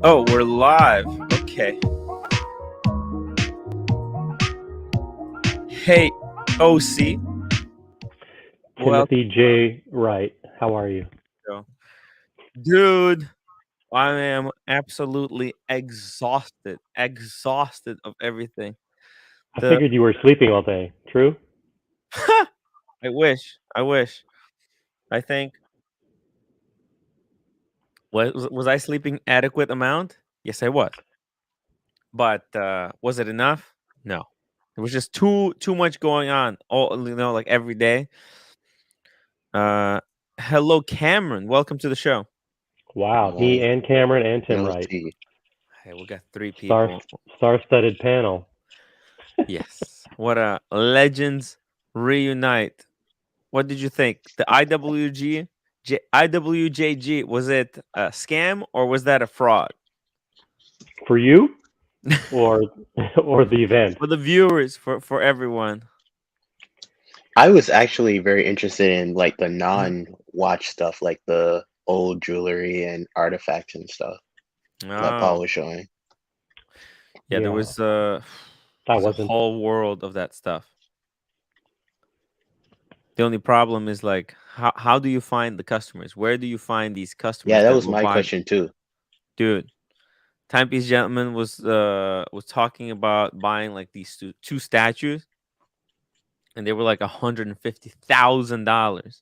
Oh, we're live. Okay. Hey, OC. Welcome. Timothy J. Wright, how are you? Dude, I am absolutely exhausted. Exhausted of everything. I The figured you were sleeping all day. True? I wish. I wish. I think was I sleeping adequate amount? Yes, I was. But was it enough? No. It was just too much going on. All like every day. Uh Hello Cameron. Welcome to the show. Wow, me Hello, and Cameron and Tim hello Wright. to you. Hey, we got three Star people. star-studded panel. Yes. What a legends reunite. What did you think? The IWJG, was it a scam or was that a fraud? For you or or the event? For the viewers, for everyone. I was actually very interested in like the Mhm. non-watch stuff, like the old jewelry and artifacts and stuff that Paul Oh, was showing. yeah, there Yeah, was I there's a wasn't. whole world of that stuff. The only problem is like how do you find the customers? Where do you find these Yeah, customers that that was will my buy? question too. Dude, Timepiece Gentleman was talking about buying like these two statues and they were like $150,000.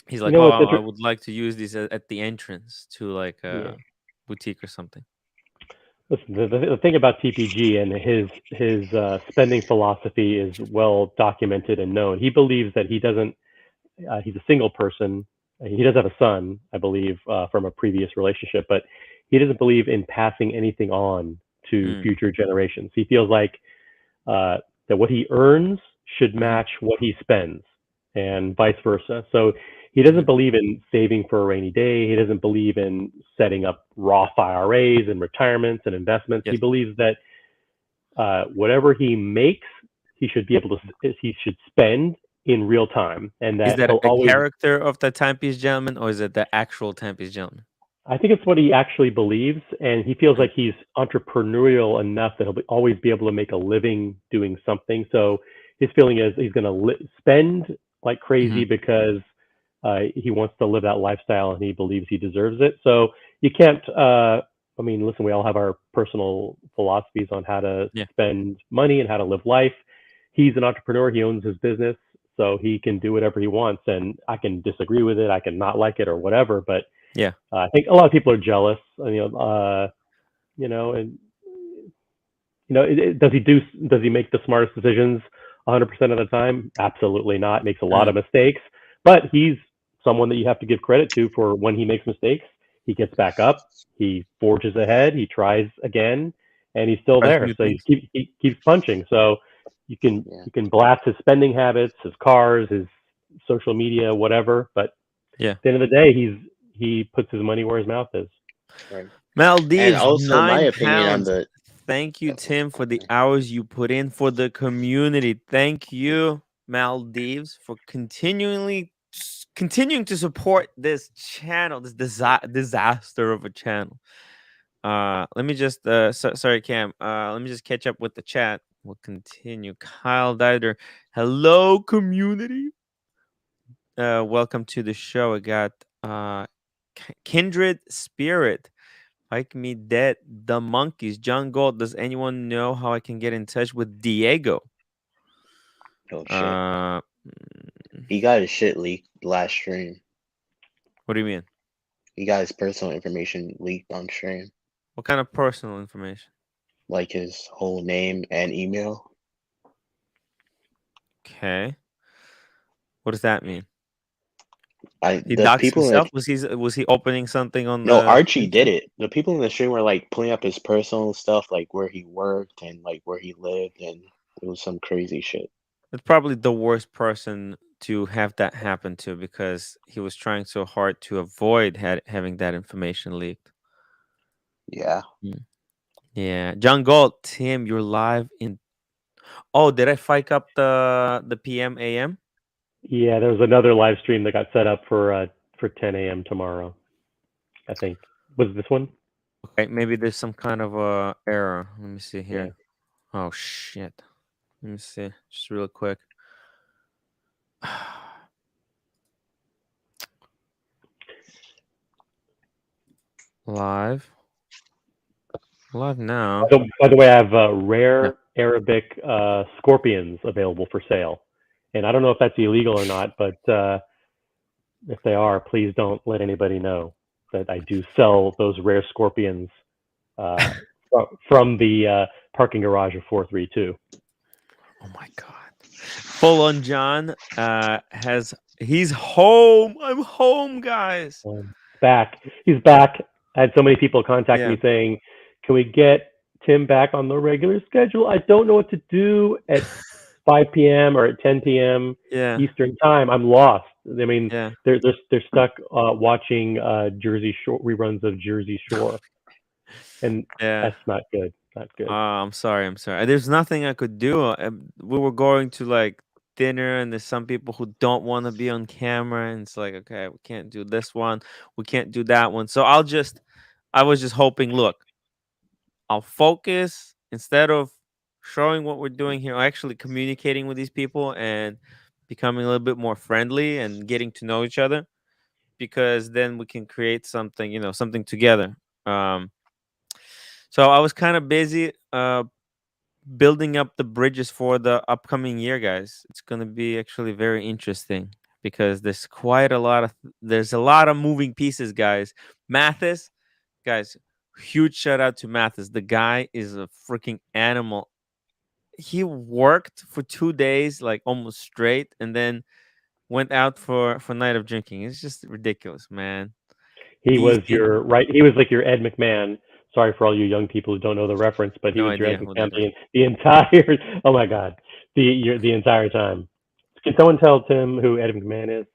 He's You like, know "Oh, what's I interesting? would like to use these at the entrance to like Yeah. a boutique or something." Listen, the thing about TPG and his spending philosophy is well documented and known. He believes that he doesn't. He's a single person. He does have a son, I believe, from a previous relationship, but he doesn't believe in passing anything on to Mm, future generations. He feels like uh, that what he earns should mhm, match what he spends, and vice versa. So he mhm. doesn't believe in saving for a rainy day. He doesn't believe in setting up Roth IRAs and retirements and investments. He Yes. believes that whatever he makes, he should spend in real time, and Is that that he'll a always. character of the Timepiece Gentleman or is it the actual Timepiece Gentleman? I think it's what he actually believes, and he feels Mm, like he's entrepreneurial enough that always be able to make a living doing something. So his feeling is he's going to spend like crazy mhm. because he wants to live that lifestyle and he believes he deserves it. So you can't. I mean, listen, we all have our personal philosophies on how to Yeah. spend money and how to live life. He's an entrepreneur. He owns his business, so he can do whatever he wants. And I can disagree with it. I can not like it or whatever, but Yeah. I think a lot of people are jealous. And does he make the smartest decisions 100% of the time? Absolutely not. He makes a lot Mm, of mistakes, but he's someone that you have to give credit to for when he makes mistakes. He gets back up, he forges ahead, he tries again, and he's still tries there. new So things. he keeps punching. So you can Yeah, you can blast his spending habits, his cars, his social media, whatever. But at Yeah. the end of the day, he puts his money where his mouth is. right. And Maldives, also my opinion on £9. the Thank you, Tim, for the okay. hours you put in for the community. Thank you, Maldives, for continuing to support this channel, this disaster of a channel. Let me just sorry, Cam. Let me just catch up with the chat. We'll continue. Kyle Dider, hello, community. Welcome to the show. I got Kindred Spirit. Like Me Dead, The Monkeys, John Gold. Does anyone know how I can get in touch with Diego? Oh shit, Uh, he got his shit leaked last stream. what do you mean? He got his personal information leaked on stream, What kind of personal information? like his whole name and email. Okay, what does that mean? I He the doxed people in himself. the Was he opening something on No, the Archie stream did too? it. The people in the stream were like pulling up his personal stuff, like where he worked and like where he lived, and it was some crazy shit. That's probably the worst person to have that happen to because he was trying so hard to avoid having that information leaked. Yeah. Mm. Yeah, John Gold, Tim, you're live in. Oh, did I fike up the PM AM? Yeah, there was another live stream that got set up for 10 a.m. tomorrow. I think. Was it this one? Okay, maybe there's some kind of error. Let me see Yeah. here. Oh shit. Let me see, just real quick. Live, live now. By the way, I have Yeah. rare Arabic scorpions available for sale, and I don't know if that's illegal or not, but if they are, please don't let anybody know that I do sell those rare scorpions uh, from the parking garage of 432. Oh my god. Full on John he's home. I'm home, guys. Back. He's back. I had so many people contact Yeah. me saying, "Can we get Tim back on the regular schedule? I don't know what to do at 5 p.m. or at 10 p.m. Yeah. Eastern time. I'm lost. I mean, Yeah. they're stuck watching Jersey Shore reruns of Jersey Shore, and Yeah. that's not good. Not good. I'm sorry. I'm sorry. There's nothing I could do. We were going to like dinner, and there's some people who don't want to be on camera, and it's like, okay, we can't do this one, we can't do that one. So I was just hoping. Look, I'll focus instead of showing what we're doing here, actually communicating with these people and becoming a little bit more friendly and getting to know each other, because then we can create something, something together. Um, so I was kind of busy building up the bridges for the upcoming year, guys. It's going to be actually very interesting because there's a lot of moving pieces, guys. Mathis, guys, huge shout out to Mathis. The guy is a freaking animal. He worked for 2 days, like almost straight, and then went out for night of drinking. It's just ridiculous, man. He was DC, your right. He was like your Ed McMahon. Sorry for all you young people who don't know the reference, but he no was your idea Ed who McMahon that is. the entire. Oh my God, the entire time. Can someone tell Tim who Ed McMahon is?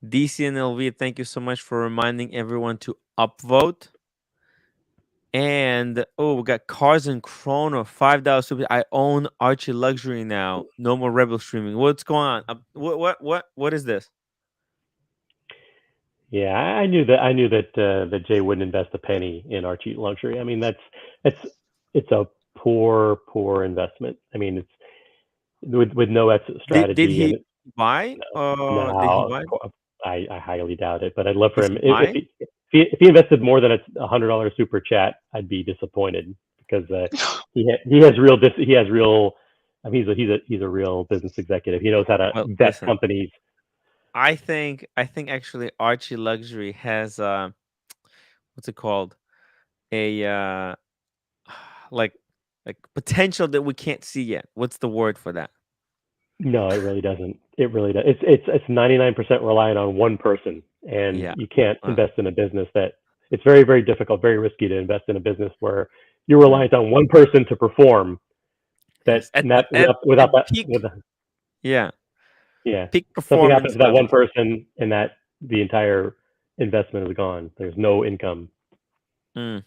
DC and LV, thank you so much for reminding everyone to upvote. And oh, we got Cars and Chrono, $5 super. I own Archie Luxury now. No more Rebel streaming. What's going on? What is this? Yeah, I knew that. I knew that Jay wouldn't invest a penny in our cheap luxury. I mean, it's it's a poor investment. I mean, it's with no exit Did strategy, he and buy? Did he now buy? I highly doubt it. But I'd love for Is him he buying? if he invested more than $100 super chat, I'd be disappointed because he has real he has real. I mean, he's a real business executive. He knows how to Well, vet listen. companies. I think actually Archie Luxury has what's it called? A like like potential that we can't see yet. What's the word for that? No, it really doesn't. It really does. It's 99% reliant on one person, and Yeah. you can't Uh, invest in a business that it's very difficult, very risky to invest in a business where you're mm, reliant on one person to perform. That yes. At not at without that peak, yeah, yeah, peak something happens performance to that one levels. person, and that the entire investment is gone. There's no income. Mm.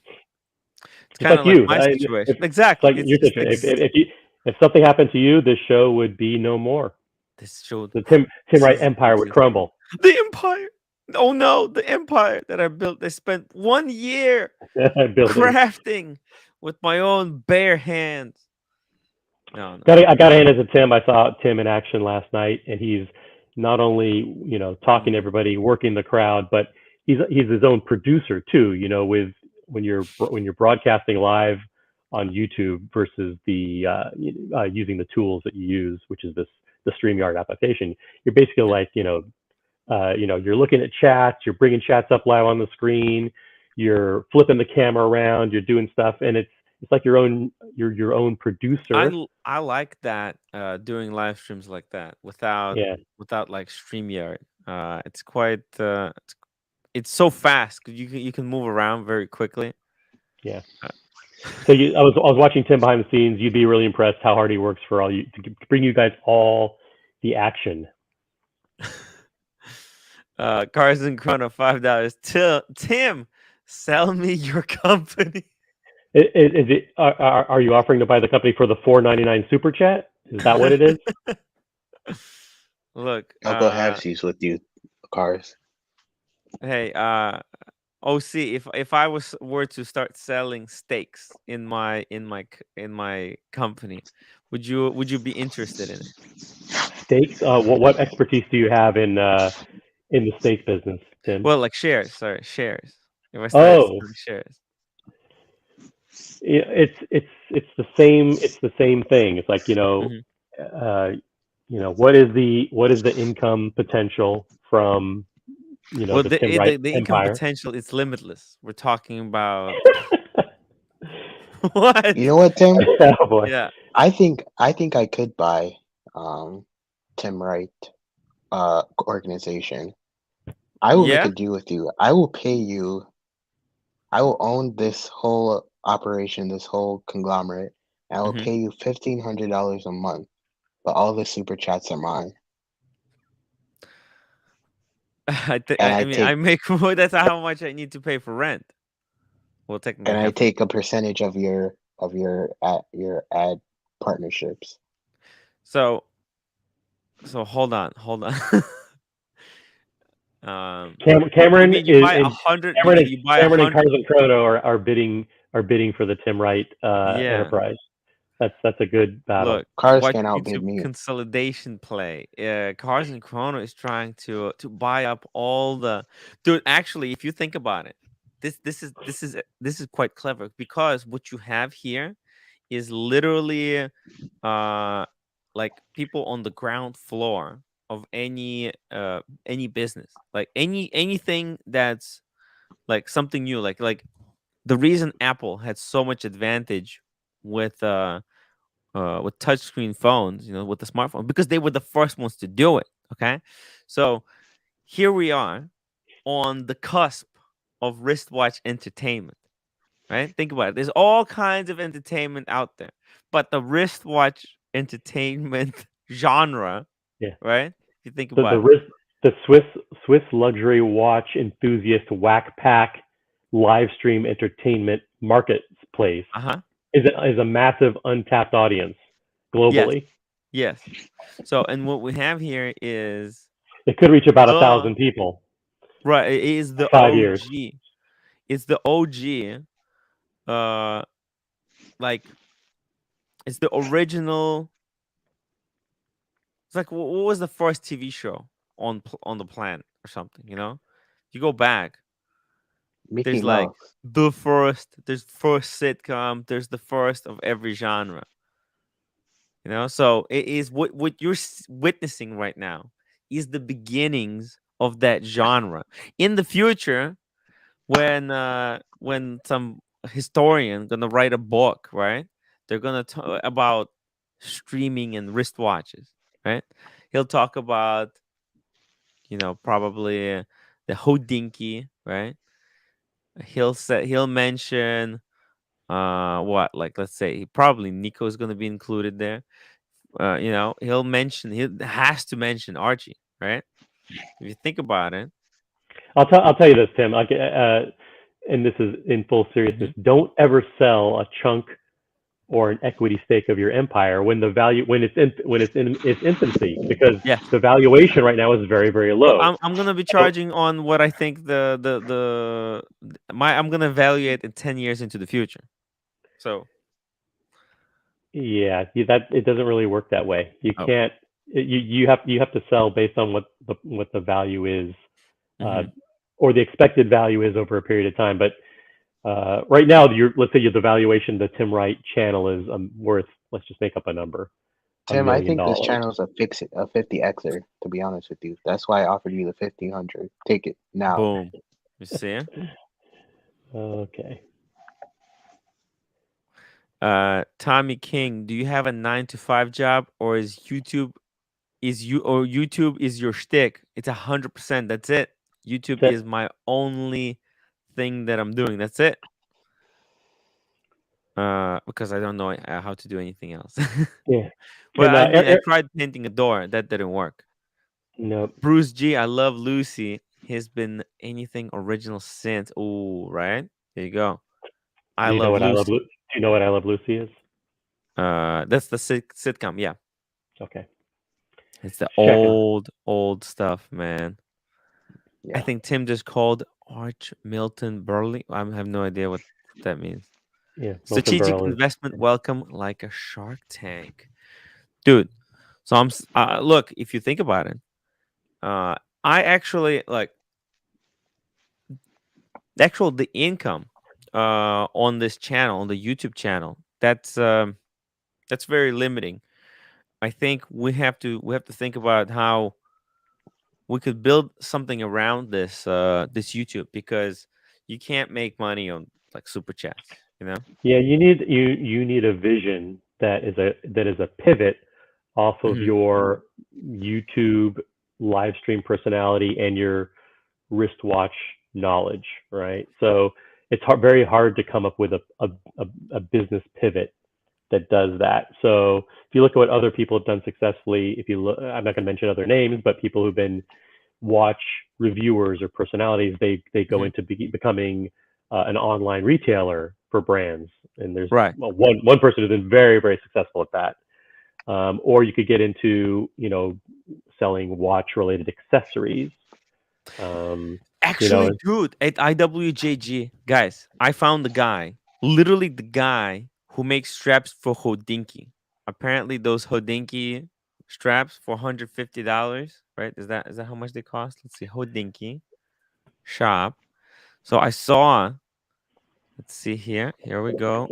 It's Just kind like of like you. my If situation. it's Exactly. like It's your just situation. If something happened to you, this show would be no more. this showed The Tim Wright cease to empire would exist. crumble. The empire. Oh no, the empire that I built. They spent 1 year Building. crafting with my own bare hands. No, no. I got to hand it to Tim. I saw Tim in action last night, and he's not only talking to Mm, everybody, working the crowd, but he's his own producer too. With when you're broadcasting live on YouTube versus the using the tools that you use, which is the StreamYard application. You're basically yeah. like you're looking at chats, you're bringing chats up live on the screen, you're flipping the camera around, you're doing stuff, and it's like your own producer. I like that doing live streams like that Yeah, without like StreamYard. It's quite it's so fast 'cause you can move around very quickly. yeah. Uh, So I was watching Tim behind the scenes. You'd be really impressed how hard he works for all you to bring you guys all the action. Cars and Chrono, $5. Tim, sell me your company. Are you offering to buy the company for the 4.99 super chat? Is that what it is? Look, I'll go halvesies with you, cars. hey, OC, if I were to start selling steaks in my company, would you be interested in it? Steaks. What expertise do you have in the steak business, Tim? Well, like shares, sorry, shares. If I started Oh, selling shares. it's the same thing. It's like Hmm. uh, what is the income potential from Well, the Tim Wright the income empire? potential is limitless. We're talking about what? You know what, Tim? Oh boy. Yeah, I think I could buy Tim Wright organization. I will make yeah. a deal with you. I will pay you. I will own this whole operation, this whole conglomerate, and I will Hmm. pay you $1,500 a month, but all the super chats are mine. And I mean, I make more. That's how much I need to pay for rent. Well, technically, I I have to. take a percentage of your ad partnerships. So hold on. You Cameron mean you is buy a and hundred? Cameron and You buy a Cameron and hundred? Carson Chrono are bidding for the Tim Wright Yeah. enterprise. That's a good battle. Look, Cars watch can't outbid YouTube me. consolidation play. Cars and Chrono is trying to buy up all the dude. Actually, if you think about it, this is quite clever because what you have here is literally uh like people on the ground floor of any business, like anything that's like something new, like the reason Apple had so much advantage with with touchscreen phones, with the smartphone, because they were the first ones to do it. Okay, so here we are on the cusp of wristwatch entertainment. Right? Think about it. There's all kinds of entertainment out there, but the wristwatch entertainment genre, Yeah. right? If you think The about it, risk the Swiss luxury watch enthusiast whack pack live stream entertainment marketplace uh huh, is a massive untapped audience yes, globally. yes. So, and what we have here is It could reach about a the thousand people right. It is in the 5 years. OG. It's the OG. Uh, like it's the original. It's like what was the first TV show on the planet or something? You go back. Mickey There's like Mouse. there's first sitcom. There's the first of every genre. So it is what you're witnessing right now is the beginnings of that genre. In the future, when some historian gonna write a book, right? They're gonna talk about streaming and wristwatches, right? He'll talk about probably the Hodinky, right? He'll mention what, like, let's say probably Nico is gonna be included there. He has to mention Archie, right? If you think about it. I'll tell you this, Tim. And this is in full seriousness. Mhm. Don't ever sell a chunk or an equity stake of your empire when it's in its infancy, because Yes. the valuation right now is very, very Well, low. I'm gonna be So charging on what I think I'm gonna evaluate in 10 years into the future. So, yeah, that it doesn't really work that way. You oh, can't. You have to sell based on what the value is, uh, hmm, or the expected value is over a period of time. But right now, let's say the valuation of the Tim Wright channel is worth, let's just make up a number, a Tim, I million think this dollars. channel is a 50xer, to be honest with you. That's why I offered you the 1500. Take it now. boom. You see? Okay. Tommy King, do you have a 9 to 5 job, or YouTube is your shtick? It's 100%. That's it. YouTube That's is my only thing that I'm doing. That's it. Because I don't know how to do anything else. Yeah. Well, Can I mean, I tried painting a door. That didn't work. no. Bruce G, I love Lucy. He's been anything original since. Ooh, right? There you go. I Do you know love what I love? Lucy. Do you know what I love Lucy is? That's the sitcom. Yeah, Okay. it's the Just checking. old stuff, man. I Yeah. think Tim just called Arch Milton Burley. I have no idea what that means. Yeah, Milton Strategic Berle is. investment welcome like a shark tank, dude. So look. If you think about it, uh, I actually like the income on this channel, on the YouTube channel. That's very limiting. I think we have to think about how we could build something around this YouTube, because you can't make money on like super chats, you know? Yeah, you need a vision that is a pivot off of Hmm. your YouTube live stream personality and your wristwatch knowledge, right? So it's very hard to come up with a business pivot that does that. So if you look at what other people have done successfully, if you look, I'm not going to mention other names, but people who've been watch reviewers or personalities, they go Hmm. into becoming an online retailer for brands. And there's Right. well, one person who's been very successful at that. Or you could get into selling watch related accessories. Um, you Actually, know, dude, at IWJG, guys, I found the guy, literally the guy who makes straps for Hodinky. Apparently, those Hodinky straps for $150, right? Is that how much they cost? Let's see, Hodinky shop. So I saw. Let's see here. Here we go.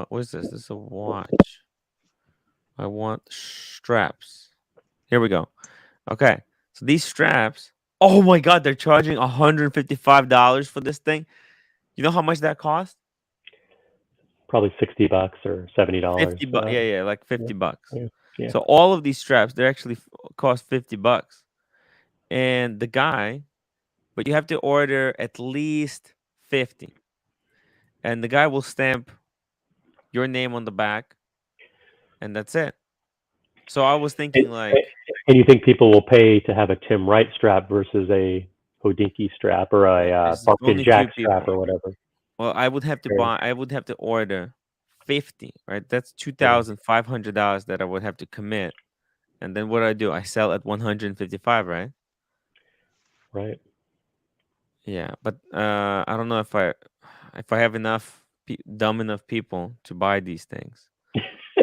What is this? This is a watch. I want straps. Here we go. Okay. So these straps. Oh my God, they're charging $155 for this thing. You know how much that cost? probably $60 or $70. 50 bucks. Yeah, yeah, like Yeah, 50 bucks. yeah, yeah. So all of these straps, they actually cost 50 bucks. And the guy, but you have to order at least 50. And the guy will stamp your name on the back, and that's it. So I was And, thinking like, and you think people will pay to have a Tim Wright strap versus a Hodinkee strap or a there's Bumpkin only few Jack strap people. or whatever? Well, Sure. I would have to order 50, right? That's Yeah, $2,500 that I would have to commit. And then what do I do? I sell at 155, right? right. Yeah, but I don't know if I have enough dumb enough people to buy these things.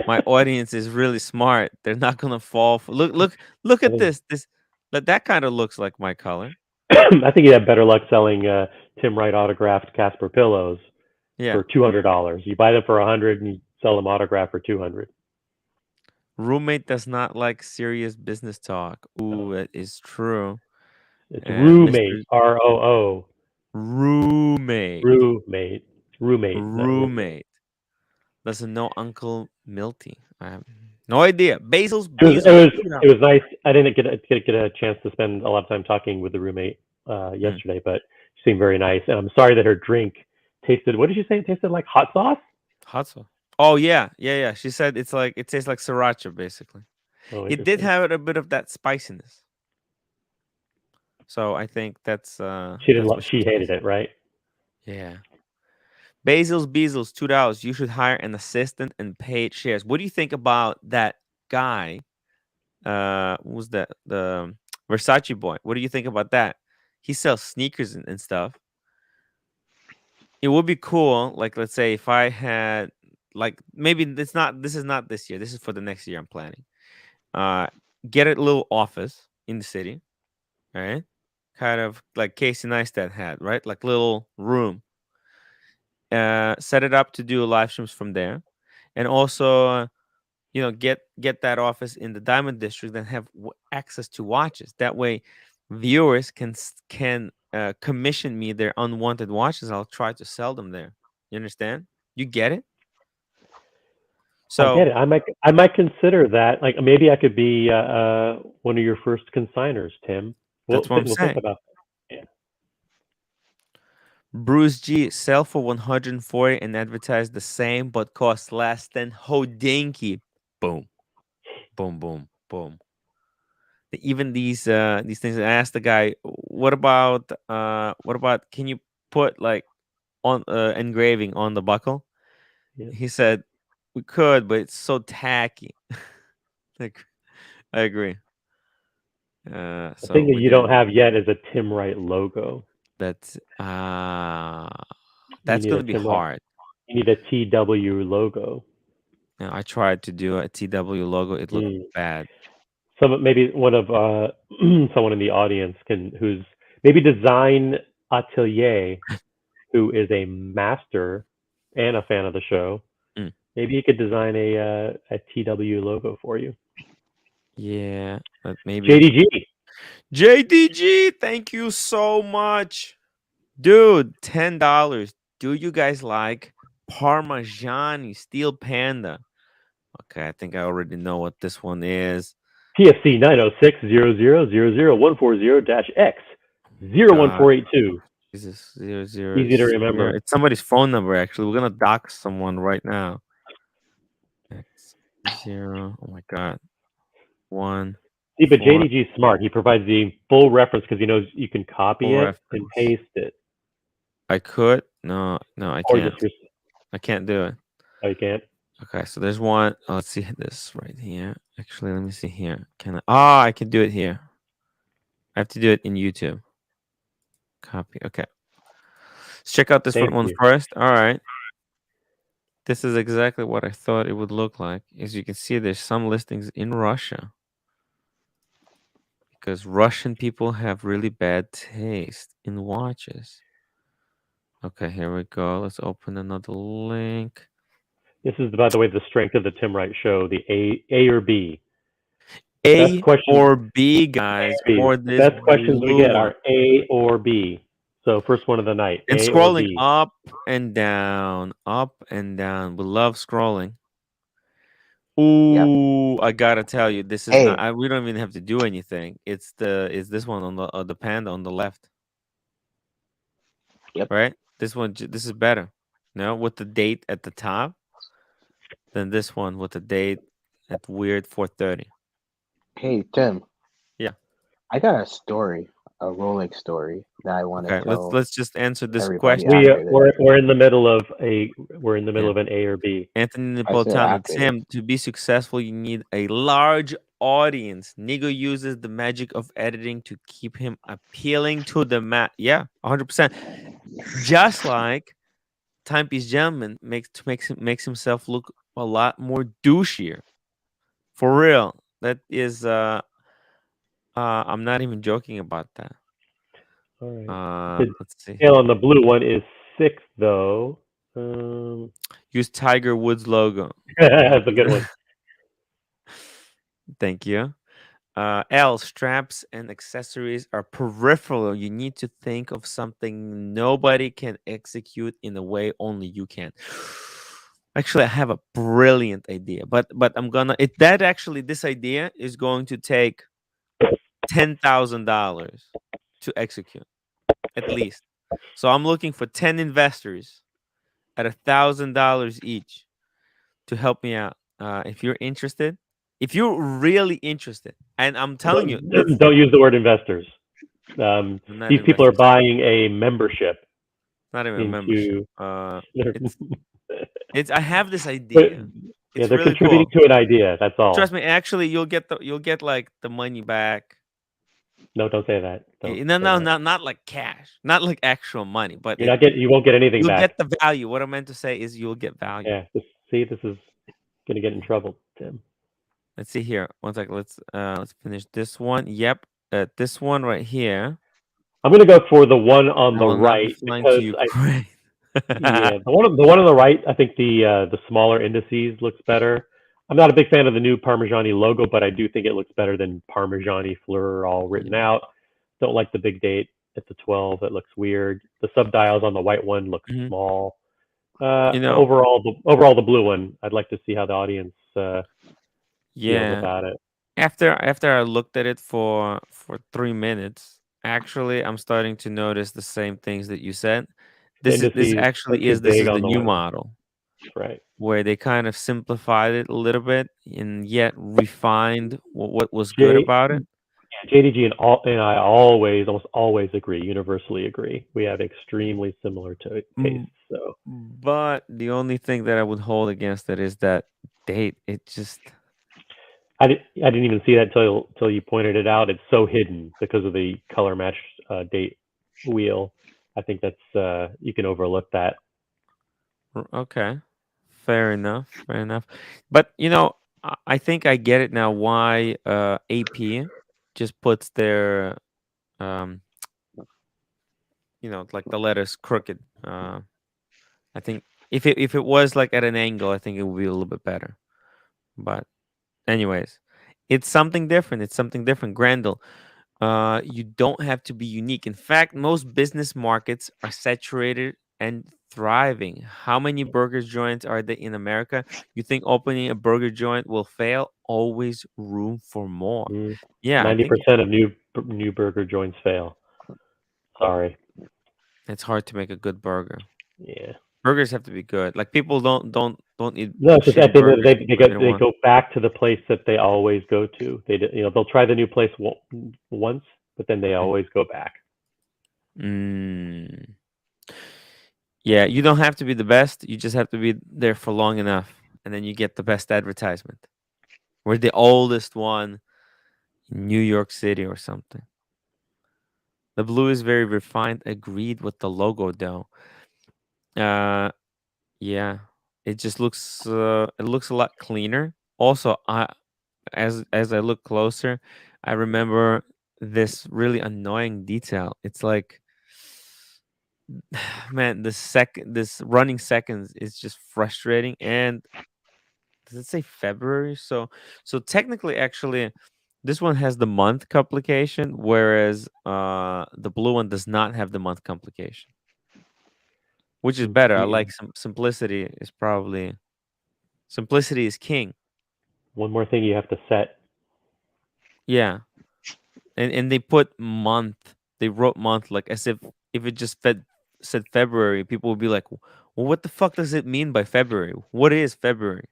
My audience is really smart. They're not gonna fall for look I at think this. That kind of looks like my color. I think you have better luck selling Tim Wright autographed Casper pillows Yeah. for $200. You buy them for 100 and you sell them autographed for 200. Roommate does not like serious business talk. Ooh, that is true. It's Mr. roommate, ROO, Roommate. roommate, roommate, not roommate. Roommate. Doesn't know Uncle Milty. I have no idea. Basil's It was it Beezles. was it was nice. I didn't get a chance to spend a lot of time talking with the roommate Mm, yesterday, but she seemed very nice. And I'm sorry that her drink tasted. What did you say? It tasted like hot sauce. hot sauce. Oh yeah, yeah, yeah. She said it tastes like sriracha basically. Oh, It did interesting. have a bit of that spiciness. So I think that's She didn't. that's what she She hated tastes. it, right? Yeah. Basil's Beezles, $2. You should hire an assistant and pay it shares. What do you think about that guy? Who's the Versace boy? What do you think about that? He sells sneakers and stuff. It would be cool, like let's say if I had like maybe this is not this year. This is for the next year I'm planning. Uh get a little office in the city, right? Kind of like Casey Neistat had, right? Like little room. Set it up to do live streams from there. And also get that office in the Diamond District and have access to watches. That way viewers can commission me their unwanted watches. I'll try to sell them there. You understand? You get it? I get So it. I might consider that. Like maybe I could be one of your first consigners, Tim. that's what I'm We'll think saying. about that. Yeah. Bruce G sell for 140 and advertise the same but cost less than Hodinky. Boom, boom, boom, boom. Even these things. I asked the guy, what about can you put like on engraving on the buckle? Yeah. He said we could, but it's so tacky. Like I agree. The So thing that we you don't didn't. have yet is a Tim Wright logo. That's You that's need a gonna be Timwrite. hard. You need a TW logo. Now, I tried to do a TW logo. It looked Mm. bad. Some maybe one of someone in the audience who's maybe Design Atelier, who is a master and a fan of the show. Mm. Maybe he could design a TW logo for you. Yeah, but maybe JDG. JDG. Thank you so much, dude. $10. Do you guys like Parmigiani Steel Panda? Okay, I think I already know what this one is. TFC 906-0000-140-X God, 01482. this is zero zero Easy to zero. remember. It's somebody's phone number. Actually, we're gonna dox someone right now. X zero. Oh my God. One See, but four JDG is smart. He provides the full reference because he knows you can copy full it and reference. paste it, I could. No, no, I or can't. I can't do it. oh, you can't. Okay, so there's one. Oh, let's see this right here. Actually, let me see here. Can I? Ah, I can do it here. I have to do it in YouTube. Copy. Okay. Let's check out this Thank one you. first. All right. This is exactly what I thought it would look like. As you can see, there's some listings in Russia because Russian people have really bad taste in watches. Okay, here we go. Let's open another link. This is, by the way, the strength of the Tim Wright show. The A or B. The best A questions. or B, guys, B. for The this best questions we blue get one. are A or B. So first one of the night, And A or scrolling B. up and down, up and down. We love scrolling. Yep. Ooh, I gotta tell you, this is not. Hey, We don't even have to do anything. It's this one on the panda on the left, yep. right? This one, this is better. No, with the date at the top than this one with the date at weird 4:30. Hey, Tim. Yeah. I got a story, a Rolex story that I want to Okay. Let's tell let's just answer this everybody question. We after this. we're in the middle of Yeah. an A or B. Anthony I said Napolitano, after this. Tim, to be successful, you need a large audience. Nigo uses the magic of editing to keep him appealing to the Yeah, 100%. Just like Timepiece Gentleman makes himself look a lot more douchier. For real. That is I'm not even joking about that. All right. The Let's see tail here. on the blue one is 6 though. Use Tiger Woods logo. That's a good one. Thank you. L, straps and accessories are peripheral. You need to think of something nobody can execute in a way only you can. Actually, I have a brilliant idea, but I'm gonna it that actually this idea is going to take $10,000 to execute at least. So I'm looking for 10 investors at $1,000 each to help me out. If you're interested, if you're really interested, and I'm telling you, this Don't use the word investors. not These people are investors, buying a membership not even a membership. into. It's it's. I have this But idea. yeah, It's they're really contributing cool. to an idea. That's Trust all. me. Actually, you'll get like the money back. No, don't say that. Don't No, say no, that. not like cash, not like actual money, but You won't get anything you'll back. get the value. What I meant to say is you'll get value. Yeah. See, this is gonna get in trouble, Tim. Let's see here. One second. Let's finish this one. Yep. This one right here. I'm gonna go for the one on I the will not be right flying to because Ukraine. yeah, the one on the right, I think the smaller indices looks better. I'm not a big fan of the new Parmigiani logo, but I do think it looks better than Parmigiani Fleur all written Yeah. out. Don't like the big date at the 12. It looks weird. The subdials on the white one look Mhm. small. You know, Overall the blue one, I'd like to see how the audience feels yeah. about it. After I looked at it for 3 minutes, actually, I'm starting to notice the same things that you said. The This indices are actually too is this big is the on the new white, model right? where they kind of simplified it a little bit and yet refined what was good J about it. JDG and I almost always agree, universally agree. We have extremely similar tastes. Mm, So But the only thing that I would hold against it is that date. It just I didn't even see that till you pointed it out. It's so hidden because of the color match date. wheel. I think that's you can overlook that. Okay. Fair enough. Fair enough. But I think I get it now why AP just puts their um like the letters crooked. I think if it was like at an angle, I think it would be a little bit better. But anyways, it's something different. It's something different. Grendel, you don't have to be unique. In fact, most business markets are saturated and thriving. How many burger joints are there in America? You think opening a burger joint will fail? Always room for more. Yeah, I Ninety think percent of new burger joints fail. Sorry. it's hard to make a good burger. Yeah. Burgers have to be good. Like people don't eat No, it's just at shitty the end of the burgers day, because they don't they want. go back to the place that they always go to. They'll try the new place once, but then they always go back. Mm. Yeah, you don't have to be the best. You just have to be there for long enough, and then you get the best advertisement. We're the oldest one in New York City or something. The blue is very refined. Agreed with the logo though. Uh, yeah, it just looks a lot cleaner. Also, as I look closer, I remember this really annoying detail. It's like, man, this running seconds is just frustrating. And does it say February? So technically, actually, this one has the month complication, whereas the blue one does not have the month complication, which is better. I Weird. like some simplicity. Simplicity is king. One more thing you have to set. Yeah, and they put month. They wrote month like as if it just said February, people would be like, well, what the fuck does it mean by February? What is February?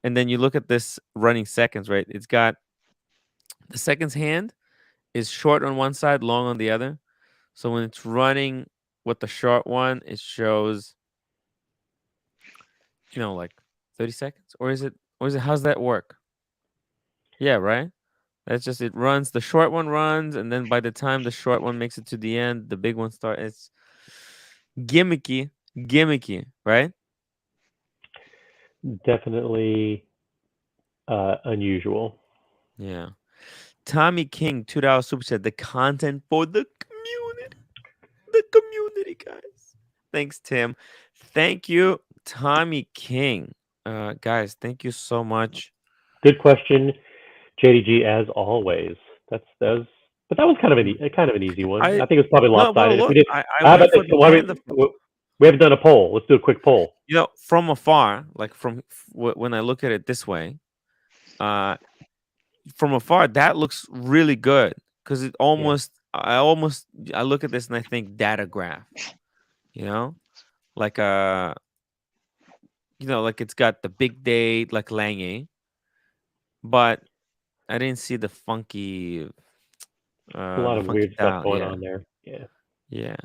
And then you look at this running seconds, right? It's got the seconds hand is short on one side, long on the other. So when it's running with the short one, it shows, like 30 seconds? Or is it how's that work? Yeah, right? That's just it runs, the short one runs, and then by the time the short one makes it to the end, the big one starts. It's gimmicky, right? Definitely unusual. Yeah. Tommy King, $2 super chat. The content for the community. The community, guys. Thanks, Tim. Thank you, Tommy King. Guys, thank you so much. Good question, JDG, as always. But that was kind of an easy one. I I think it was probably No, well, lopsided. If we look, did, I how went about this? for the panda. We haven't done a poll. Let's do a quick poll. From afar, like when I look at it this way, uh, from afar, that looks really good because Yeah, I look at this and I think data graph, you know, like like it's got the big date like Lange, but I didn't see a lot the of funky weird stuff dial. going Yeah, on there. Yeah, yeah.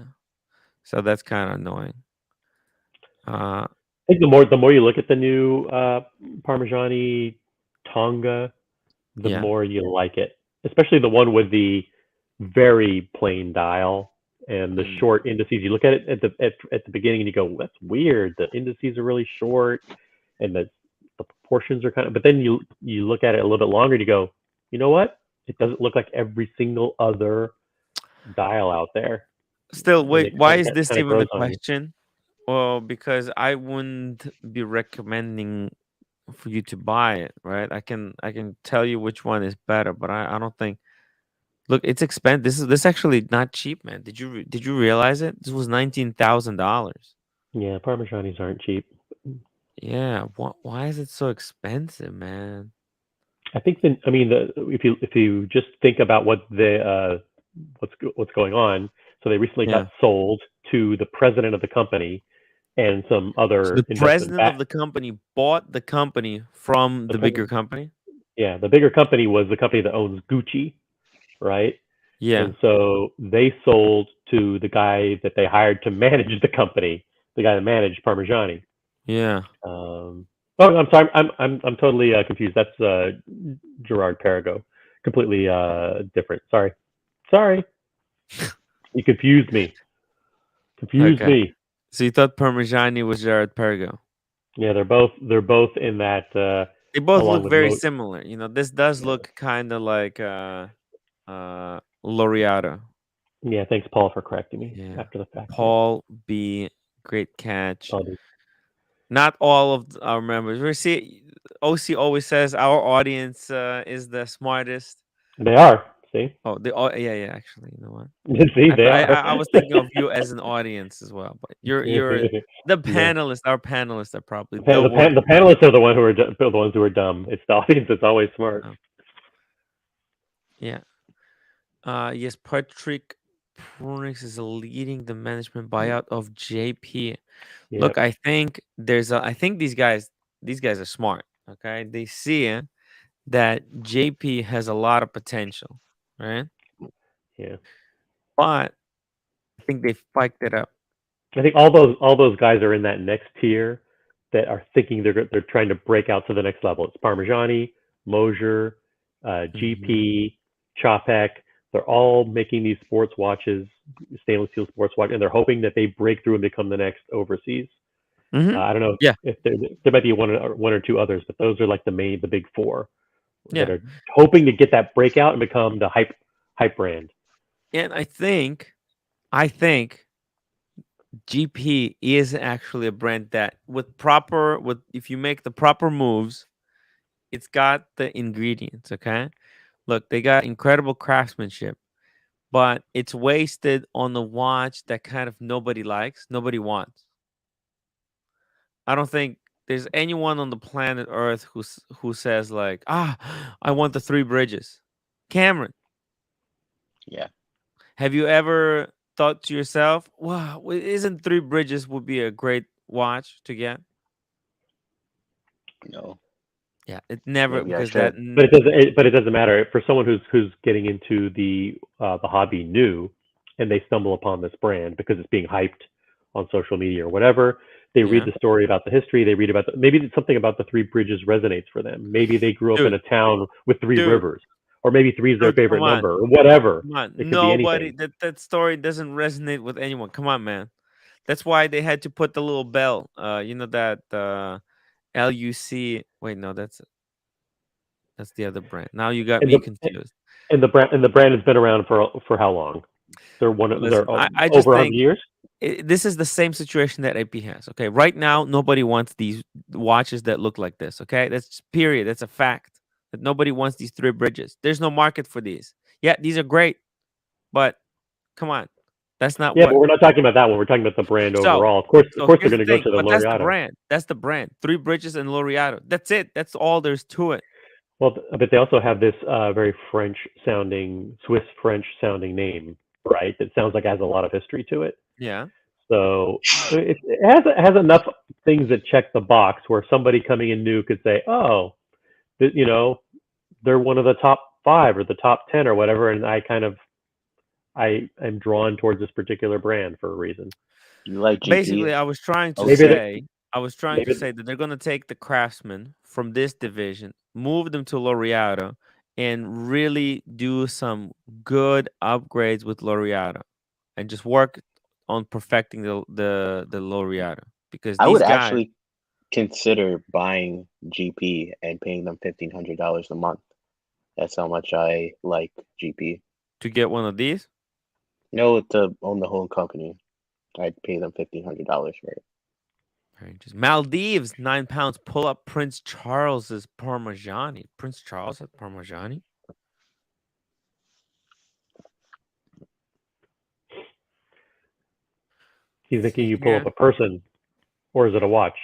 So that's kind of annoying. Uh, I think the more you look at the new Parmigiani Tonga, the yeah. more you like it. Especially the one with the very plain dial and the Mm. short indices. You look at it at the beginning and you go, "That's weird. The indices are really short, and the proportions are kind of." But then you look at it a little bit longer and you go, "You know what? It doesn't look like every single other dial out there," Still, and wait. it Why is this kind of even the grows on you. question? Well, because I wouldn't be recommending for you to buy it, right? I can tell you which one is better, but I don't think. Look, it's expensive. This actually not cheap, man. Did you realize it? This was $19,000. Yeah, Parmigianis aren't cheap. Yeah. Why is it so expensive, man? I think I mean, if you just think about what's going on, so they recently got Yeah. sold to the president of the company and some So other the investment president back. of the company bought the company from The the bigger president, company. yeah, the bigger company was the company that owns Gucci, right? Yeah. And so they sold to the guy that they hired to manage the company, the guy that managed Parmigiani. Yeah. Oh, I'm sorry, I'm totally confused. That's Gerard Perigo, completely different. Sorry. You confused me. Confused Okay. me. So you thought Parmigiani was Jared Pergo. Yeah, they're both in that They both along look with very similar. You know, this does yeah. look kind of like Laureata. Yeah, thanks Paul for correcting me Yeah. after the fact. Yeah. Paul B. Great catch. Apologies. Not all of our members. We see OC always says our audience is the smartest. They are. See? Oh, yeah. Actually, you know what? See, I, they th- I are. I I was thinking of you as an audience as well, but you're the No. panelists. Our panelists are probably The, the one. the panelists are the ones who are dumb. It's the audience that's always smart. Oh, yeah. Yes, Patrick Prunix is leading the management buyout of JP. Look, Yep. I think these guys are smart. Okay, they see that JP has a lot of potential, right? Yeah. But I think they spiked it up. I think all those guys are in that next tier that are thinking they're trying to break out to the next level. It's Parmigiani, Mosier, Hmm. GP, Chopek. They're all making these sports watches, stainless steel sports watch, and they're hoping that they break through and become the next overseas. Hmm. I don't know Yeah, if there might be one or two others, but those are like the big four that yeah. are hoping to get that breakout and become the hype brand. And I think GP is actually a brand that with if you make the proper moves, it's got the ingredients, okay? Look, they got incredible craftsmanship, but it's wasted on the watch that kind of nobody likes, nobody wants. I don't think there's anyone on the planet Earth who says like, I want the three bridges. Cameron, Yeah. have you ever thought to yourself, wow, isn't three bridges would be a great watch to get? No. Yeah, it never Maybe I because that should. But it doesn't matter for someone who's getting into the hobby new, and they stumble upon this brand because it's being hyped on social media or whatever. They read yeah. the story about the history. They read about maybe something about the Three Bridges resonates for them. Maybe they grew up in Dude, a town with three dude, rivers, or maybe three is their dude, come favorite on. number, or whatever. Come on. It could be Nobody anything. that story doesn't resonate with anyone. Come on, man. That's why they had to put the little bell. That LUC. Wait, no, that's the other brand. Now you got And me the confused. and the brand has been around for how long? They're Listen, I just over 100 think years. this is the same situation that AP has. Okay, right now nobody wants these watches that look like this. Okay, that's period. That's a fact. That nobody wants these three bridges. There's no market for these. Yeah, these are great, but come on, that's not Yeah, but what. we're not talking about that one. We're talking about the brand So, overall. Of course, they're here's the going to go thing. to the But that's the Laureato. brand. That's the brand. Three bridges and Laureato. That's it. That's all there's to it. Well, but they also have this very French sounding, Swiss French sounding name, right? That sounds like it has a lot of history to it. Yeah. So it has enough things that check the box where somebody coming in new could say, oh, you know, they're one of the top five or the top 10 or whatever, and I am drawn towards this particular brand for a reason. You like GP? Basically, I was trying to Maybe Okay. they say, I was trying to maybe say that they're gonna take the craftsmen from this division, move them to Laureato, and really do some good upgrades with Laureato, and just work on perfecting the Laureato because I would these guys actually consider buying GP and paying them $1,500 a month. That's how much I like GP. to get one of these. No, to own the whole company, I'd pay them $1,500 for it. Very just Maldives, 9 pounds. Pull up Prince Charles's Parmigiani. Prince Charles at Parmigiani. he's Let's thinking see you pull up here. a person, or is it a watch?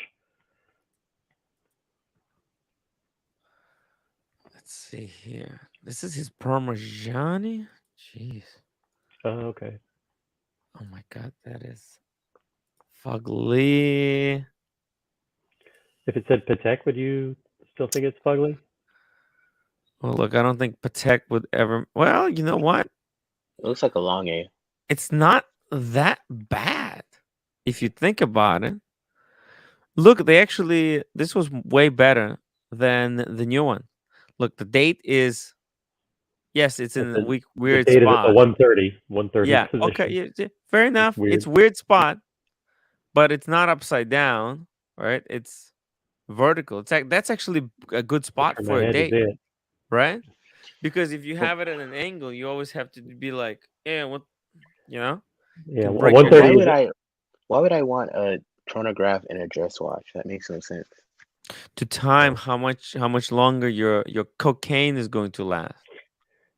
Let's see here. This is his Parmigiani. Jeez. Okay. Oh my god, that is fugly. If it said Patek, would you still think it's fugly? Well, look, I don't think Patek would ever. Well, you know what? It looks like a long A. It's not that bad if you think about it. Look, this was way better than the new one. Look, the date is Yes, it's in a The weird date is at the spot. 130 Yeah. Okay. position. Yeah, fair It's enough. It's weird. weird spot, but it's not upside down, right? It's vertical. It's like that's actually a good Just spot turn my for a head to see date, it. right? Because if you Well, have it at an angle, you always have to be like, yeah, what, you know, yeah, can a break your 130 neck. Why is would I want a chronograph in a dress watch? That makes no sense. To time well, how much longer your cocaine is going to last.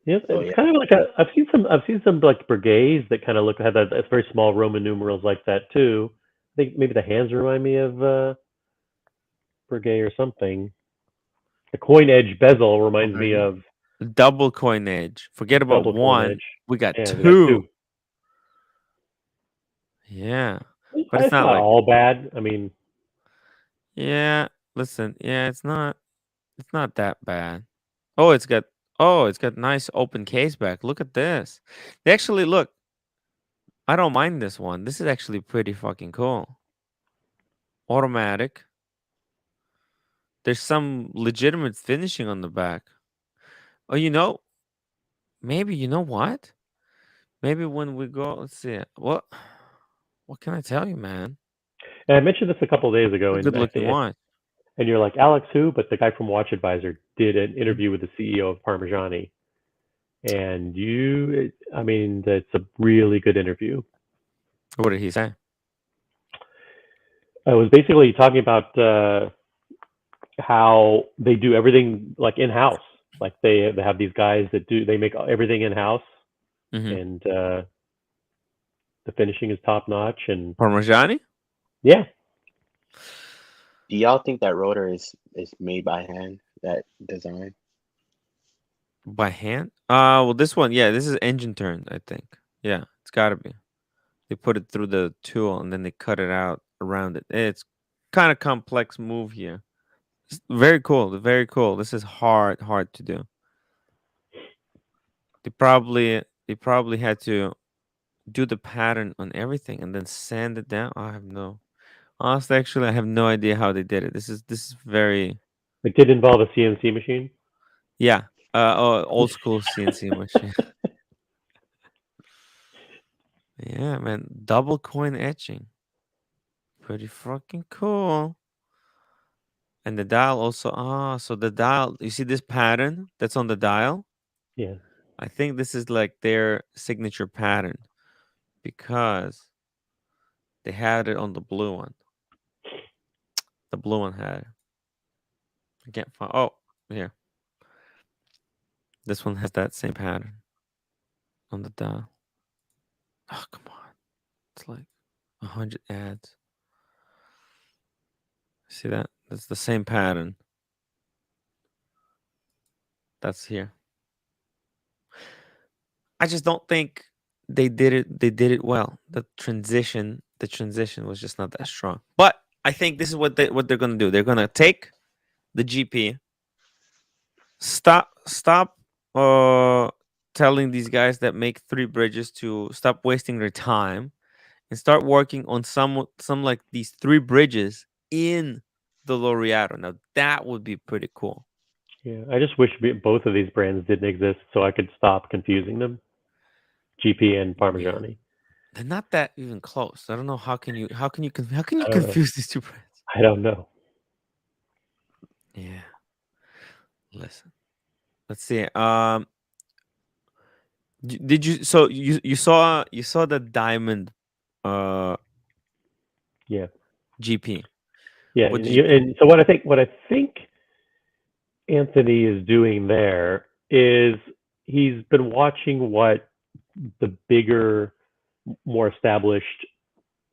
yeah, Oh it's yeah. kind of like I've seen some like brigades that kind of look have that it's very small Roman numerals like that too. I think maybe the hands remind me of brigade or something. The coin edge bezel reminds me Right. of Double coin edge. Forget about double coin one. edge. We got Yeah, we got two. two. Yeah. But it's It's not not like, all bad. I mean, yeah, listen, yeah, it's not that bad. Oh, it's got nice open case back. Look at this. They actually look, I don't mind this one. This is actually pretty fucking cool. Automatic. There's some legitimate finishing on the back. Oh, maybe you know what? Maybe when we go, let's see. What can I tell you, man? and I mentioned this a couple of days ago, A good and I looking think, watch. and you're like Alex who? But the guy from Watch Advisor did an Mhm. interview with the CEO of Parmigiani, and I mean, it's a really good interview. What did he say? I was basically talking about how they do everything like in house. Like they have these guys that they make everything in house, Mm-hmm. and the finishing is top notch. And Parmigiani yeah, Do y'all think that rotor is made by hand? That design? by hand. Well, this one, yeah, this is engine turned. I think. Yeah, it's got to be. They put it through the tool and then they cut it out around it. It's kind of complex move here. It's very cool. Very cool. This is hard to do. They probably had to do the pattern on everything and then sand it down. I have no honestly, actually, I have no idea how they did it. This is very, it did involve a CNC machine. yeah, old school CNC machine. Yeah, man, double coin etching, pretty fucking cool. And the dial also. So the dial. You see this pattern that's on the dial? Yeah, I think this is like their signature pattern because they had it on the blue one. The blue one had it. I can't find. Oh, here. This one has that same pattern on the dial. Oh, come on. It's like 100 ads. See that? That's the same pattern. That's here. I just don't think they did it well. The transition was just not that strong. But I think this is what they're gonna do. They're gonna take the GP, stop telling these guys that make three bridges to stop wasting their time and start working on some like these three bridges in the Laureato. Now that would be pretty cool. yeah. I just wish both of these brands didn't exist so I could stop confusing them. GP and Yeah. Parmigiani. They're not that even close. I don't know how can you I don't know. confuse these two brands? I don't know. Yeah. Listen. Let's see. Did you so you saw the diamond uh Yeah, GP. yeah. What And, did you think? and so what I think Anthony is doing there is he's been watching what the bigger, more established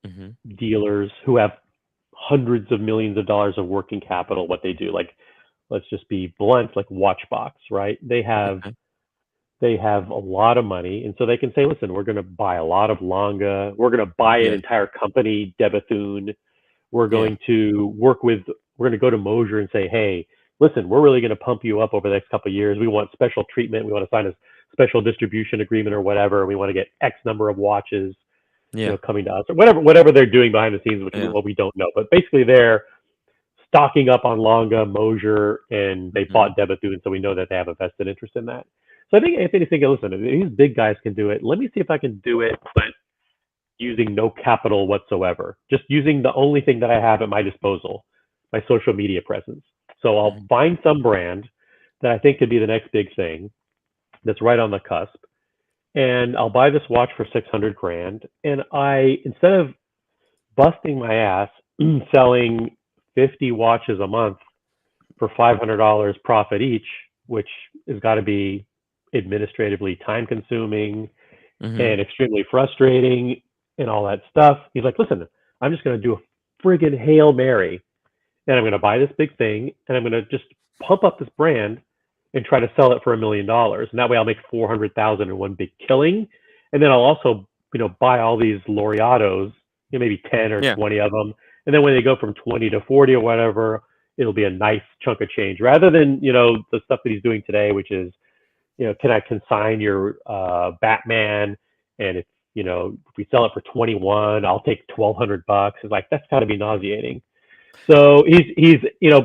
Hmm. dealers who have hundreds of millions of dollars of working capital, what they do. Like, let's just be blunt, like Watchbox, right? Okay. They have a lot of money, and so they can say, listen, we're going to buy a lot of Longa, we're going to buy an Yeah. entire company, Debethune, we're Yeah. going to we're going to go to Mosier and say, hey, listen, we're really going to pump you up over the next couple of years. We want special treatment. We want to sign a special distribution agreement or whatever. We want to get X number of watches, Yeah. coming to us or whatever they're doing behind the scenes, which Yeah. what we don't know. But basically, they're stocking up on Longa, Mosier, and they Hmm. bought Debethune, so we know that they have a vested interest in that. So I think Anthony's thinking, listen, if these big guys can do it, let me see if I can do it, but using no capital whatsoever, just using the only thing that I have at my disposal, my social media presence. So I'll Mhm. find some brand that I think could be the next big thing that's right on the cusp, and I'll buy this watch for 600 grand. And I, instead of busting my ass selling 50 watches a month for $500 profit each, which has got to be administratively time consuming Mhm. and extremely frustrating and all that stuff. He's like, listen, I'm just going to do a friggin' Hail Mary and I'm going to buy this big thing and I'm going to just pump up this brand and try to sell it for $1 million. And that way I'll make 400,000 in one big killing. And then I'll also, buy all these Laureatos, maybe 10 or Yeah. 20 of them. And then when they go from 20 to 40 or whatever, it'll be a nice chunk of change rather than, the stuff that he's doing today, which is, can I consign your Batman? And if we sell it for 21, I'll take $1,200. It's like, that's got to be nauseating. So he's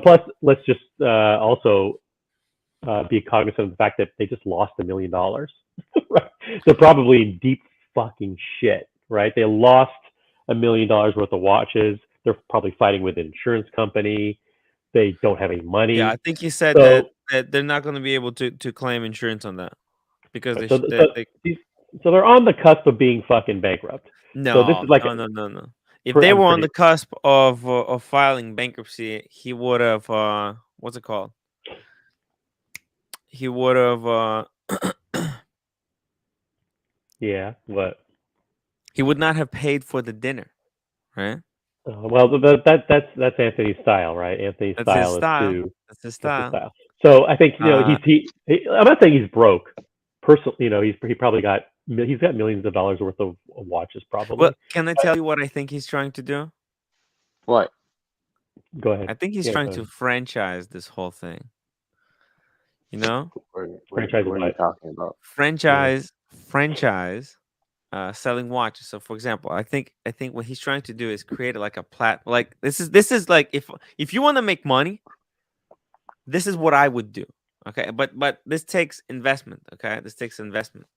plus let's just also be cognizant of the fact that they just lost $1 million. Right? They're probably in deep fucking shit, right? They lost $1 million worth of watches. They're probably fighting with an insurance company. They don't have any Yeah, money. I think he said that So they're not going to be able to claim insurance on that because so they these, so they're on the cusp of being fucking bankrupt. So this no, is like no, no, no, no. If they I'm were on the pretty cusp of filing bankruptcy, he would have what's it called? He would have yeah. What? he would not have paid for the dinner, right? Well, that's Anthony's style, right? Anthony's That's his style is style. to That's his that's his style. style. So I think Uh, I'm not saying he's broke. Personally, he probably he's got millions of dollars worth of watches well, probably. can I But tell you what I think he's trying to do? What? go ahead. I think he's Yeah, trying go to ahead. franchise this whole thing. You know, Franchise What are you what? talking about? Yeah. franchise selling watches. So for example, I think what he's trying to do is create like a like this is like if you want to make money, this is what I would do. Okay, but this takes investment. Okay, this takes investment.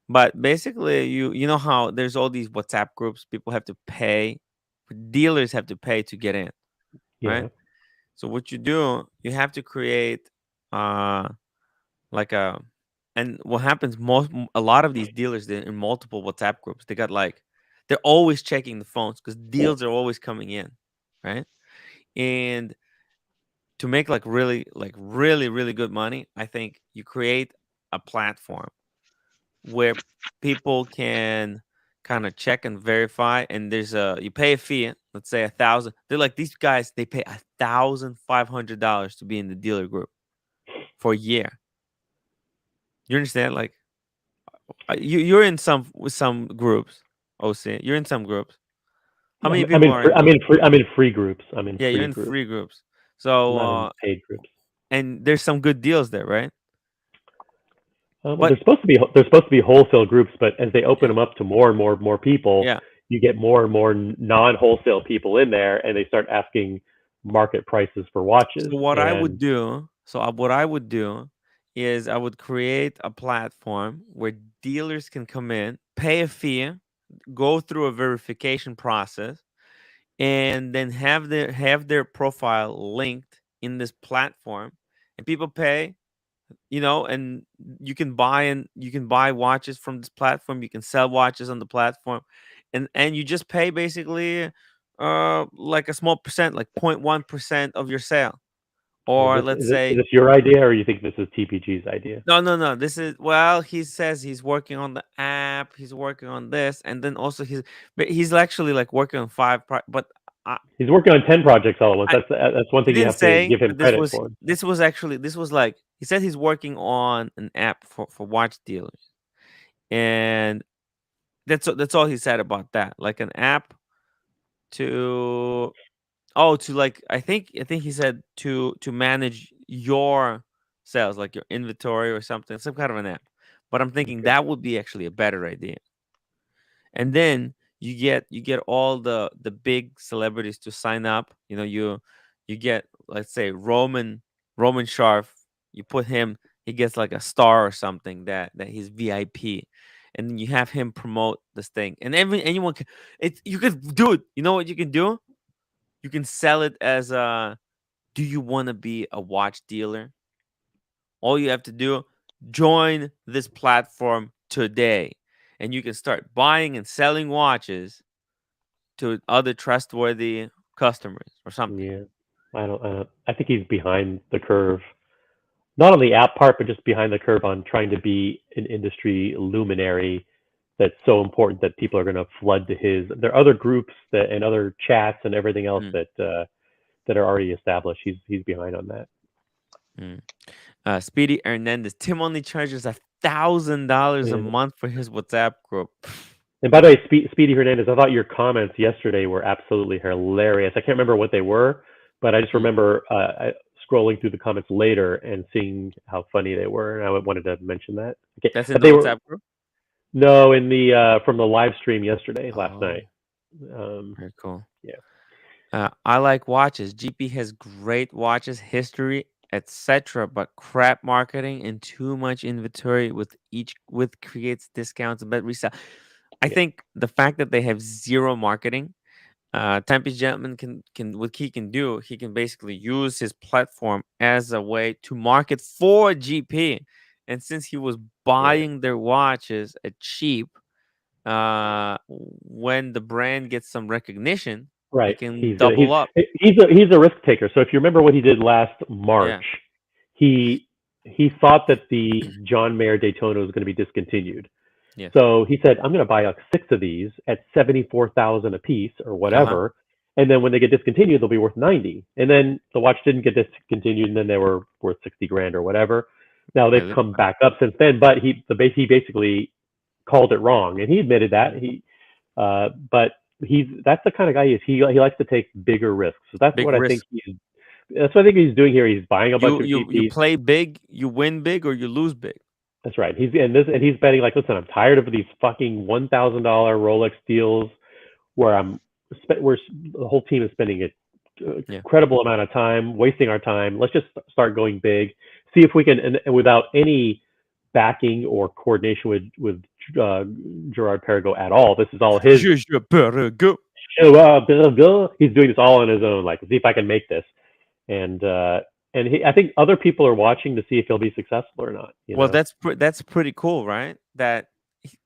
But basically, you know how there's all these WhatsApp groups people have to pay, dealers have to pay to get in, right? Yeah. So what you do, you have to create uh like and what happens a lot of these dealers, they're in multiple WhatsApp groups. They got like they're always checking the phones because deals are always coming in, right? And to make like really good money, I think you create a platform where people can kind of check and verify, and there's a you pay a fee, let's say 1,000. They're like these guys, they pay $1,500 to be in the dealer group for a year. You understand? Like you're in some groups. OC, you're in some groups. How many I'm people in are free, in those? I'm in free groups. I'm in Yeah, you're free in groups. free groups. I'm So not in paid groups. and there's some good deals there, right? Well, But there's supposed to be wholesale groups, but as they open yeah, them up to more people, yeah. you get more and more non-wholesale people in there, and they start asking market prices for watches. So what I would And do, what I would do is I would create a platform where dealers can come in, pay a fee, go through a verification process, and then have their profile linked in this platform, and people pay, and you can buy watches from this platform, you can sell watches on the platform, and you just pay basically like a small percent, like 0.1% of your sale, is or this let's is, it, is say this your idea, or you think this is TPG's idea? no, no, no, this is, well, he says he's working on the app, he's working on this, and then also he's actually like working on but I, He's working on 10 projects all at once. I That's one he thing you didn't have to say, give him but this credit was for. this was actually this was like he said he's working on an app for watch dealers, and that's all he said about that, like an app to to like I think he said to manage your sales, like your inventory or something, some kind of an app. But I'm thinking Okay. that would be actually a better idea. And then you get all the big celebrities to sign up. You get, let's say, Roman Sharf. You put him he gets like a star or something that he's VIP, and then you have him promote this thing, and anyone can. You could do it. You know what you can do? You can sell it as a. Do you want to be a watch dealer? All you have to do, join this platform today, and you can start buying and selling watches to other trustworthy customers or something. Yeah, I think he's behind the curve, not on the app part, but just behind the curve on trying to be an industry luminary that's so important that people are going to flood to his. There are other groups that and other chats and everything else Mm, that are already established. He's behind on that. mm. Speedy Hernandez. Tim only charges $1,000 a Yeah. month for his WhatsApp group. And by the way, Speedy Hernandez, I thought your comments yesterday were absolutely hilarious. I can't remember what they were, but I just Mm. remember scrolling through the comments later and seeing how funny they were, and I wanted to mention that. Okay, That's in but the they were WhatsApp group. no in the from the live stream yesterday, last Oh, night. Um, very cool. yeah, I like watches. GP has great watches, history, etc. But crap marketing and too much inventory with creates discounts and bad resale. I yeah, think the fact that they have zero marketing, Tempe's Gentleman can what he can do, he can basically use his platform as a way to market for GP. And since he was yeah. buying their watches at cheap, when the brand gets some recognition, he Right. can He's gonna double up. he's a risk taker. So if you remember what he did last March, Yeah, he he thought that the John Mayer Daytona was going to be discontinued. yes. So he said, I'm going to buy like 6 of these at 74,000 a piece or Uh-huh. whatever. And then when they get discontinued, they'll be worth 90. And then the watch didn't get discontinued, and then they were worth 60 grand or whatever. Now they've Really? come back up since then, but he basically called it wrong, and he admitted that Mhm. but he's that's the kind of guy he is. He likes to take bigger risks. So Big risk. that's what I think he's doing here. He's buying a bunch of You GPs. play big, you win big, or you lose big. That's right. He's betting like, listen, I'm tired of these fucking $1,000 Rolex deals where where the whole team is spending an Yeah. incredible amount of time wasting our time. Let's just start going big. See if we can, and without any backing or coordination with Gerard Perregaux at all. This is all his. Je better go. He's doing this all on his own. Like, see if I can make this, and I think other people are watching to see if he'll be successful or not. You Well, know. that's pretty cool, right? He-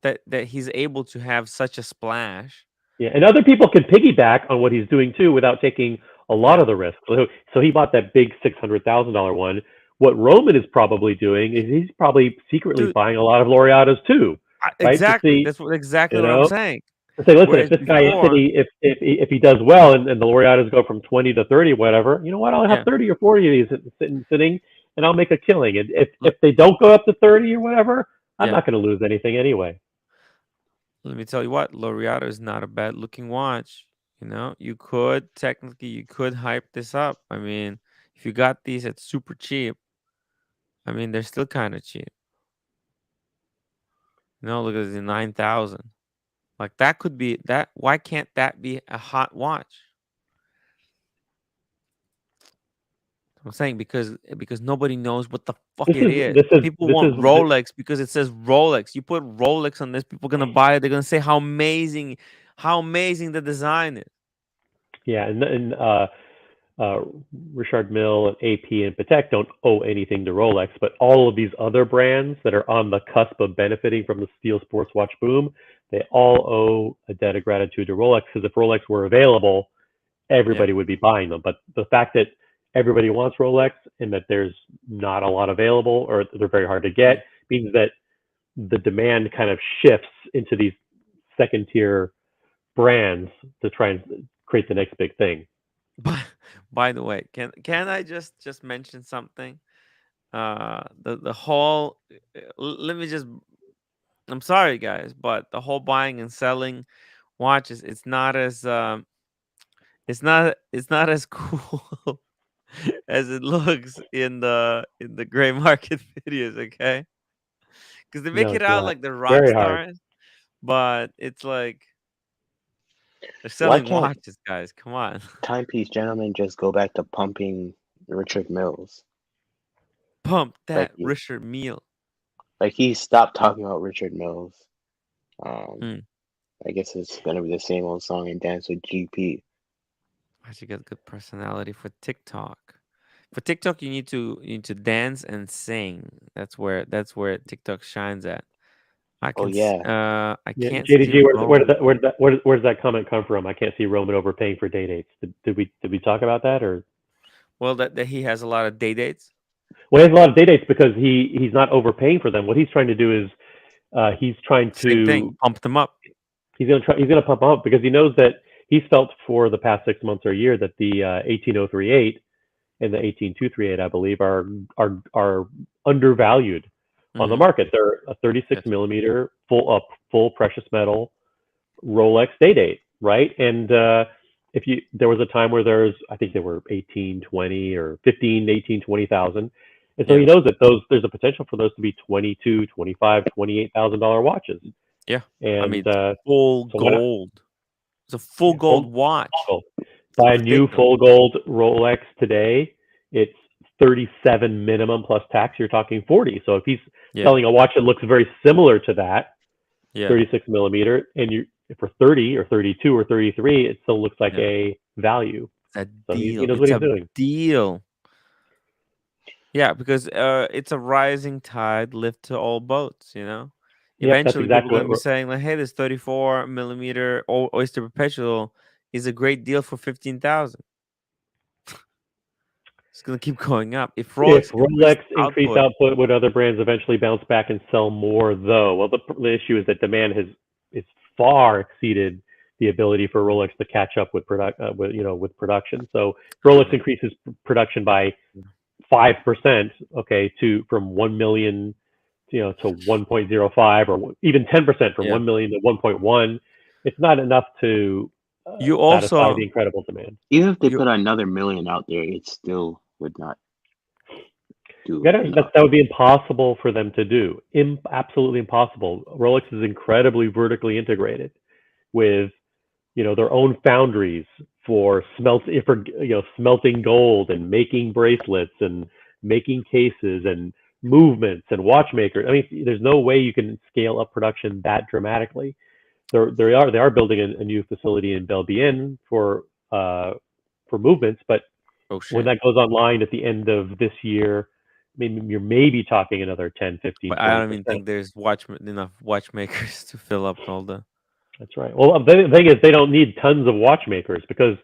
that he's able to have such a splash. Yeah, and other people can piggyback on what he's doing too without taking a lot Yeah, of the risk. So he bought that big $600,000 one. What Roman is probably doing is he's probably secretly dude. buying a lot of Laureatos too, right? To Exactly. see, That's exactly you what I'm know, saying. to say, listen, if Whereas this guy before, Anthony, if he does well and the Laureatos go from 20 to 30, whatever, you know what? I'll have yeah. 30 or 40 of these sitting, and I'll make a killing. And if Look, they don't go up to 30 or whatever, I'm yeah. not going to lose anything anyway. Let me tell you what, Laureato is not a bad looking watch. You could technically you could hype this up. I mean, if you got these at super cheap, I mean they're still kind of cheap. Look at the 9,000. Like that could be that. Why can't that be a hot watch? I'm saying because nobody knows what the fuck This it is is. this is People this is want Rolex because it says Rolex. You put Rolex on this, people gonna buy it. They're gonna say how amazing the design is. yeah, and uh, Richard Mille and AP and Patek don't owe anything to Rolex, but all of these other brands that are on the cusp of benefiting from the steel sports watch boom, they all owe a debt of gratitude to Rolex because if Rolex were available, Yeah. everybody would be buying them. But the fact that everybody wants Rolex and that there's not a lot available or they're very hard to Mm. get means that the demand kind of shifts into these second tier brands to try and create the next big thing. By by the way, can I just mention something? The whole let me just I'm sorry guys, but the whole buying and selling watches, it's not as cool as it looks in the gray market videos, okay? Because they make No, it it's out not. like the It's rock very hard. stars, but it's like they're Why selling can't watches, guys. Come on. Timepiece Gentlemen just go back to pumping Richard Mills? Pump Like that Richard Meal. he stopped talking about Richard Mills. Um, Mm. I guess it's gonna be the same old song and dance with GP. Why you got good personality for TikTok? For TikTok, you need to dance and sing. That's where TikTok shines at. Oh yeah, I Yeah, can't see JDG, Roman. where does that comment come from? I can't see Roman overpaying for day dates. Did we talk about that or? Well, that he has a lot of day dates. Well, he has a lot of day dates because he's not overpaying for them. What he's trying to do is he's trying Same thing. to Pump them up. he's gonna pump up because he knows that he's felt for the past 6 months or a year that the 18038 and the 18238, I believe, are undervalued on the Mm-hmm. market. They're a 36 Yes. millimeter full precious metal Rolex day date, right? And if you there was a time where I think there were 18, 20, or 15, 18, 20,000. And so Yeah. he knows that there's a potential for those to be 22, 25, $28,000 watches. Yeah. I And mean, it's full so when gold. It's a full yeah, gold watch. gold. It's Buy a new ridiculous. full gold Rolex today, it's 37 minimum plus tax. You're talking 40. So if he's Yeah. selling a watch that looks very similar to that, Yeah. 36 millimeter, and you for 30 or 32 or 33, it still looks like Yeah. a value. It's a So he deal. knows what It's he's a doing. deal. Yeah, because it's a rising tide lift to all boats, you know? Yep, that's Eventually people are exactly gonna what be saying like, hey, this 34 millimeter Oyster Perpetual is a great deal for 15,000. It's gonna keep going up. If if Rolex increased Rolex increased output, output, would other brands eventually bounce back and sell more though? Well, the issue is that demand has is far exceeded the ability for Rolex to catch up with production. So I Rolex don't know. increases production by 5%, okay, to from 1 million, to 1.05, or even 10% from Yeah. 1 million to 1.1. It's not enough to You satisfy also the incredible demand. even if they you put another million out there, it still would not do That enough. would be impossible for them to do. Absolutely impossible. Rolex is incredibly vertically integrated with their own foundries for smelting gold and making bracelets and making cases and movements and watchmakers. I mean, there's no way you can scale up production that dramatically. They are building a new facility in Belbienne for movements, but oh when shit. that goes online at the end of this year, maybe you're maybe talking another 10, 15, But I twenty don't even percent think there's enough watchmakers to fill up all the That's right. Well, the thing is, they don't need tons of watchmakers because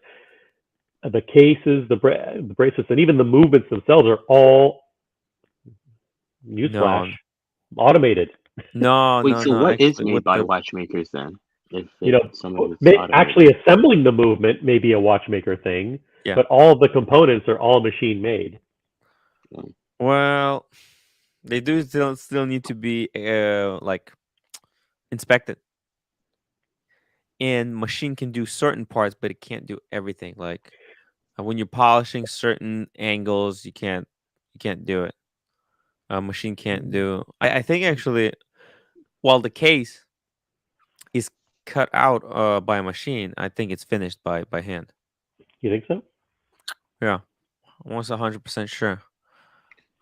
the cases, the bracelets, and even the movements themselves are all, newsflash, no automated. no Wait, no so no what is actually made what by the watchmakers then? If You some of know, it's automated. actually assembling the movement may be a watchmaker thing, yeah. but all of the components are all machine made. Mm. Well, they do still need to be like inspected. And machine can do certain parts, but it can't do everything. Like when you're polishing certain angles, you can't do it. A machine can't do. I think actually, while the case is cut out by a machine, I think it's finished by hand. You think so? Yeah, almost 100% sure.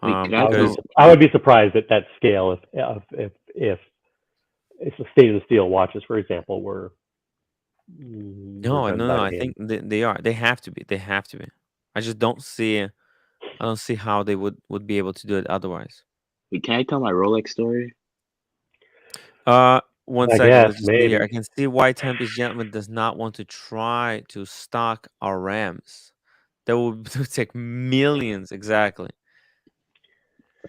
Wait, could I Because I would be surprised at that scale if it's a stainless steel watches, for example, were no, done no, by no. the I hand. think they are. They have to be. They have to be. I just don't see. I don't see how they would be able to do it otherwise. can I tell my Rolex story? One I second. guess Let's just see here. maybe. I can see why Tempest Gentleman does not want to try to stock our Rams. That would take millions exactly.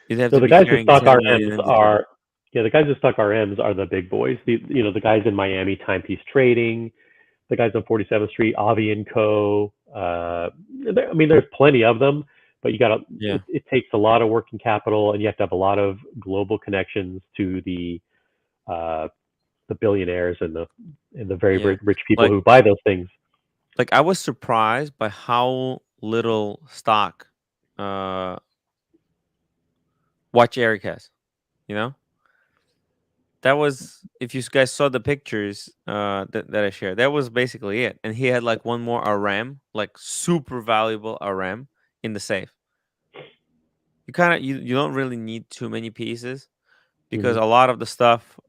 You'd have So to the be guys who carrying stock 10 million RMs inventory. are, yeah, the guys who stock RMs are the big boys. The guys in Miami, Timepiece Trading, the guys on 47th Street, Avi and Co. I mean, there's plenty of them, but Yeah, it takes a lot of working capital, and you have to have a lot of global connections to uh, the billionaires and the very, yeah. very rich people Like who buy those things. I was surprised by how little stock uh Watch Eric has. You know, that was if you guys saw the pictures that I shared. That was basically it. And he had like one more RAM, like super valuable RAM in the safe. you don't really need too many pieces, because Hmm. a lot of the stuff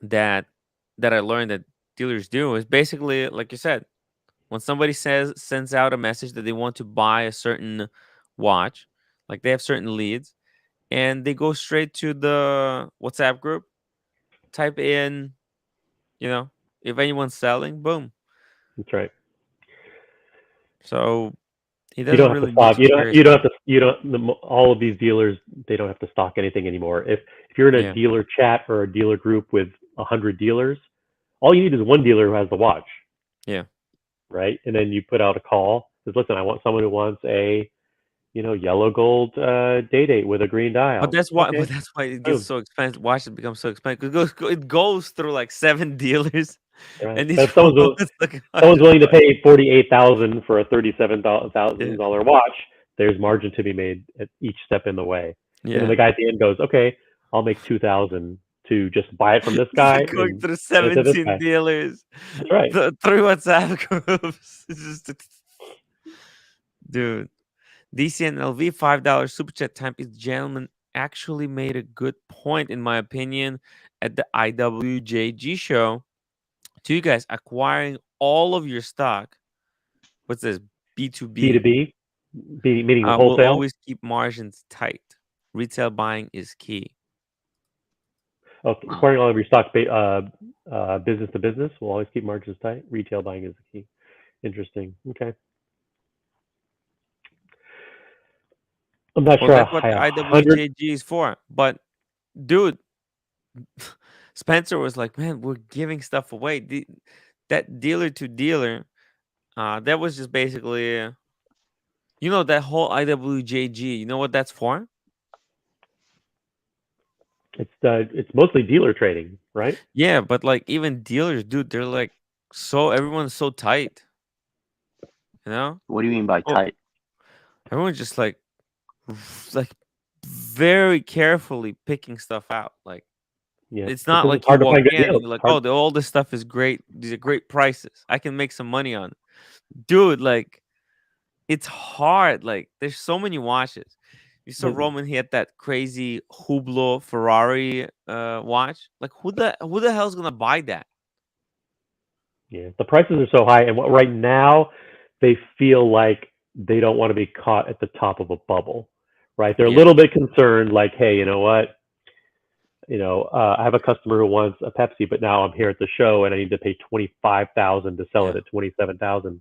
that I learned that dealers do is basically like you said, when somebody sends out a message that they want to buy a certain watch, like they have certain leads, and they go straight to the WhatsApp group, type in, you know, if anyone's selling, boom. That's right. So he You doesn't don't have to really need stock. to carry stuff. All of these dealers, they don't have to stock anything anymore. If you're in a Yeah, dealer chat or a dealer group with 100 dealers, all you need is one dealer who has the watch, yeah. right? And then you put out a call. Says, listen, I want someone who wants a yellow gold day date with a green But dial. that's why. Okay, But that's why it gets boom. so expensive. Watches become so expensive. It goes through like 7 dealers, Right. and But each if one is like someone's willing to $100. pay 48,000 for a $37,000 Yeah, watch, there's margin to be made at each step in the way. And then yeah. the guy at the end goes, okay, I'll make 2,000 to just buy it from this guy Going and through give it to this 17 guy. dealers, That's right. three WhatsApp groups. It's just, dude. DCNLV $5 super chat time. Is gentleman actually made a good point, in my opinion, at the IWJG show. To you guys, acquiring all of your stock. What's this? B2B. B2B, meaning the Will wholesale. always keep margins tight. Retail buying is key. Wow. Acquiring all of your stock business to business will always keep margins tight. Retail buying is the key. Interesting. Okay. I'm not Well, sure. that's what I the 100. IWJG is for. But, dude, Spencer was like, man, we're giving stuff away. That dealer to dealer, that was just basically, that whole IWJG. You know what that's for? It's mostly dealer trading, right? Yeah, but like even dealers, dude, they're like everyone's so tight, you know? What do you mean by Oh, tight? everyone's just like very carefully picking stuff out. Like Yeah, it's not because it's like you hard to walk find good in and deals. you're like, Hard. oh, all this stuff is great. These are great prices. I can make some money on it. Dude, like it's hard. Like there's so many watches. You saw Yeah, Roman, he had that crazy Hublot Ferrari watch. Like who the hell's gonna buy that? yeah. The prices are so high, and right now they feel like they don't want to be caught at the top of a bubble, right? They're a Yeah, little bit concerned, like, hey, you know what? I have a customer who wants a Pepsi, but now I'm here at the show and I need to pay 25,000 to sell it yeah. at 27,000.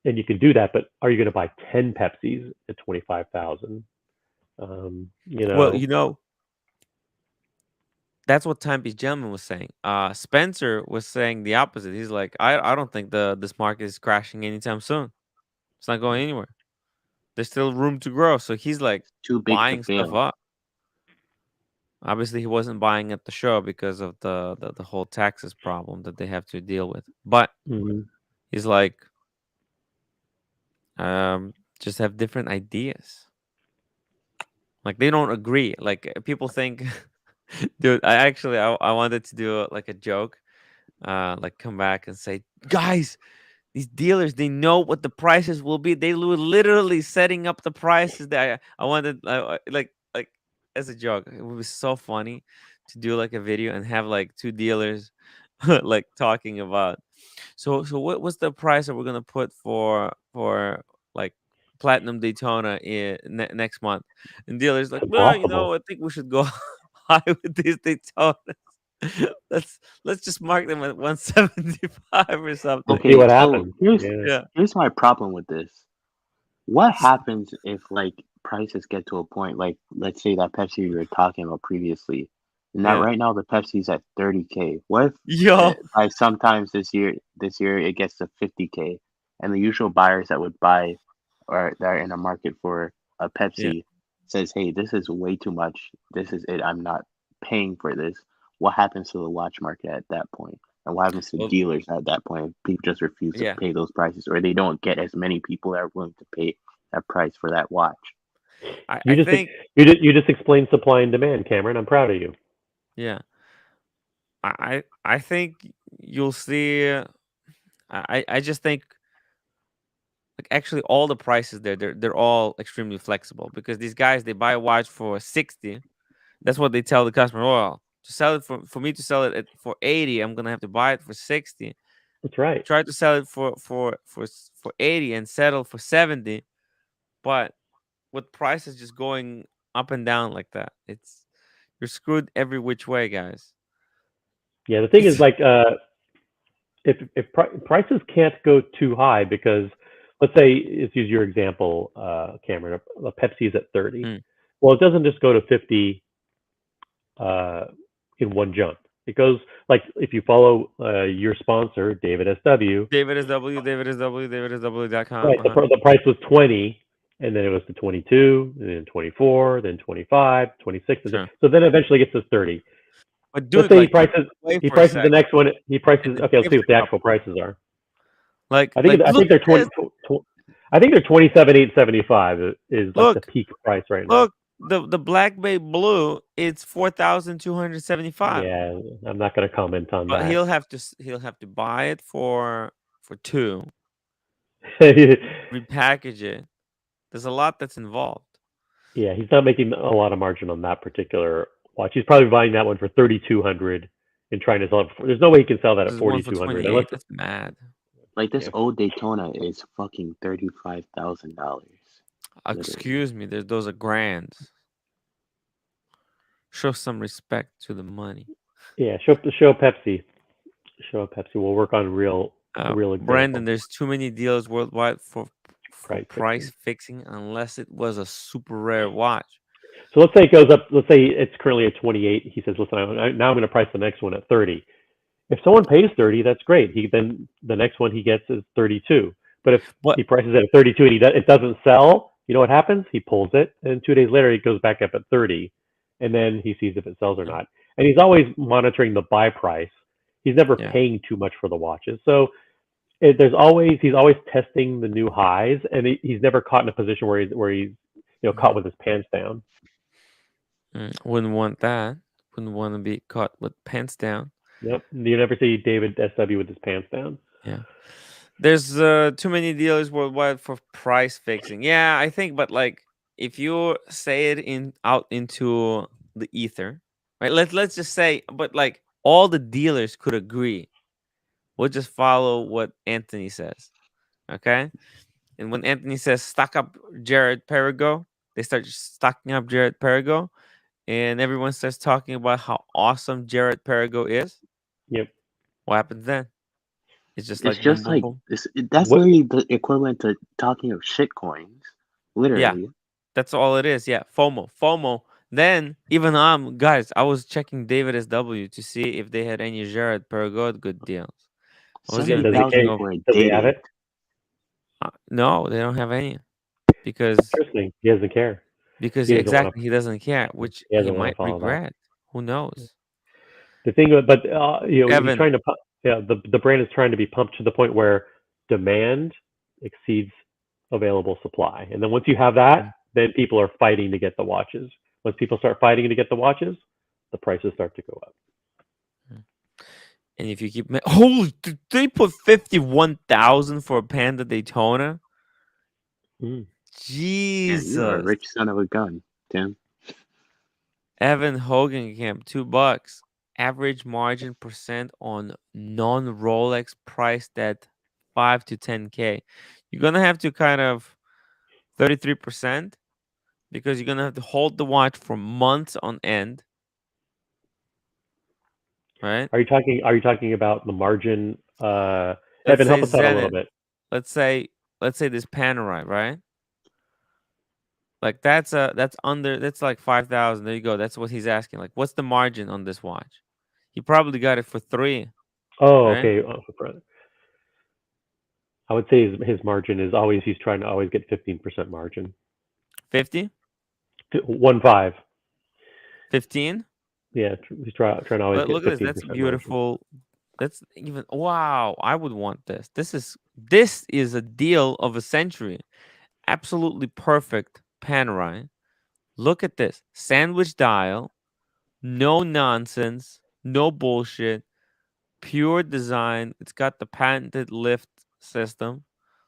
And you can do that, but are you going to buy 10 Pepsis at 25,000? Um, you Well, know, that's what Timepiece Gentleman was saying. Spencer was saying the opposite. He's like, I don't think this market is crashing anytime soon. It's not going anywhere. There's still room to grow. So he's like Too big to buying stuff fail. up. Obviously, he wasn't buying at the show because of the whole taxes problem that they have to deal with. But mhm. he's like, just have different ideas. Like they don't agree. Like people think, dude. I wanted to do like a joke, like come back and say, guys, these dealers, they know what the prices will be. They were literally setting up the prices that I wanted, like as a joke. It would be so funny to do like a video and have like two dealers like talking about. So what's the price that we're gonna put for like platinum Daytona next month? And dealers like, It's well, impossible. I think we should go high with these Daytonas. Let's just mark them at 175 or And something. see Okay, what so happens. here's Yeah. Yeah. here's my problem with this. What happens if like prices get to a point like let's say that Pepsi we were talking about previously, and that Yeah. right now the Pepsi's at 30K. What if Yo. by sometimes this year it gets to 50K, and the usual buyers that would buy or that are in a market for a Yeah. Pepsi says, hey, this is way too much. This is it. I'm not paying for this. What happens to the watch market at that point? And what happens to Well, dealers at that point? People just refuse to yeah. pay those prices, or they don't get as many people that are willing to pay that price for that watch. You I just think, you just explained supply and demand, Cameron. I'm proud of you. yeah. I think you'll see. I just think Like actually, all the prices there, they're all extremely flexible because these guys they buy a watch for 60. That's what they tell the customer. Well, to sell it for me to sell it for 80, I'm gonna have to buy it for 60. That's right. Try to sell it for 80 and settle for 70. But with prices just going up and down like that, you're screwed every which way, guys. Yeah, the thing is It's like if prices can't go too high because let's say let's use your example, Cameron, a Pepsi is at 30. mm, Well, it doesn't just go to 50 uh, in one jump. It goes like if you follow your sponsor, David SW, David is W, David is W, davidisw.com. right? The price was 20, and then it was to 22, and then 24, then 25, 26, and Sure. so then eventually gets to 30. But Let's dude, say like wait he for a prices the second. next one. He prices And the okay. Let's see gift what the shop. actual prices are. Like I think look at they're 20. this. I think they're 27,875 is like the Look, peak price right now. look. The Black Bay Blue, it's 4,275. Yeah, I'm not going to comment on But that. he'll have to buy it for two, Yeah, repackage it. There's a lot that's involved. he's not making a lot of margin on that particular watch. He's probably buying that one for 3,200 and trying to sell it. There's no way he can sell that at There's one for 4,200 unless 28. That's mad. Like this yeah. old Daytona is fucking $35,000. Literally. Excuse me. Those are grands. Show some respect to the money. Yeah, show Pepsi. Show Pepsi. We'll work on a real Brandon, example. there's too many dealers worldwide for Price price fixing. fixing unless it was a super rare watch. So let's say it goes up. Let's say it's currently at 28. He says, "Listen, now I'm going to price the next one at 30." If someone pays 30, that's great. He then the next one he gets is 32. But if What? he prices it at 32 and it doesn't sell, you know what happens? He pulls it, and 2 days later he goes back up at 30, and then he sees if it sells or Mm, not. And he's always monitoring the buy price. He's never yeah. paying too much for the watches. So he's always testing the new highs, and he's never caught in a position where he's caught Mhm. with his pants down. Wouldn't want that. Wouldn't want to be caught with pants down. Yep. You never see David SW with his pants down. Yeah. There's too many dealers worldwide for price fixing. Yeah, I think, but like if you say it out into the ether, right? Let's just say, but like all the dealers could agree. We'll just follow what Anthony says. Okay? And when Anthony says stock up Jared Perigo, they start stocking up Jared Perigo, and everyone starts talking about how awesome Jared Perigo is. Yep. What happens then? It's just It's like boom, just boom, like boom. this. That's What literally the equivalent to talking of shit coins. Yeah, Literally. that's all it is. Yeah, FOMO, FOMO. Then even guys, I was checking David SW to see if they had any Jared Perigo good deals. I was even does he thinking carry? 70,000 of for a Does he have dated. it? no, they don't have any because Interesting. He doesn't care. because He doesn't want exactly he doesn't care, which He he doesn't want to might follow that. regret. Who knows? The thing, but he's Evan, trying to. Yeah, the brand is trying to be pumped to the point where demand exceeds available supply, and then once you have that, mm, then people are fighting to get the watches. Once people start fighting to get the watches, the prices start to go up. mm. And if you keep holy, did they put 51,000 for a Panda Daytona? Mm. Yeah, you are a Jesus. rich son of a gun, Tim. Evan Hogan camp $2. Average margin percent on non Rolex priced at 5 to 10K. You're gonna have to kind of 33% because you're gonna have to hold the watch for months on end, right? Are you talking about the margin? Let's Evan, say help us out a little Zenith. bit. Let's say this Panerai, right? Like that's like 5,000. There you go. That's what he's asking. Like, what's the margin on this watch? He probably got it for 3, Oh, right? okay. I would say his margin is always he's trying to always get 15% margin. 50, 1.5. 15. Yeah, he's trying to always But get look at this. That's 15% margin. beautiful. That's even wow. I would want this. This is a deal of a century. Absolutely perfect Panerai. Look at this. Sandwich dial. No nonsense. No bullshit. Pure design. It's got the patented lift system.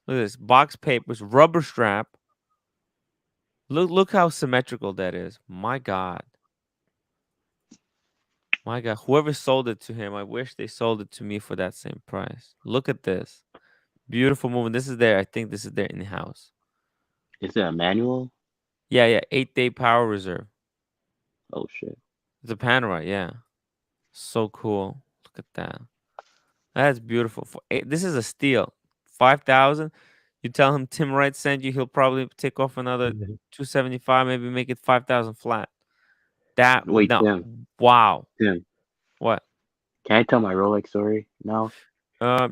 Look at this. Box papers, rubber strap. Look how symmetrical that is. My God. My God. Whoever sold it to him, I wish they sold it to me for that same price. Look at this. Beautiful movement. This is I think this is their in-house. Is it a manual? Yeah, yeah. 8-day power reserve. Oh shit. It's a Panerai, yeah. So cool. Look at that. That's beautiful. This is a steal. 5,000. You tell him Tim Wright sent you, he'll probably take off another 275, maybe make it 5,000 flat. That Wait, no. Wow. Tim, What? can I tell my Rolex story now?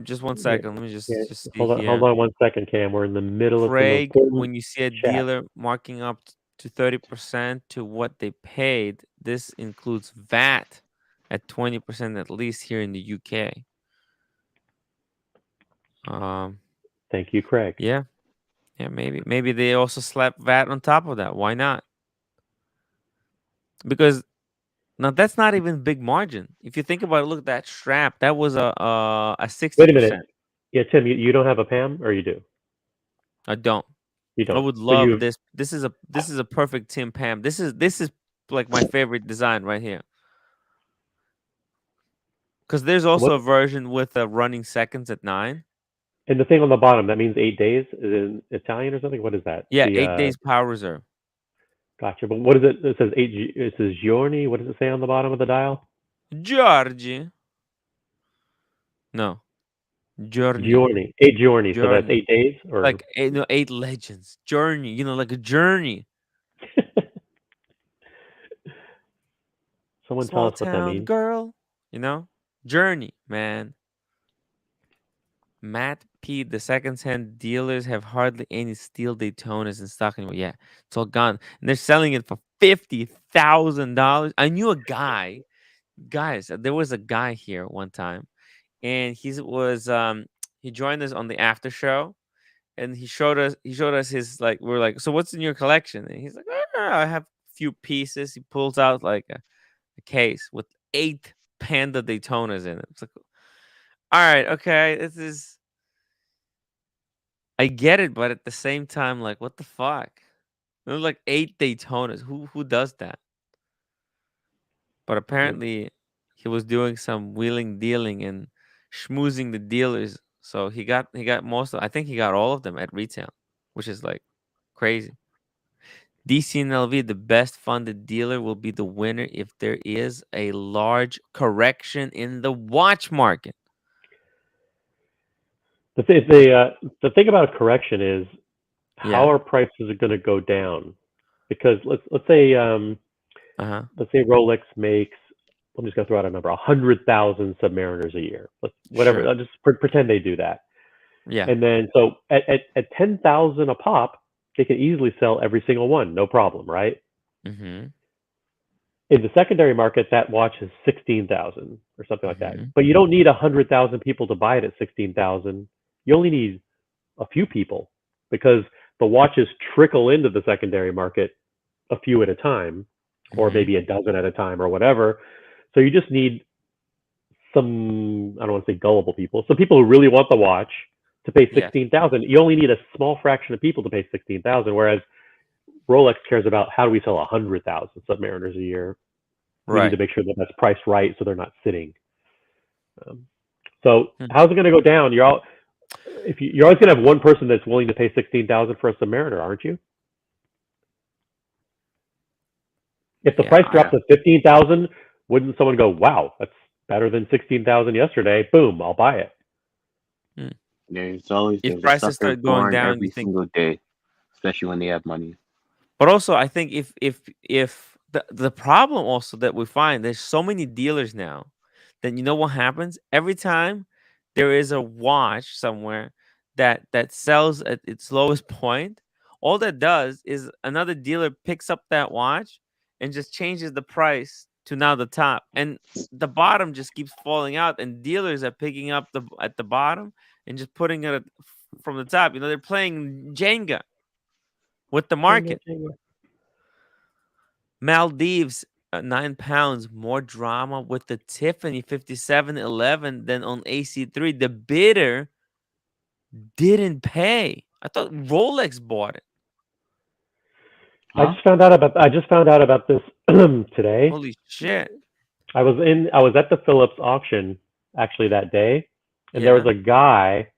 Just one Yeah, second. Let me yeah. just see Hold here. on 1 second, Cam. We're in the middle of some Craig, important when you see a chat. dealer marking up to 30% to what they paid, this includes VAT at 20% at least here in the UK. Thank you, Craig. Yeah. Yeah, maybe they also slap VAT on top of that. Why not? Because now that's not even big margin. If you think about it, look at that strap. That was a Wait a minute. 60%. Yeah, Tim, you don't have a PAM, or you do? I don't. You I don't. would So love you. this. This is a perfect Tim Pam. This is like my favorite design right here. Because there's What? also a version with running seconds at 9. And the thing on the bottom, that means 8 days. Is it in Italian or something? What is that? Yeah, The 8 days power reserve. gotcha. But what is it? It says eight. It says giorni. What does it say on the bottom of the dial? Georgie. No. Journey. Giorni. 8 giorni. So that's Journey. 8 days, or Like eight, no, 8 legends. Journey. Like a journey. someone tell Small us what that town means. girl. Journey, man. Matt P. The second-hand dealers have hardly any steel Daytonas in stock anymore. Yeah, it's all gone, and they're selling it for $50,000. I knew a guy, guys. There was a guy here one time, and he joined us on the after show, and he showed us his like we're like, so what's in your collection? And he's like, I have a few pieces. He pulls out like a case with 8 Panda Daytonas in it. It's like, all right, okay, this is. I get it, but at the same time, like, what the fuck? There's like 8 Daytonas. Who does that? But apparently, he was doing some wheeling, dealing, and schmoozing the dealers. So he got most of. I think he got all of them at retail, which is like crazy. DCNLV, the best funded dealer, will be the winner if there is a large correction in the watch market. The thing about a correction is how Yeah. are prices going to go down? Because let's say Uh huh. Rolex makes, I'm just gonna throw out a number, 100,000 Submariners a year. Whatever. Sure. I'll just pretend they do that. Yeah. And then so at 10,000 a pop, they can easily sell every single one, no problem, right? Mm-hmm. In the secondary market, that watch is 16,000 or something like that. Mm-hmm. But you don't need 100,000 people to buy it at 16,000. You only need a few people because the watches trickle into the secondary market a few at a time, or Mm-hmm. maybe a dozen at a time, or whatever. So you just need some, I don't want to say gullible people, some people who really want the watch to pay Yes. 16,000. You only need a small fraction of people to pay 16,000, whereas Rolex cares about how do we sell 100,000 Submariners a year. We need to Right. make sure that that's priced right so they're not sitting. Um, so Hmm. how's it going to go down? You're always going to have one person that's willing to pay 16,000 for a Submariner, aren't you? If the Yeah. price drops to 15,000, wouldn't someone go, "Wow, that's better than 16,000 yesterday"? Boom, I'll buy it. Hmm. There's If a prices sucker start going born down, you every think. single day, especially when they have money. But also, I think if the problem also that we find, there's so many dealers now, then you know what happens every time there is a watch somewhere that sells at its lowest point. All that does is another dealer picks up that watch and just changes the price to now the top, and the bottom just keeps falling out, and dealers are picking up at the bottom and just putting it from the top. They're playing Jenga with the Jingle, market. jingle. Maldives, 9 pounds. More drama with the Tiffany 5711 than on AC3. The bidder didn't pay. I thought Rolex bought it. Huh? I just found out about this today. Holy shit. I was at the Phillips auction actually that day, and there was Yeah. a guy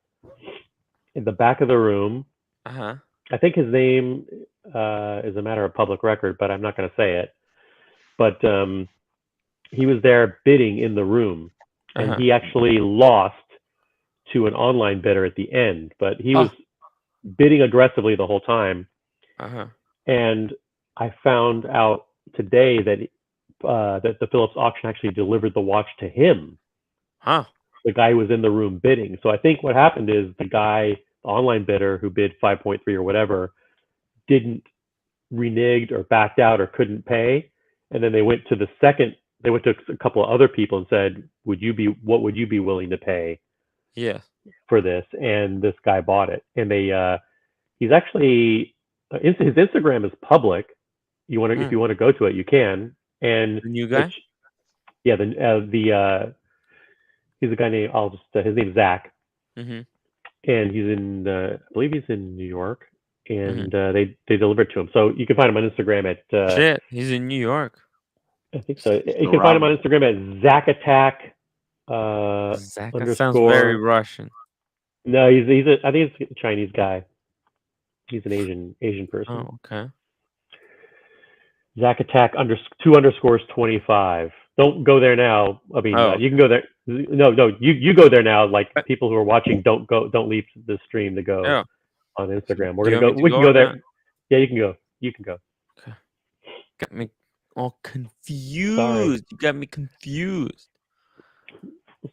in the back of the room. Uh-huh. I think his name is a matter of public record, but I'm not going to say it. But he was there bidding in the room, and Uh-huh. he actually lost to an online bidder at the end. But he was Oh. bidding aggressively the whole time, Uh-huh. and I found out today that the Phillips auction actually delivered the watch to him, Huh. the guy who was in the room bidding. So I think what happened is the online bidder who bid 5.3 or whatever, didn't reneged or backed out or couldn't pay, and then they went to a couple of other people and said, what would you be willing to pay Yes. for this? And this guy bought it, and he's actually his Instagram is public. If Mm. you want to go to it, you can. And The new it's guy? yeah, he's a guy named his name's Zach, Mm-hmm. and he's in I believe he's in New York, Mm-hmm. and they delivered to him. So you can find him on Instagram at Shit. He's in New York. I think so. You So can find him Robert, on Instagram at Zach Attack Zaka sounds very underscore. Russian. No, I think he's a Chinese guy. He's an Asian person. Oh, okay. Zach Attack two underscores 25. Don't go there now. I mean, Oh, you can go there. No, you go there now. Like okay. people who are watching, don't leave the stream to go Yeah. on Instagram. Do We're you gonna want go. me to We can go or go not? there. Yeah, you can go. You can go. Okay. Got me all Sorry, confused. You got me confused.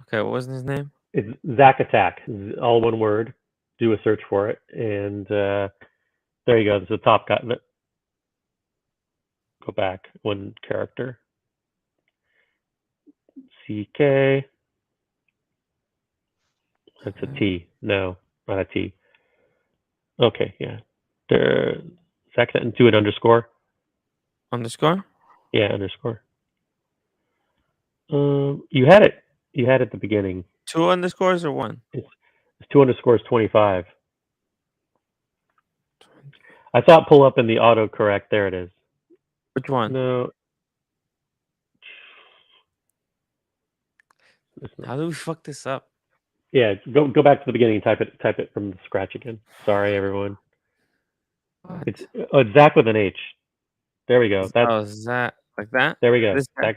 Okay, what was his name? it's Zach Attack. All one word. Do a search for it, and there you go. There's the top guy. Go back one character. CK. That's a T. No, not a T. Okay, yeah. There. Zach and do it underscore. Underscore? Yeah, underscore. You had it. You had it at the beginning. Two underscores or one? It's two underscores 25. I saw it pull up in the autocorrect. There it is. Which one? No, How do we fuck this up? yeah. Go back to the beginning. Type it from scratch again. Sorry, everyone. It's What? Zach with an H. There we go. Oh, is that like that? There we go. This guy? That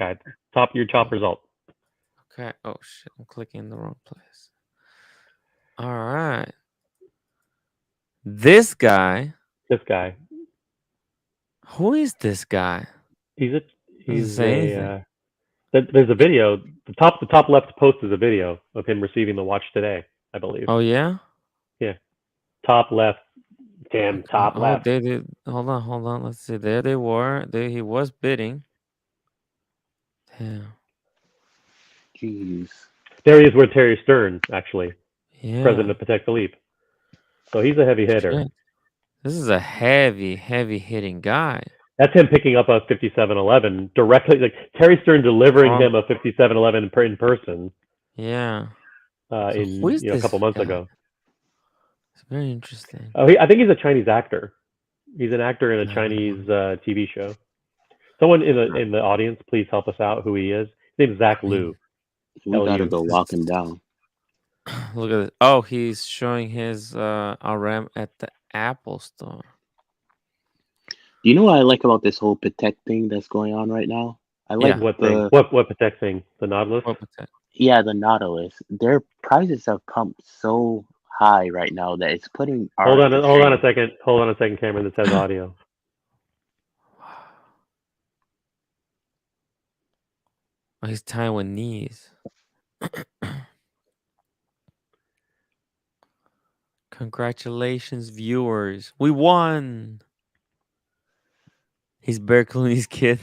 guy. Your top result. Okay. Oh shit, I'm clicking in the wrong place. All right. This guy. This guy. Who is this guy? He's a Doesn't he's say anything. there's a video. The top left post is a video of him receiving the watch today, I believe. Oh yeah? Yeah. Top left. Damn, Okay. top Oh, left. they did. Hold on. Let's see. There they were. There he was bidding. Damn. jeez. There he is with Terry Stern, actually, president Yeah. of Protect the Leap. So he's a heavy hitter. Shit. This is a heavy, heavy hitting guy. That's him picking up a 5711 directly, like Terry Stern delivering From him a 5711 in person yeah. So who in is a couple this months guy? ago. It's very interesting. Oh, I think he's a Chinese actor. He's an actor in a Chinese TV show. Someone in the audience, please help us out. Who he is? His name's Zach I mean, Liu. We gotta Lu. go walk him down. look at it. Oh, he's showing his RM at the Apple store. Do you know what I like about this whole Protect thing that's going on right now? I like Yeah. What thing? What Protect thing? The Nautilus? What was that? the Nautilus. Their prices have pumped so high right now that it's putting Hold art on to a shame. second. Hold on a second, Cameron. This has audio. Oh, he's Taiwanese. Congratulations, viewers. We won. He's Bear Clooney's kid.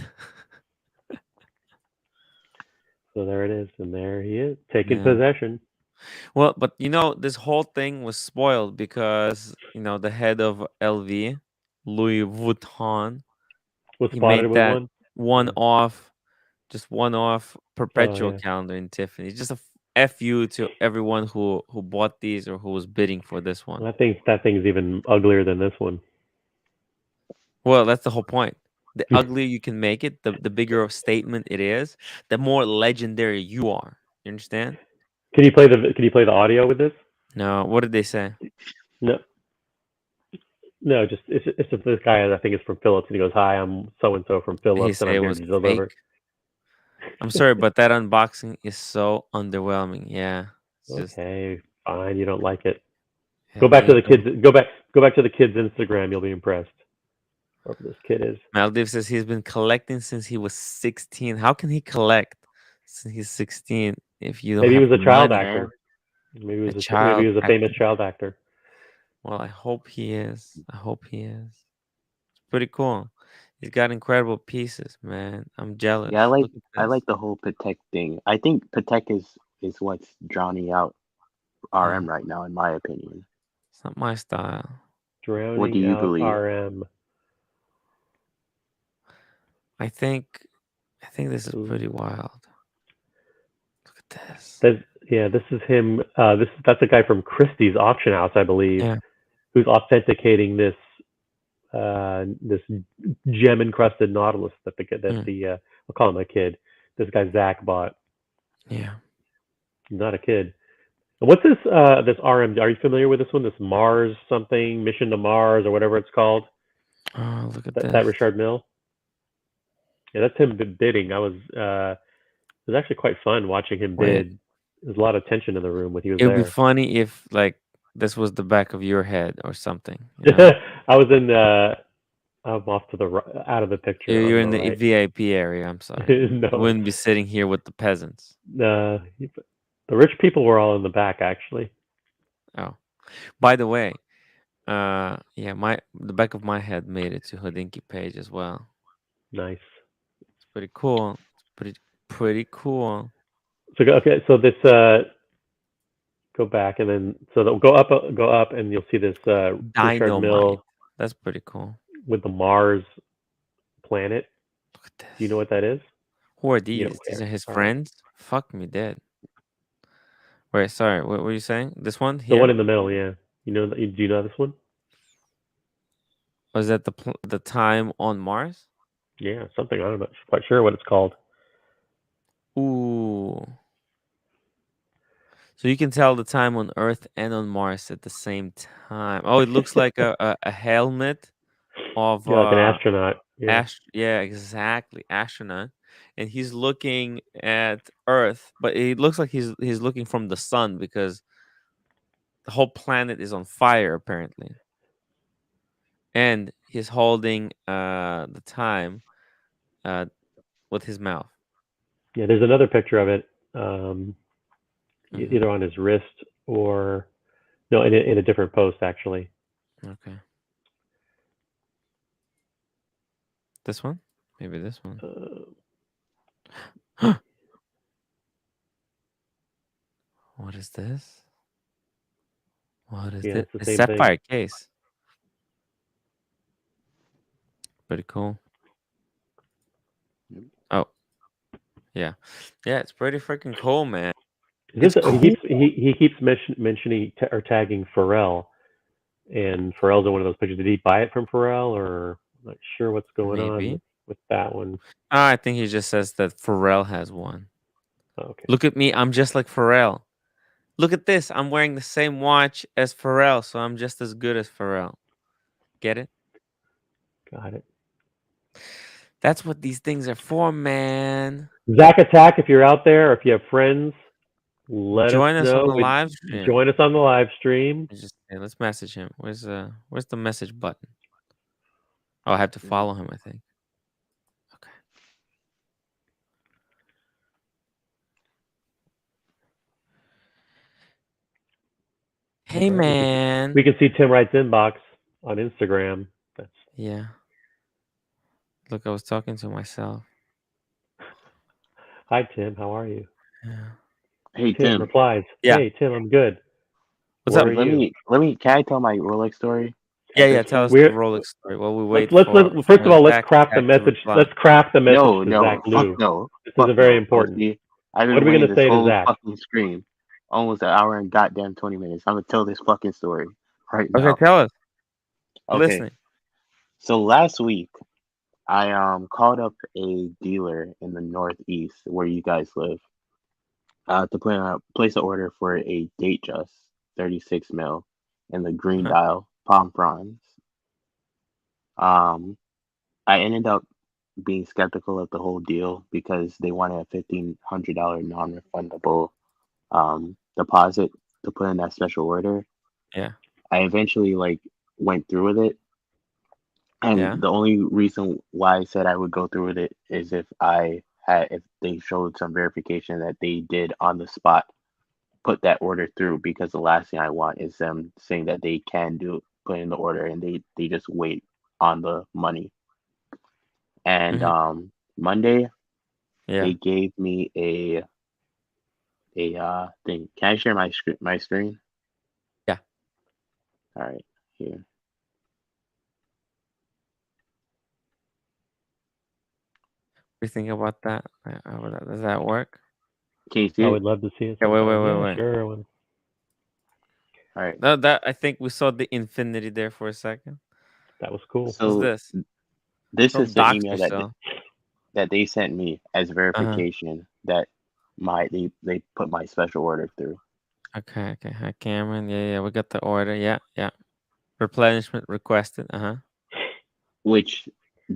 So there it is, and there he is, taking Yeah. possession. Well, but this whole thing was spoiled because the head of LV, Louis Vuitton, Was he spotted made with that one. one Yeah. off, just one off Oh perpetual yeah. calendar in Tiffany. Just F you to everyone who bought these or who was bidding for this one. That thing's even uglier than this one. Well, that's the whole point. The uglier you can make it, the bigger of statement it is, the more legendary you are. You understand? Can you play the audio with this? No, what did they say? No, no, just it's just this guy. I think is from Phillips, and he goes, "Hi, I'm so and so from He Phillips, and say I'm it here was to fake. deliver." I'm sorry, but that unboxing is so underwhelming. Yeah, it's just Okay, fine. You don't like it. yeah. Go There back to you the go. kids. Go back to the kid's Instagram. You'll be impressed. Whoever this kid is. Maldives says he's been collecting since he was 16. How can he collect since he's 16 if you don't Maybe he have was a child money? Man, actor. Maybe A maybe child he was a famous actor. child actor. Well, I hope he is. I hope he is. It's pretty cool. He's got incredible pieces, man. I'm yeah, jealous. Look at I this. like the whole Patek thing. I think Patek is what's drowning out Yeah, RM right now, in my opinion. it's not my style. What do Drowning you out believe? RM. I think I think this is pretty Ooh. wild. Look at this. This is him. That's a guy from Christie's auction house, I believe, Yeah. who's authenticating this gem encrusted Nautilus Mm, I'll call him a kid. This guy Zach bought. yeah. He's not a kid. And what's this RM? Are you familiar with this one? This Mars something Mission to Mars or whatever it's called. Oh, look at That this. Richard Mill. Yeah, that's him bidding. It was actually quite fun watching him Wait. bid. There's a lot of tension in the room when he was It would be there. funny if like this was the back of your head or something, you know? I was in. I'm off to the out of the picture You're on in the the right. VIP area. I'm sorry. You No, wouldn't be sitting here with the peasants. the rich people were all in the back actually. Oh, by the way, yeah, the back of my head made it to Hodinkee page as well. Nice. It's pretty cool. It's pretty cool. So okay, so this go back and then go up and you'll see this Richard Dynamite. Mill That's pretty cool. with the Mars planet. Look at Do you know this. what that is? Who are You these? don't These care. are his All right. friends? Fuck me dead. Wait, sorry. What were you saying? This one The one here? in the middle, yeah. Do you know this one? Was that the time on Mars? Yeah, something. I'm not quite sure what it's called. Ooh. So you can tell the time on Earth and on Mars at the same time. Oh, it looks like a helmet of Yeah, like an astronaut. Yeah. yeah, exactly, astronaut. And he's looking at Earth, but it looks like he's looking from the sun because the whole planet is on fire apparently. And he's holding the time uh with his mouth. Yeah, there's another picture of it, Hmm. either on his wrist or no, in a different post actually. Okay. This one? Maybe this one. Uh, What is this? What is yeah, this? it's the A same thing. sapphire case. Pretty cool. Oh, yeah. Yeah, it's pretty freaking cool, man. Is It's this cool. he keeps mentioning or tagging Pharrell, and Pharrell's in one of those pictures. Did he buy it from Pharrell, or I'm not sure what's going on Maybe. with that one? I think he just says that Pharrell has one. Oh, okay, Look at me. I'm just like Pharrell. Look at this. I'm wearing the same watch as Pharrell, so I'm just as good as Pharrell. Get it? got it. That's what these things are for, man. Zach Attack, if you're out there, or if you have friends, let us Join us on know. the live stream. Join us on the live stream. Let's message him. Where's the message button? Oh, I have to follow him, I think. Okay. Hey, All right, man. we can see Tim Wright's inbox on Instagram. That's Yeah. Look, I was talking to myself. hi Tim, how are you? Yeah. Hey Tim Tim, replies, Yeah. hey Tim, I'm good. What's Where up? are you? let me. Can I tell my Rolex story Yeah, at yeah. this Tell point? us the We're Rolex story while we let's wait for first of all let's Zach craft the Attack to message. reply. Let's craft the message No, to Zach no, fuck Lou. no, This is fuck a very no. important. OC, I've What been are we waiting gonna this say to whole Zach? fucking stream, almost an hour and goddamn 20 minutes. I'm gonna tell this fucking story right Okay, now. tell us. We're Okay, listening. so last week I called up a dealer in the Northeast where you guys live to place an order for a date just 36 mil in the green Uh-huh. dial palm fronds. Um, I ended up being skeptical of the whole deal because they wanted a $1,500 non-refundable deposit to put in that special order. Yeah. I eventually like went through with it, and Yeah. the only reason why I said I would go through with it is if they showed some verification that they did on the spot put that order through, because the last thing I want is them saying that they can put in the order and they just wait on the money. And Hmm. Monday Yeah. they gave me a thing. Can I share my screen? Yeah. All right, here. We think about that. Does that work? Can you see I it? would love to see it Yeah. Wait. Wait. sometime. Wait. Yeah, Wait. sure. All right. No, that I think we saw the infinity there for a second. That was cool. What's So this? this is Don't the dox email yourself. that they sent me as Uh-huh. verification that they put my special order through, Okay. Okay. Hi, Cameron. Yeah. Yeah. We got the order. Yeah. Yeah. Replenishment requested. Uh-huh. which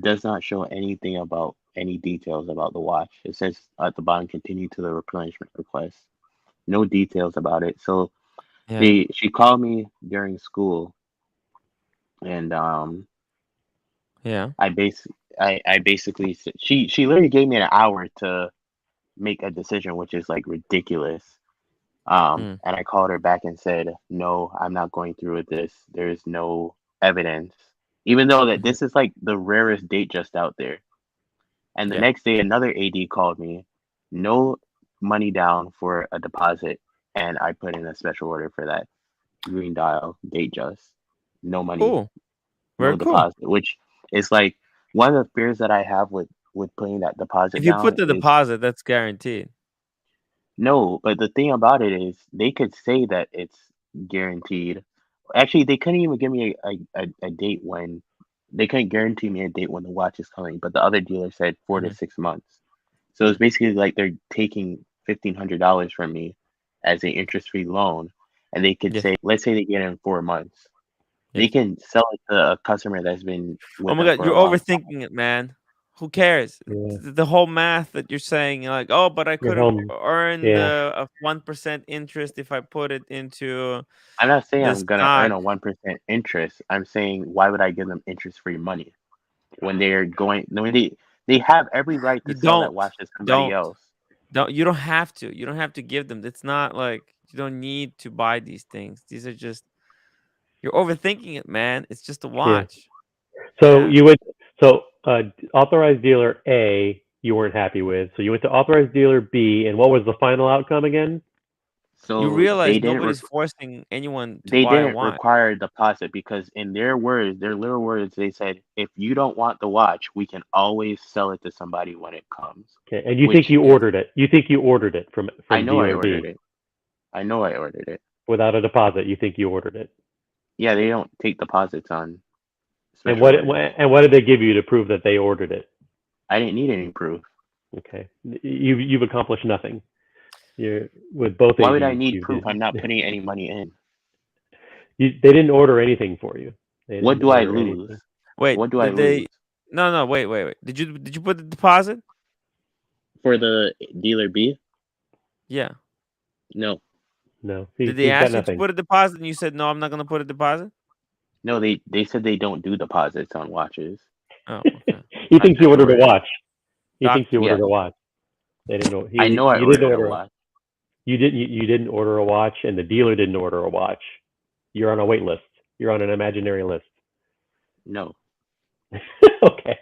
does not show anything about any details about the watch. It says at the bottom, continue to the replenishment request. No details about it. So Yeah. she called me during school, and Yeah. I basically she literally gave me an hour to make a decision, which is like ridiculous. Mm. And I called her back and said, no, I'm not going through with this. There is no evidence, even though that Hmm. this is like the rarest date just out there. And the Yeah. next day, another AD called me, no money down for a deposit, and I put in a special order for that green dial date just, no money, Cool. no Very cool. deposit, which is like one of the fears that I have with putting that deposit If you put down the is deposit, that's guaranteed. no. But the thing about it is they could say that it's guaranteed. Actually, they couldn't even give me a date when they couldn't guarantee me a date when the watch is coming, but the other dealer said 4 to 6 months. So it's Mm. basically like they're taking $1,500 from me as an interest-free loan, and they could Yes. say, let's say they get it in 4 months, they Yes. can sell it to a customer that's been Oh with my them god, for a you're long overthinking it, man. Who cares? Yeah, The whole math that you're saying, you're like, oh, but I you're could have home. earned Yeah, a 1% interest if I put it into I'm not saying this I'm gonna earn stock. a 1% interest. I'm saying why would I give them interest-free money when they have every right to You sell that don't, watch to somebody don't, else. don't. You don't have to. You don't have to give them. It's not like you don't need to buy these things. These are just you're overthinking it, man. It's just a yeah. watch. So Yeah. you would so authorized dealer A you weren't happy with. So you went to authorized dealer B, and what was the final outcome again? You So realize nobody's forcing anyone to they buy a didn't watch. require a deposit because in their words, their little words, they said, if you don't want the watch, we can always sell it to somebody when it comes. Okay, and you think Which you Yes. ordered it? You think you ordered it I from know I dealer ordered B it. I know I ordered it. without a deposit? You think you ordered it? Yeah, they don't take deposits on And special orders. what did they give you to prove that they ordered it? I didn't need any proof. Okay, you've accomplished nothing. You with both Why would I ADs, need you proof? I'm not did. putting any money in. They didn't order anything for you. They What didn't do I order lose? anything. Wait, What do I did they? lose No, no, wait, wait, wait. Did you put the deposit? for the dealer B? Yeah. No, No, Did they he's got ask you to nothing. put a deposit and you said no, I'm not gonna put a deposit? no. They said they don't do deposits on watches. Oh, okay. He On thinks you special ordered a orders. watch. He thinks you Doctor. ordered Yes, a watch. They didn't know. I know I You didn't ordered a order. watch. You didn't order a watch, and the dealer didn't order a watch. You're on a wait list. You're on an imaginary list. No, Okay.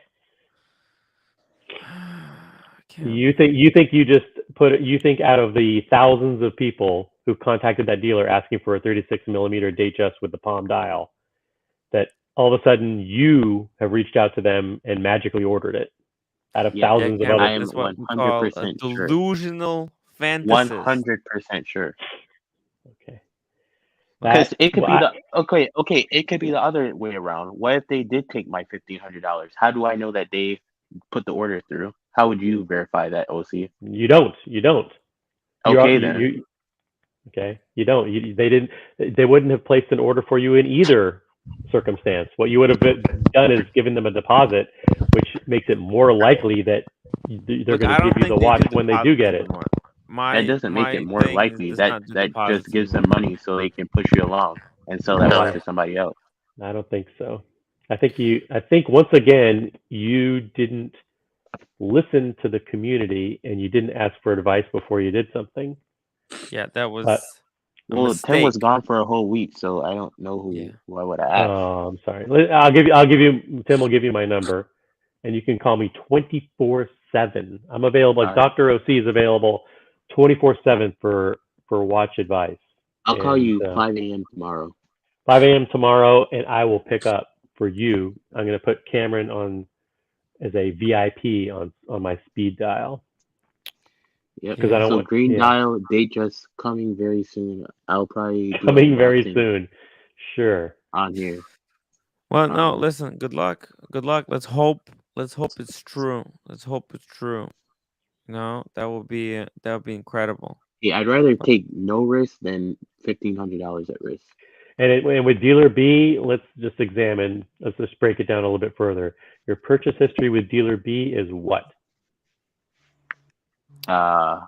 Cam. You think out of the thousands of people who contacted that dealer asking for a 36 millimeter date just with the palm dial, that all of a sudden you have reached out to them and magically ordered it out of yes, Yeah, thousands of Cameron, I other am that's what people. we call a 100% sure. delusional fantasist. 100% sure. Okay. Because it could Well, be the okay. It could be the other way around. What if they did take my $1,500? How do I know that they put the order through? How would you verify that, OC? you don't. You don't. You are Okay you, then. you okay. You don't. They didn't. They wouldn't have placed an order for you in either circumstance. What you would have done is given them a deposit, which makes it more likely that they're Look, going I to give don't you the think they watch do when they do deposits get it. anymore. That My doesn't make it my more thing is likely. does not do That just deposits gives anymore. them money so they can push you along and sell that watch No, to somebody else. I don't think so. I think once again you didn't listen to the community and you didn't ask for advice before you did something. Yeah, that But was a Well, Tim was mistake. gone for a whole week, so I don't know Yeah. who I would have asked. I'm sorry. Tim will give you my number, and you can call me 24/7. I'm available. All Like right. Dr. OC is available 24/7 for watch advice. I'll call And you 5 a.m. tomorrow. 5 a.m. tomorrow, and I will pick up for you. I'm going to put Cameron on as a VIP on my speed dial Yep. because I Yeah. don't So want, Green yeah, Dial, they just coming very soon. I'll probably be coming very watching soon. Sure. on here. Well, no, Um, listen, good luck. Good luck. Let's hope it's true. Let's hope it's true. That would be incredible. yeah, I'd rather take no risk than $1,500 at risk. And with dealer B, let's just examine, let's just break it down a little bit further. Your purchase history with dealer B is what? Uh,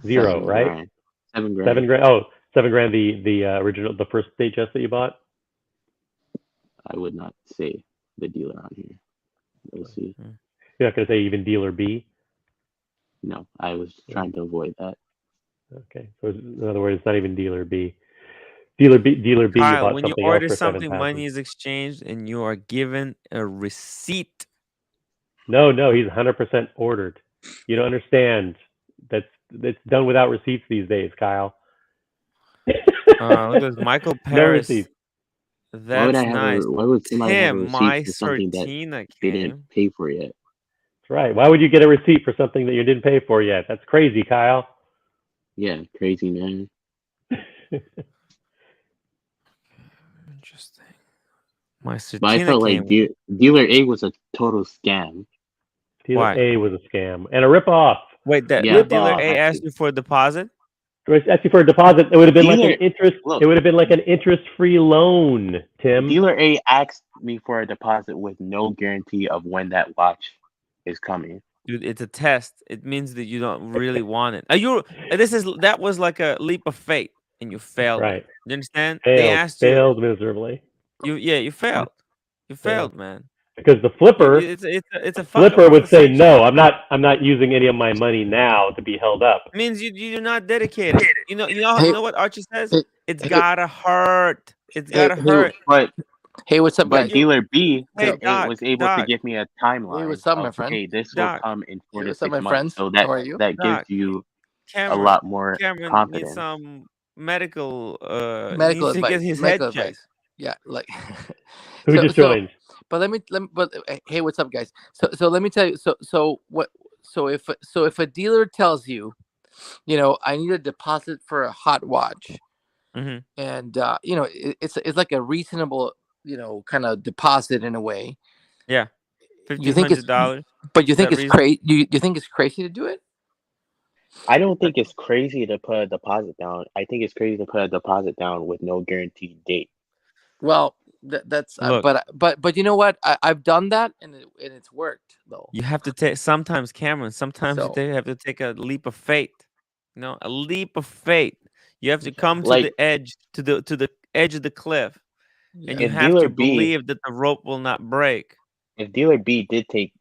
0, 7 right? grand. 7 grand. 7 grand. Oh, 7 grand. The original, the first HS that you bought. I would not say the dealer on here. We'll see. Mm. You're not gonna say even dealer B. No, I was trying to avoid that. Okay. So in other words, it's not even dealer B. Dealer B, you Kyle, bought when you something else order for something, 7,000. money is exchanged and you are given a receipt. No, no, he's 100% ordered. You don't understand. That's done without receipts these days, Kyle. Look at this, Michael No Paris. receipts. That's nice. Why would somebody have a Tim, receipt my for something that Sortina they didn't came. pay for yet? That's right. Why would you get a receipt for something that you didn't pay for yet? That's crazy, Kyle. Yeah, crazy man. Interesting. My But I Sortina felt like came. dealer A was a total scam. Dealer Why? A was a scam and a ripoff. Wait, that Yeah, dealer Ripoff. A asked you for a deposit? Actually, for a deposit, it would have been like an Dealer, interest. look, It would have been like an interest-free loan, Tim. dealer A asked me for a deposit with no guarantee of when that watch is coming. Dude, it's a test. It means that you don't really want it. That was like a leap of faith and you failed it. Right. You understand? They asked you, Failed miserably. you failed. You Yeah. failed, man. Because the flipper, It's a flipper fuck would say, assumption. no, I'm not using any of my money now to be held up. It means you're not dedicated. You Hey, know what Archie says? hey, It's hey, gotta hurt. It's hey, gotta hey, hurt. But hey, what's up, but guys? You dealer B Hey So, Doc, was able to Doc, give me a hey, timeline what's up, my of, friend? hey, this will Doc, come in four Hey, to what's up, six my months. friends? So How are you? that gives Doc. you a Cameron. lot more Cameron needs confidence. some medical Medical needs to get advice. his head Medical checked. advice. Yeah, like. Who just so, joined? but hey, what's up, guys? So let me tell you. So what? So if a dealer tells you, I need a deposit for a hot watch, Hmm. and it's like a reasonable, kind of deposit in a way. Yeah. You Fifteen think it's, hundred dollars. but you Is think that it's reasonable? crazy? You think it's crazy to do it? I don't think it's crazy to put a deposit down. I think it's crazy to put a deposit down with no guaranteed date. Well, that's Look, but you know what? I've done that and it's worked though. you have to take sometimes, Cameron. Sometimes So have to take a leap of faith. A leap of faith. You have to okay, come to Like the edge, to the edge of the cliff, and yeah. you if have dealer to B believe that the rope will not break. if dealer B did take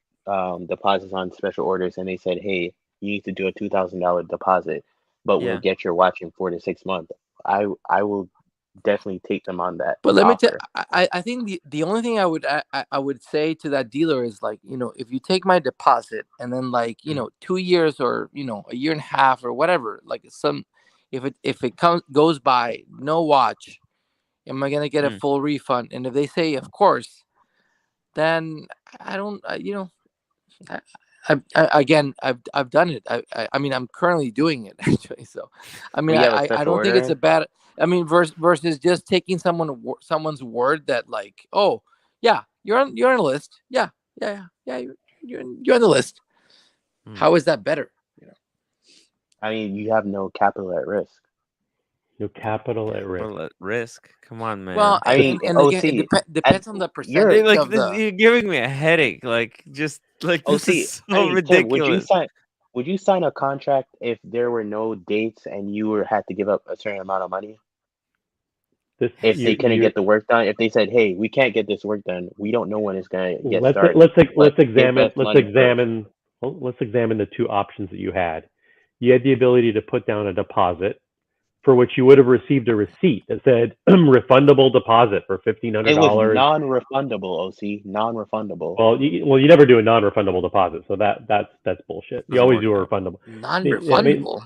deposits on special orders and they said, hey, you need to do a $2,000 deposit, but we'll Yeah. get your watch in 4 to 6 months. I will definitely take them on that But let me tell. offer. I think the only thing I would say to that dealer is like, if you take my deposit and then like, Mm. 2 years or a year and a half or whatever, like if it goes by no watch, am I gonna get a Mm. full refund? And if they say of course, then I don't I, I've done it. I mean, I'm currently doing it actually. So, I mean, We have a I special don't think it's a order. bad. I mean, versus just taking someone's word that like, oh yeah, you're on the list. Yeah, you're on the list. Hmm. How is that better? You know. I mean, you have no capital at risk. No capital at risk. Capital at risk. Come on, Well, man. I mean, and again, it OC, at depends on the you're Dude, percentage like of this, the. you're giving me a headache. Like just like this is OC. I so mean, Tim, ridiculous. would you sign a contract if there were no dates and you were had to give up a certain amount of money? This If they couldn't you get the work done, if they said, "Hey, we can't get this work done. We don't know when it's gonna get let's started, let's but let's give examine us money first." let's examine the two options that you had. You had the ability to put down a deposit for which you would have received a receipt that said refundable deposit for fifteen hundred It was dollars. non-refundable, OC, non-refundable. You never do a non-refundable deposit, so that's bullshit. You Doesn't always work do a that way. refundable. I mean, Non-refundable.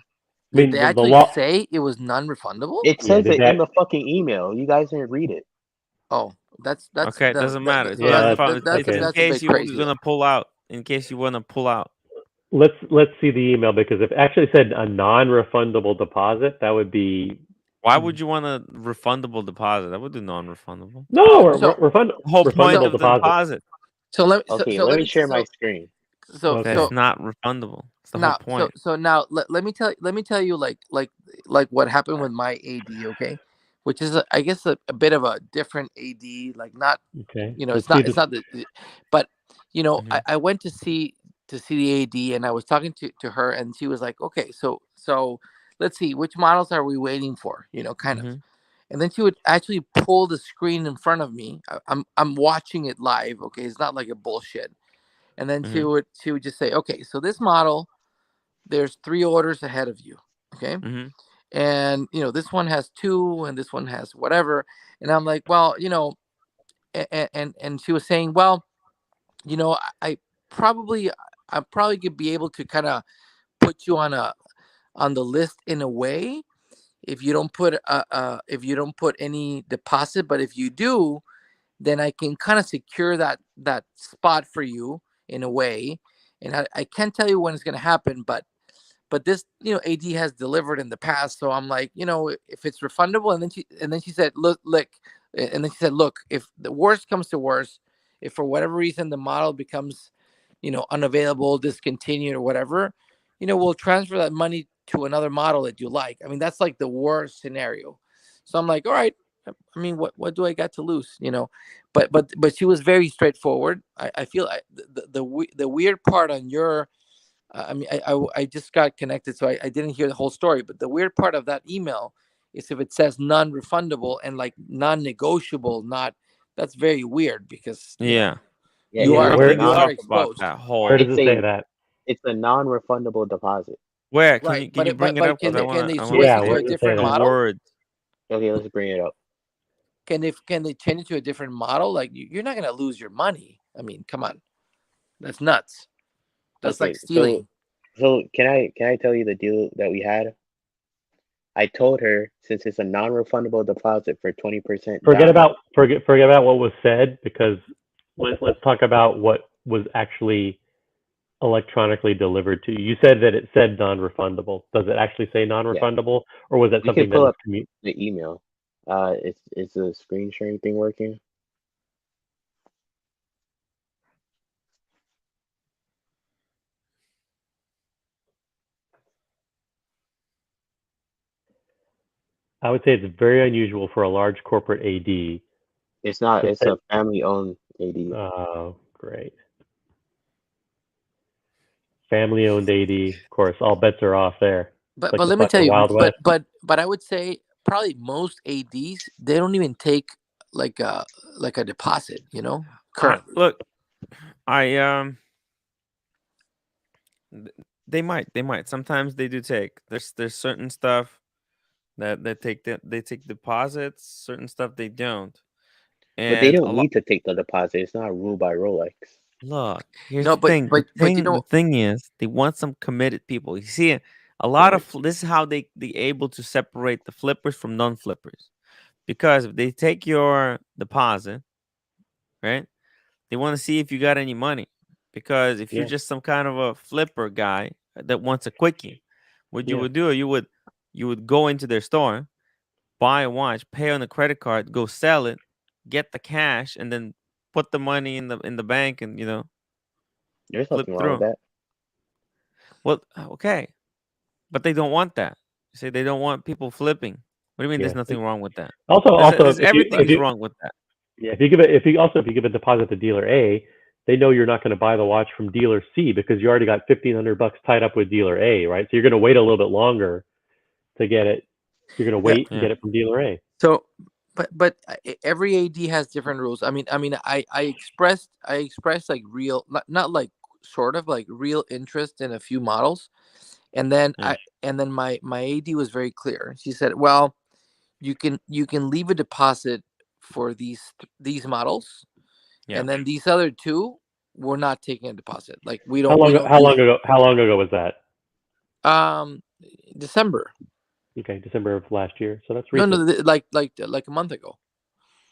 I Did mean they the actually law. say it was non-refundable? It Yeah, says did it in that? the fucking email. You guys didn't read it. Oh, that's Okay, it doesn't matter. So Yeah, that's that's fine. It's okay. in that's a case bit you're crazy though. gonna pull out. In case you wanna pull out. Let's see the email because if it actually said a non-refundable deposit, that would be Why would you want a refundable deposit? I would do non-refundable. no So The whole point refundable so of the deposit. deposit. so Okay, so let let me me share my screen. so That Okay. it's so not refundable. It's the whole now point. now let me tell you like what happened with my AD, okay, which is I guess a bit of a different AD, like not, Okay. you know, Let's see it's this. not but you know, Hmm. I went to see the AD and I was talking to her and she was like, okay, so let's see which models are we waiting for, you know, kind of. Hmm. And then she would actually pull the screen in front of me. I'm watching it live, okay, it's not like a bullshit. And then Hmm. she would just say, okay, so this model, there's 3 orders ahead of you, okay, Hmm. and you know this one has 2 and this one has whatever. And I'm like, well, you know, and she was saying, well, you know, probably I probably could be able to kind of put you on the list in a way if you don't put if you don't put any deposit, but if you do, then I can kind of secure that spot for you in a way. And I can't tell you when it's going to happen, but this, you know, AD has delivered in the past, so I'm like, you know, if it's refundable. And then she said, look, and then she said, look, if the worst comes to worst, if for whatever reason the model becomes, you know, unavailable, discontinued or whatever, you know, we'll transfer that money to another model that you like. I mean, that's like the worst scenario. So I'm like, all right. I mean, what do I got to lose, you know? But she was very straightforward. I feel the weird part on your I mean, I just got connected, so I didn't hear the whole story. But the weird part of that email is if it says non-refundable and like non-negotiable, not, that's very weird because, you know, Yeah. Yeah, you Yeah. it are is a Where Something's you are up non. about exposed, that where whole. does It's it say a that? it's a non-refundable deposit. Where right? can you bring it up? But Because can they I wanna switch Yeah. it to see Where a does it say different the that? model? words. Okay, let's bring it up. Can they change it to a different model? Like you're not gonna lose your money. I mean, come on, that's nuts. That's like Okay, so stealing. can I tell you the deal that we had? I told her since it's a non-refundable deposit for 20% down. Forget about what was said because let's talk about what was actually electronically delivered to you. You said that it said non-refundable. Does it actually say Yeah, non-refundable, or was that we can something that pull was up the email. Is the screen sharing thing working? I would say it's very unusual for a large corporate AD It's not. to It's say, a family-owned AD. oh, great. Family-owned AD, of course, all bets are off there. It's like But the let me tell fucking you, Wild West. but I would say probably most ADs, they don't even take like a deposit, you know, currently. Look, I th- they might. Sometimes they do take. There's certain stuff that they take deposits. Certain stuff they don't. But they And a don't lot. need to take the deposit. It's not ruled by Rolex. Look, here's No, the thing. but you The know, thing is, they want some committed people. You see, a lot Right. of this is how they able to separate the flippers from non-flippers. Because if they take your deposit, right, they want to see if you got any money. Because if you're Yeah. just some kind of a flipper guy that wants a quickie, what you Yeah. would do, you would go into their store, buy a watch, pay on a credit card, go sell it, get the cash, and then put the money in the bank and There's flip nothing wrong with through. that. Well, okay, but they don't want that. You say they don't want people flipping. What do you mean? There's Yeah. nothing wrong with that. Also, There's everything is wrong with that. yeah, if you give a deposit to dealer A, they know you're not going to buy the watch from dealer C because you already got $1,500 tied up with dealer A, right? So you're going to wait a little bit longer to get it. You're going to Yeah. wait and Yeah. get it from dealer A. So, but every AD has different rules. I expressed like real, not like sort of like real interest in a few models, and then Yeah. my AD was very clear. She said, "Well, you can leave a deposit for these models, Yeah. and then these other two, we're not taking a deposit. Like we How don't long how do long ago was that? December. Okay, December of last year. So that's No, recent. like a month ago.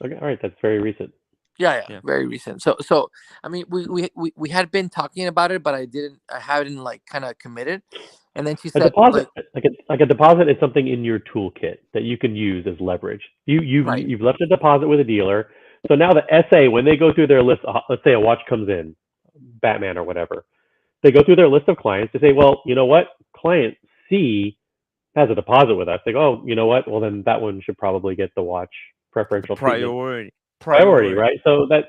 Okay, all right, that's very recent. Yeah, Yeah. very recent. So I mean, we had been talking about it, but I haven't like kind of committed. And then she A said, deposit, like, like a deposit, is something in your toolkit that you can use as leverage. right, You've left a deposit with a dealer, so now the SA, when they go through their list, let's say a watch comes in, Batman or whatever, they go through their list of clients. They say, well, you know what, client C has a deposit with us. They go, oh, you know what, well then that one should probably get the watch The preferential treatment. priority. Priority, right? So that,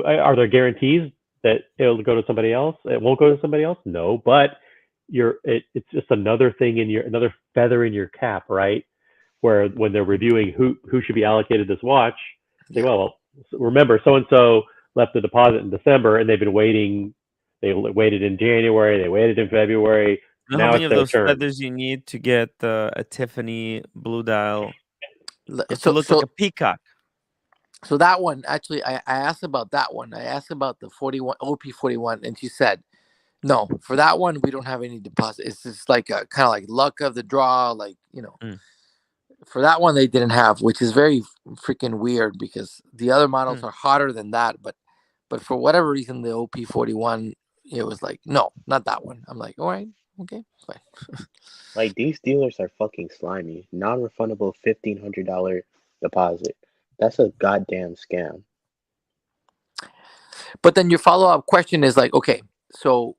are there guarantees that it'll go to somebody else? It won't go to somebody else? No, but it's just another thing in another feather in your cap, right? Where when they're reviewing who should be allocated this watch, say, yeah. well, remember so and so left the deposit in December, and they've been waiting. They waited in January. They waited in February. You know how Now many it's of their those turn. feathers you need to get a Tiffany blue dial? You have to So look like a peacock. so that one actually, I asked about that one. I asked about the 41 OP41, and she said, no, for that one we don't have any deposit. It's just like a kind of like luck of the draw, like Mm. For that one they didn't have, which is very freaking weird because the other models Mm. are hotter than that, but for whatever reason the OP41, it was like, no, not that one. I'm like, all right, okay, fine. Like these dealers are fucking slimy. Non-refundable $1,500 deposit. That's a goddamn scam. But then your follow-up question is like, okay, so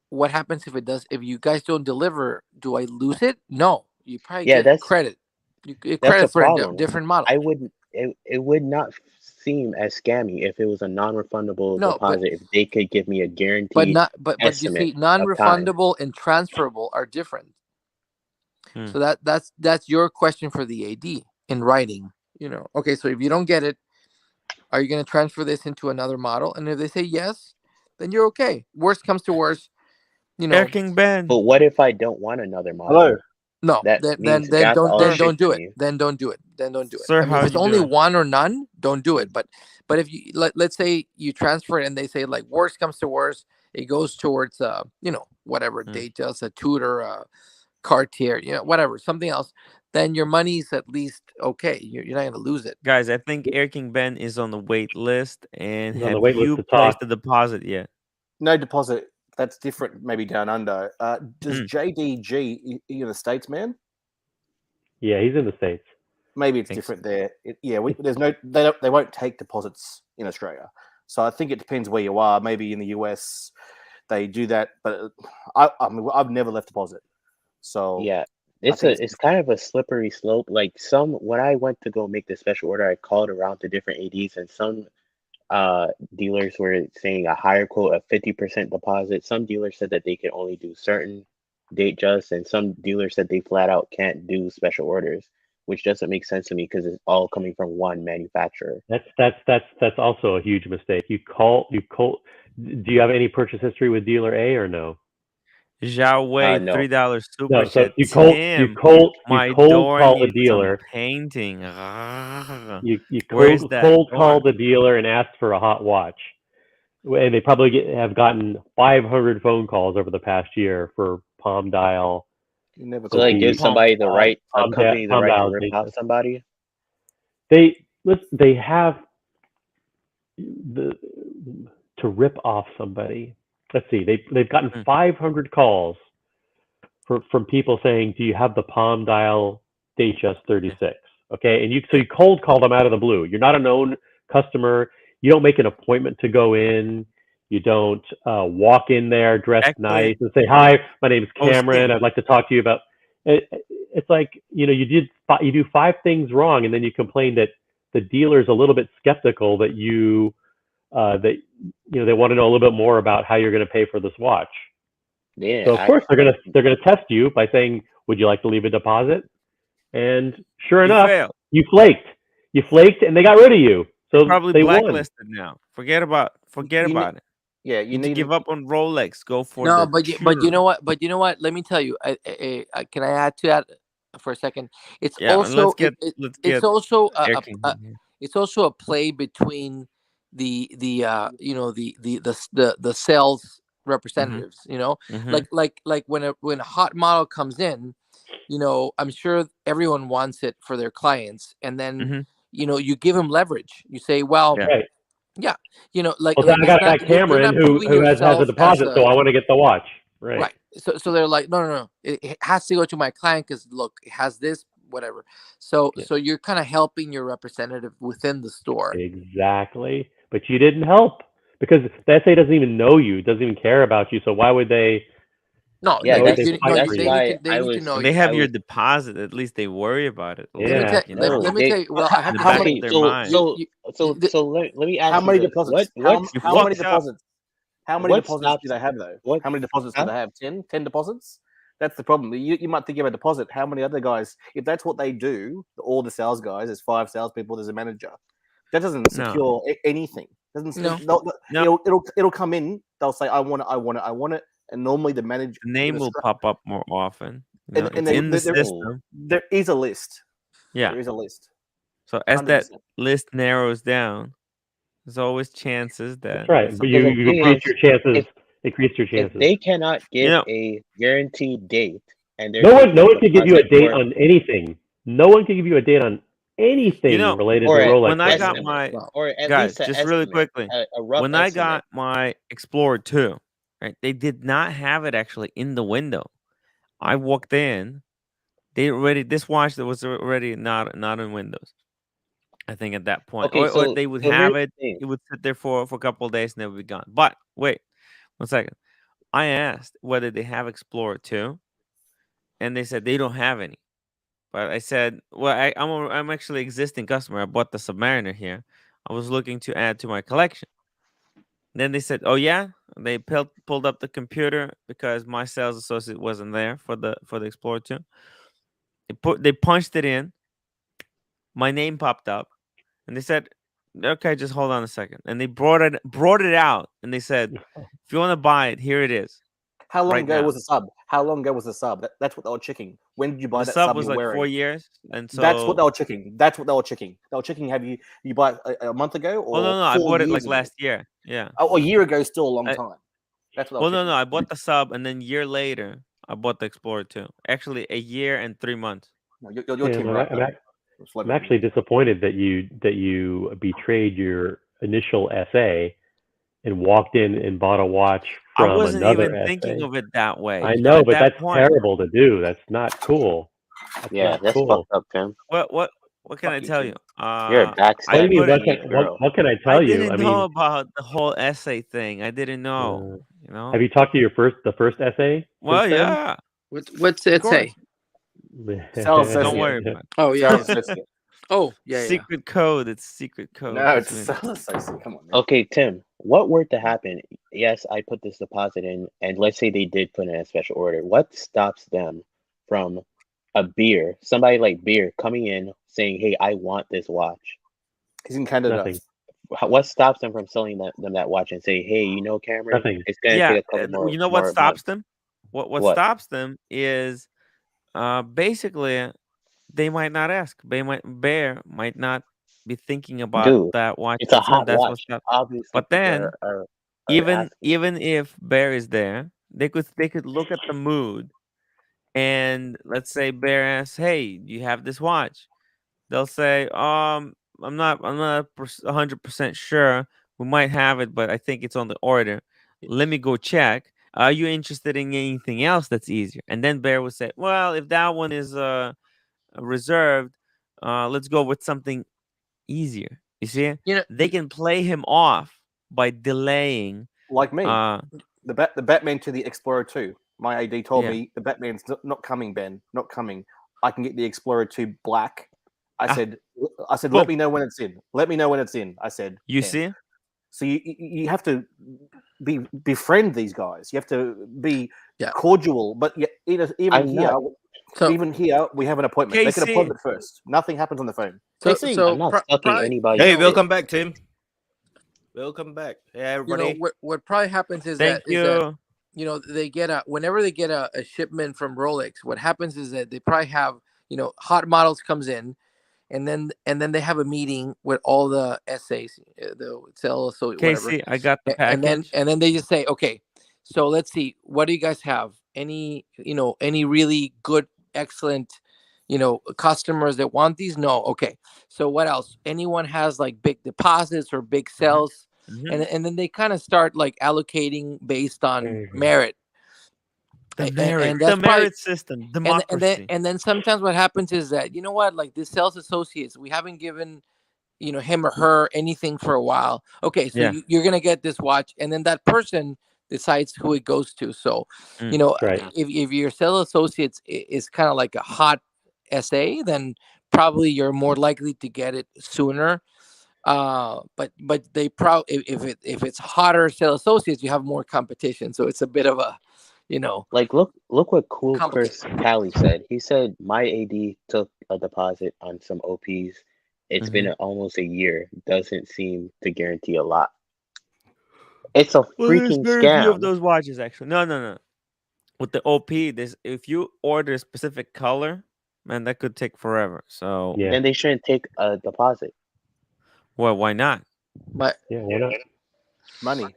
what happens if it does? If you guys don't deliver, do I lose it? No, you probably Yeah, get credit. You get that's a credit for a problem. different model. I would it would not seem as scammy if it was a non-refundable No, deposit if they could give me a but guaranteed not but you estimate see, of time. non-refundable and transferable are different. Mm. So that's your question for the AD in writing. Okay, so if you don't get it, are you going to transfer this into another model? And if they say yes, then you're okay. Worst comes to worst, Air King Ben. But what if I don't want another Hello. model? no, That then means Gap all Sir. shipped do to it. me. Then don't do it. Then don't do it. Sir, I mean, if how it's you only doing? one or none, don't do it. But if you let's say you transfer it and they say like worst comes to worst, it goes towards whatever Mm. they just a Tudor, Cartier, whatever, something else, then your money's at least okay. You're not going to lose it. Guys, I think Air King Ben is on the wait list. And He's on the have wait list you to placed talk. the deposit yet? No deposit. That's different. Maybe down under. Does Mm. JDG in the States, man? Yeah, he's in the States. Maybe it's Thanks. different there. There's no. They won't take deposits in Australia. So I think it depends where you are. Maybe in the US they do that, but I mean I've never left deposit. So Yeah. I think It's kind of a slippery slope. Like when I went to go make the special order, I called around to different ADs and some dealers were saying a higher quote of 50% deposit. Some dealers said that they could only do certain date just, and some dealers said they flat out can't do special orders, which doesn't make sense to me because it's all coming from one manufacturer. That's also a huge mistake. You call. Do you have any purchase history with dealer A or no? Xiaowei, No. $3 super No. So chat. Tim, you my cold door call the needs some dealer. painting. You Where's that cold call door? the dealer and ask for a hot watch. And they probably have gotten 500 phone calls over the past year for Palm Dial. you never So call. like give somebody the right, a Palm, company the Palm right to Dial rip off data. somebody. They have to rip off somebody. let's see, they've gotten Mm. 500 calls from people saying, "Do you have the Palm Dial Datejust 36?" Okay, and you cold call them out of the blue. You're not a known customer. You don't make an appointment to go in. You don't walk in there dressed Actually, nice and say, "Hi, my name is I was Cameron. thinking, I'd like to talk to you about." It's like you do five things wrong, and then you complain that the dealer's a little bit skeptical that that they want to know a little bit more about how you're going to pay for this watch. Yeah, So of course they're gonna test you by saying, "Would you like to leave a deposit?" And sure you enough, failed. you flaked. You flaked, and they got rid of you. You're So probably they won. blacklisted now. Forget You, about it. yeah, You need to give up on Rolex. Go for No, the but you pure. know what? But you know what? Let me tell you. Can I add to that for a second? It's Yeah, and also let's it's get also Air King in here. it's also a play between the the sales Mm-hmm. representatives. Mm-hmm. Like when a hot model comes in, I'm sure everyone wants it for their clients, and then Mm-hmm. you give them leverage. You say, well, Yeah. Right. yeah, Well, like I it's got a not guy you're Cameron not who proving has a yourself as deposit, so a I want to get the watch. Right. right. So they're like, no, no, no. It has to go to my client because look, it has this, whatever. So Yeah. so you're kind of helping your representative within the store. Exactly. But you didn't help because the SA doesn't even know you, doesn't even care about you. So No, yeah. why would That's they no, fight for that's you? why they need to know When they you. have your deposit, at least they worry about it a little Yeah. bit, you know, no Let me they. tell you. Well, I have in the to how back many? of Okay, their so mind. so so the- so let me How ask you many this: deposits? You How many fucked up. deposits? How many what deposits do stops they have though? what? How many deposits do Huh? they have? 10? 10 deposits? That's the problem. You might think of a deposit. How many other guys? If that's what they do, all the sales guys, there's 5 salespeople, there's a manager. That doesn't No, secure anything. Doesn't no, no, it'll come in. They'll say, "I want it, I want it, I want it," and normally the manager the in name will Australia, pop up more often. You know, and it's in the No. system. there is a list. Yeah. There is a list. So as Hundred that percent. list narrows down, there's always chances That's that right. But something Because the you thing will pop increase is, your chances. if Increase your if chances. they cannot You give know, a guaranteed date and they're No one, no taking a one can give you a deposit date on anything. No one can give you a date on you anything know, related to or an Rolex when I right got now. estimate, my well, or at guys, least an just really estimate, quickly, a rough when I estimate. got my Explorer 2, right, they did not have it actually in the window. I walked in, they already this watch that was already not in Windows. I think at that point, Okay, or so they would so here's have it. the thing. It would sit there for a couple of days and then it would be gone. But wait, 1 second. I asked whether they have Explorer 2, and they said they don't have any. But I said, well, I'm actually existing customer. I bought the Submariner here. I was looking to add to my collection. Then they said, oh yeah, they pulled up the computer because my sales associate wasn't there for the Explorer 2. They punched it in. My name popped up, and they said, okay, just hold on a second. And they brought it out, and they said, if you want to buy it, here it is, How long right ago now. was the sub? How long ago was the sub? That's what they were checking. When did you buy The that sub sub was you're like wearing? 4 years, and That's what so they were checking. That's what they were checking. They were checking. Have you bought a month ago oh or no, I four bought it like years ago? last year. Yeah. Oh, a year ago is still a long I, time. That's what they were well, no, checking. I bought the sub, and then year later, I bought the Explorer 2. Actually, a year and 3 months. No, you're Tim, Tim right though. I'm actually disappointed that you betrayed your initial SA and walked in and bought a watch I from wasn't another even thinking SA. of it that way. I You know, know, at but that that's point, terrible to do. That's not cool. That's Yeah, not that's cool. fucked up, Tim. what can I Fuck you, tell Tim. you? You're a What do I you mean? put backstabbing it. teenage girl. What can I I tell you? didn't I know mean, about the whole essay thing. I didn't know. uh, You know. have you talked to the first SA since Well, then? yeah, what's of it course. say? Sales Don't associate. worry about it. Oh yeah, Sales yeah. associate. Oh yeah, yeah. Secret code. It's secret code No, it's a between us. sales associate. Come on, man. Okay, Tim, what were to happen? Yes, I put this deposit in, and let's say they did put in a special order. What stops them from somebody like beer coming in saying, "Hey, I want this watch"? He's in Canada. Nothing. What stops them from selling them that watch and say, "Hey, Cameron, Nothing. it's gonna Yeah, take a couple you know what more stops months." them? What What? stops them is basically they might not ask. Bear might not be thinking about Dude, that watch it's a itself. hot That's what watch. stops. Obviously, But people then are asking. even if Bear is there, they could look at the mood, and let's say Bear asks, "Hey, do you have this watch?" They'll say, I'm not 100% sure. We might have it, but I think it's on the order. let me go check. Are you interested in anything else that's easier? And then Bear would say, well, if that one is reserved, let's go with something easier. You see, You know, they can play him off by delaying. Like me, Uh, the Batman to the Explorer 2. My AD told yeah. me the Batman's not coming, Ben, not coming. I can get the Explorer 2 black. I Ah, said, let boom. me know when it's in. Let me know when it's in. I said, You Ken. see? So you have to befriend these guys. You have to be Yeah. cordial. But even I'm here, not. even here, we have an appointment. Make an KC. appointment first. Nothing happens on the phone. So KC, I'm not sucking probably, anybody's Hey, you know, dick. welcome back, Tim. Welcome back. Hey, you know everybody. what probably happens is Thank that you. you know they get whenever they get a shipment from Rolex, what happens is that they probably have, you know, hot models comes in, and then they have a meeting with all the SAs, the sales, so whatever, KC, I got the package. and then they just say, okay, so let's see, what do you guys have? Any, you know, any really good, excellent, you know, customers that want these? No, okay. So what else? Anyone has like big deposits or big Mhm. sales? Mhm. And then they kind of start like allocating based on merit. The And, merit, and the that's probably merit system, and democracy. then sometimes what happens is that, you know what, like this sales associates, we haven't given, you know, him or her anything for a while. Okay, so Yeah. you're gonna get this watch, and then that person decides who it goes to. So, you Mm. know, Right. if your sales associates is kind of like a hot SA, then probably you're more likely to get it sooner. But they probably, if it's hotter sales associates, you have more competition. So it's a bit of a, you know, Like, look what Cool complicated. Chris Tally said. He said my AD took a deposit on some OPs. It's been Mhm. almost a year. Doesn't seem to guarantee a lot. It's a Well, there's freaking very few of scam. those watches actually. No, no, no. With the OP, this if you order a specific color, man, that could take forever. So, Yeah. Then they shouldn't take a deposit. well, why not? My Yeah. Why not? money.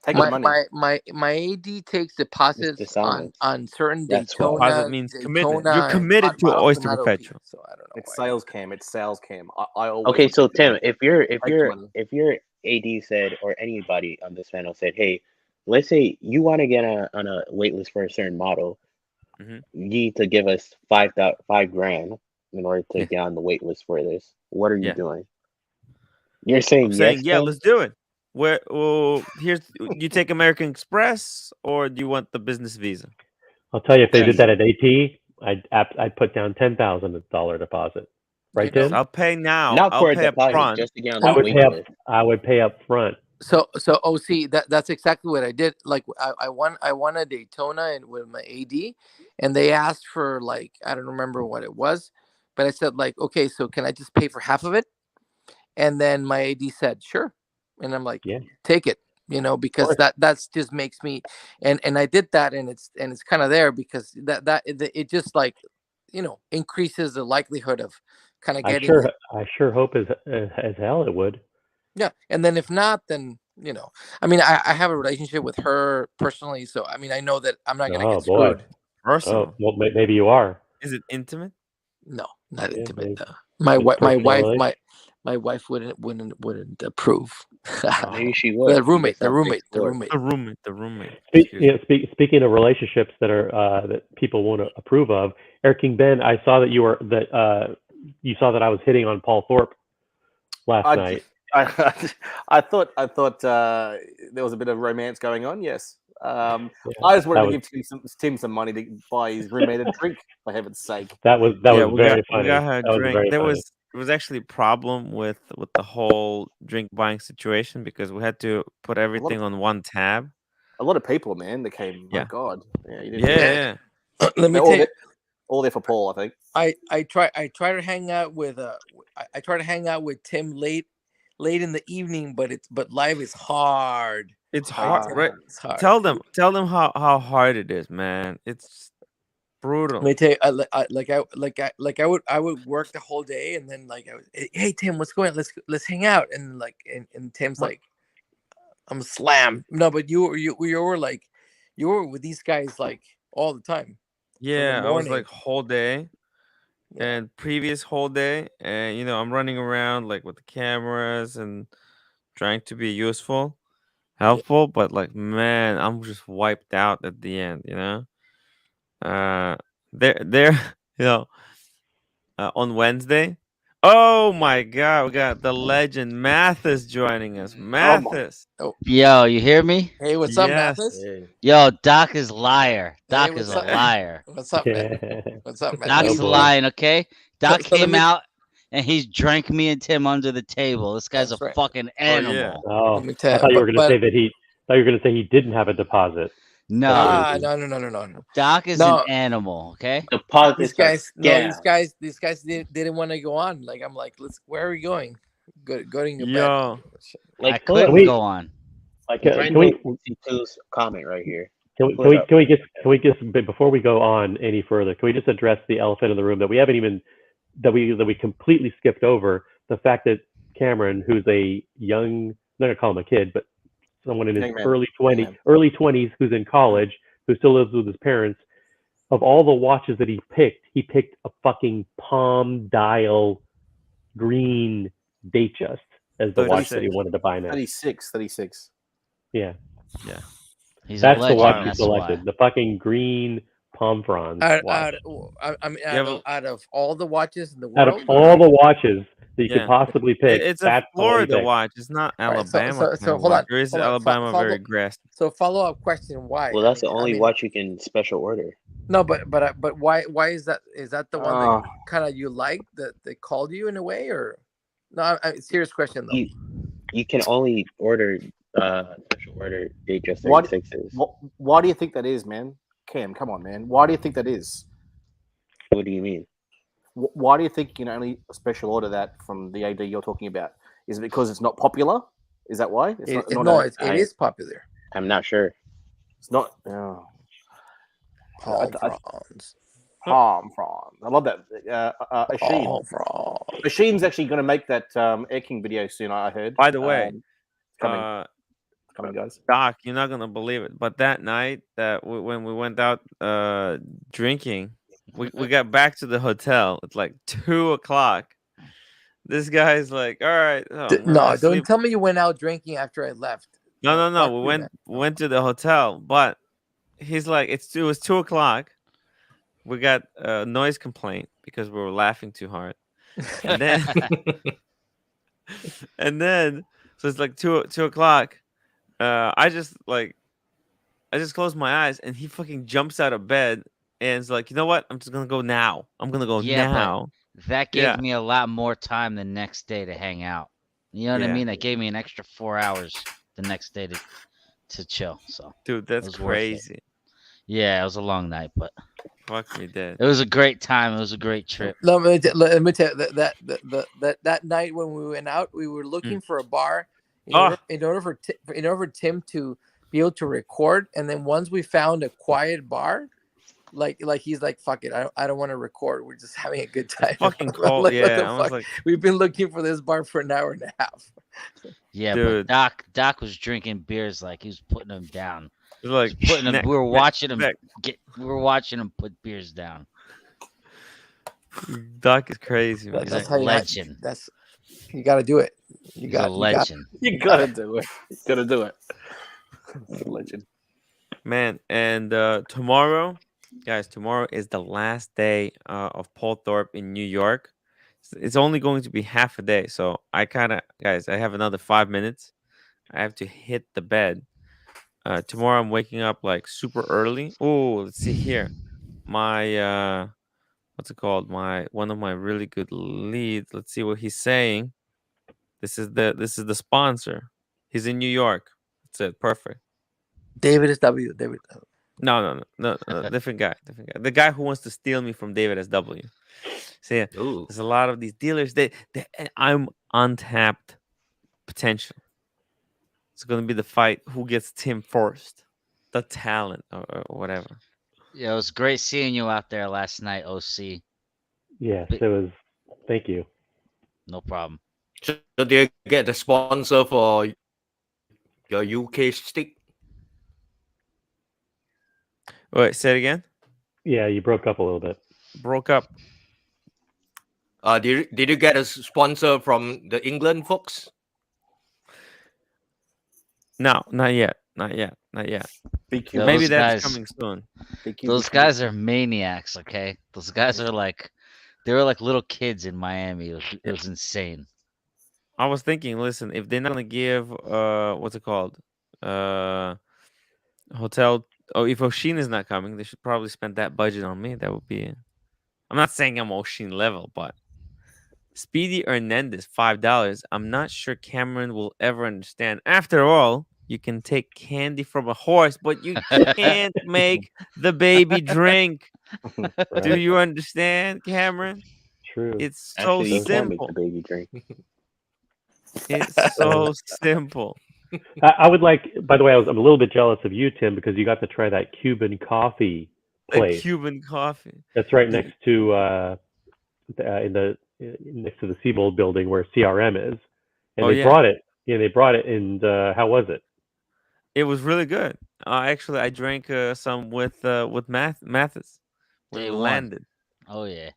Take the money. my AD takes It's deposits dishonest. on certain That's why. Deposit Daytona, means commitment. You're Daytona and committed hot to models, but Oyster not OP. Perpetual. So I don't know It's why. sales cam. It's sales cam. I always Okay, would so take the Tim, money. if Take the money. your AD said, or anybody on this panel said, hey, let's say you want to get on a wait list for a certain model, Mhm. you need to give us 5 grand in order to Yeah. get on the wait list for this. What are you Yeah. doing? You're I'm saying saying, yes, yeah, Tim? let's do it. Where? Oh, here's. Do you take American Express or do you want the business visa? I'll tell you, if they did that Visa. at AT, I'd put down $10,000 deposit. You Right, know, Tim? I'll pay now. Not I'll for a pay up deposit, front. just to get on I the and would wait pay up. list. I would pay up front. so OC, that's exactly what I did. Like I won a Daytona and with my AD, and they asked for like, I don't remember what it was, but I said like, okay, so can I just pay for half of it? And then my AD said sure, and I'm like, Yeah. take it, you know, Of because course. that's just makes me, and I did that, and it's kind of there because it just like, you know, increases the likelihood of kind of I getting sure. it. I sure hope as hell it would. Yeah, and then if not, then, you know, I mean, I have a relationship with her personally, so I mean, I know that I'm not gonna Oh get boy. screwed. Oh Personal. well, maybe you are. Is it intimate? No, not Yeah. intimate. Maybe My it's wife, personal relation. my wife wouldn't approve. Maybe Oh, she The would. You roommate, just the have to roommate, the explore. roommate. the roommate. Excuse me. Speaking of relationships that are that people won't approve of, Eric King Ben, I saw that you saw that I was hitting on Paul Thorpe last I, night. I thought there was a bit of romance going on. Yes. Yeah, I just that wanted to was give Tim some money to buy his roommate a drink. For heaven's sake. that Yeah, was very we funny. got her a That was drink. very funny. There was actually a problem with the whole drink buying situation because we had to put A lot of everything on one tab. people, man, that came. My Yeah. God, yeah, you didn't Yeah, do yeah, that. yeah. Let me They're tell you, all there for Paul, I think. I try to hang out with I try to hang out with Tim late in the evening, but live is hard. It's Big hard, time. right? It's hard. Tell them how hard it is, man. It's Let brutal. me tell you, I would work the whole day, and then like I would, hey Tim, what's going on? Let's hang out, and like and Tim's What? like, I'm slammed. No, but you were like, you were with these guys like all the time from the Yeah, I was like morning. whole day Yeah, and previous whole day, and I'm running around like with the cameras and trying to be useful. helpful, but like, man, I'm just wiped out at the end. Uh, there, you know, on Wednesday. Oh my God, we got the legend Mathis joining us. Oh my! Mathis, Oh, Yo, you hear me? hey, what's up, yes. Mathis? Hey. Yo, Doc is liar. Hey, Doc is what's a up? liar. What's up, man? What's up, man? Doc Oh is boy. lying, okay? Doc So let came me. out and he's drank me and Tim under the table. This guy's a That's right. fucking Oh yeah. animal. Oh, Let me I tell thought you, you were going to say but that he. Thought you were going to say he didn't have a deposit. No, no. Doc is an No, animal, okay? these Deposits are guys, no, these scams. guys didn't want to go on. Like I'm like, where are we going? Go to your bed. Yo, I Like pull up, couldn't we- go on. like Can, friend can we? 62's comment right here. Can we, Pull can it we, up. can we just, before we go on any further, can we just address the elephant in the room that we haven't even, that we completely skipped over? The fact that Cameron, who's a young, I'm not gonna call him a kid, but someone in his Young man. early Young man. 20s who's in college, who still lives with his parents, of all the watches that he picked a fucking palm dial green Datejust as the watch that he 36. wanted to buy next. 36. Yeah, Yeah. He's that's a the legend. watch he That's selected. why. The fucking green palm fronds watch. I mean, Yeah, but out of all the watches in the Out of world, all the watches that you could yeah. possibly pick, It's a that's the one he Florida picked. watch. It's not all right. Alabama kind So of hold watch. on, Or is hold on. Alabama very Follow. aggressive? So follow up question: Why? Well, that's the only watch you can special order. No, but why is that? Is that the one that Oh, kind of you liked that they called you in a way, or no? Serious question though. You can only order special order Datejust why? 36s. Why do you think that is, man? Cam, come on, man. Why do you think that is? What do you mean? Why do you think you can only special order that from the AD you're talking about? Is it because it's not popular? Is that why? It is popular. I'm not sure. It's not. Oh. Palm I- fronds. Palm frond. I love that. Asheen. Palm fronds. Asheen's actually going to make that Air King video soon. I heard. By the way, coming, guys. Doc, you're not gonna believe it, but that night when we went out drinking, we got back to the hotel. It's like 2 o'clock. This guy's like, "All right, I'm No, gonna sleep." don't tell me you went out drinking after I left. No. Fuck We you, went man. went to the hotel, but he's like, it was 2 o'clock. We got a noise complaint because we were laughing too hard, and then and then so it's like 2 o'clock. I just closed my eyes and he fucking jumps out of bed and is like, you know what? I'm just gonna go now. I'm gonna go Yeah, now. but that gave Yeah. me a lot more time the next day to hang out. You know what I Yeah. mean? That gave me an extra 4 hours the next day to chill. So Dude, that's was worth it. crazy. yeah, it was a long night, but Fuck me dead. it was a great time. It was a great trip. Let me tell you that night when we went out, we were looking for a bar in order for Tim to be able to record, and then once we found a quiet bar, like he's like, fuck it, I don't want to record. We're just having a good time. Fucking cold. Like, what the Yeah. I was fuck? like, We've been looking for this bar for an hour and a half. Yeah, Dude. but Doc was drinking beers like he was putting them down. it's like He was putting them. neck- We were watching him neck- We were watching him put beers down. Doc is crazy, man. He's That's a how you legend. you got to do it. You He's a got legend. You gotta do it. You gotta do it. Legend. Man, and tomorrow, guys, tomorrow is the last day of Paul Thorpe in New York. It's only going to be half a day, so I have another 5 minutes. I have to hit the bed. Tomorrow I'm waking up like super early. Oh, let's see here. My what's it called? One of my really good leads. Let's see what he's saying. This is the sponsor. He's in New York. That's it. Perfect. David is W. David. No. Different guy. The guy who wants to steal me from David SW. So yeah, Ooh. there's a lot of these dealers. I'm untapped potential. It's gonna be the fight. Who gets Tim first? The talent or whatever. Yeah, it was great seeing you out there last night, OC. Yes, it was. Thank you. No problem. So do you get the sponsor for your UK stick? Wait, say it again. Yeah, you broke up a little bit. Broke up. Did you get a sponsor from the England folks? No, not yet. Not yet. Not yet. Big Yo, Cuban. Maybe those that's guys, coming soon. Big Cuban. those guys are maniacs. Okay, those guys are like, they were like little kids in Miami. It was insane. I was thinking, listen, if they're not gonna give what's it called? Uh hotel if Oshin is not coming, they should probably spend that budget on me. That would be I'm not saying I'm Oshin level, but Speedy Hernandez, $5. I'm not sure Cameron will ever understand. After all, you can take candy from a horse, but you can't make the baby drink. Do Right. you understand, Cameron? True. It's so Actually, you Does can make the simple. baby drink. It's Uh, so simple. I would like. By the way, I'm a little bit jealous of you, Tim, because you got to try that Cuban coffee A place. Cuban coffee. That's right The- next to next to the Seabold building where CRM is, and oh they yeah, brought it. Yeah, they brought it, and how was it? it was really good. Actually, I drank some with Mathis when Day we one. landed. Oh yeah.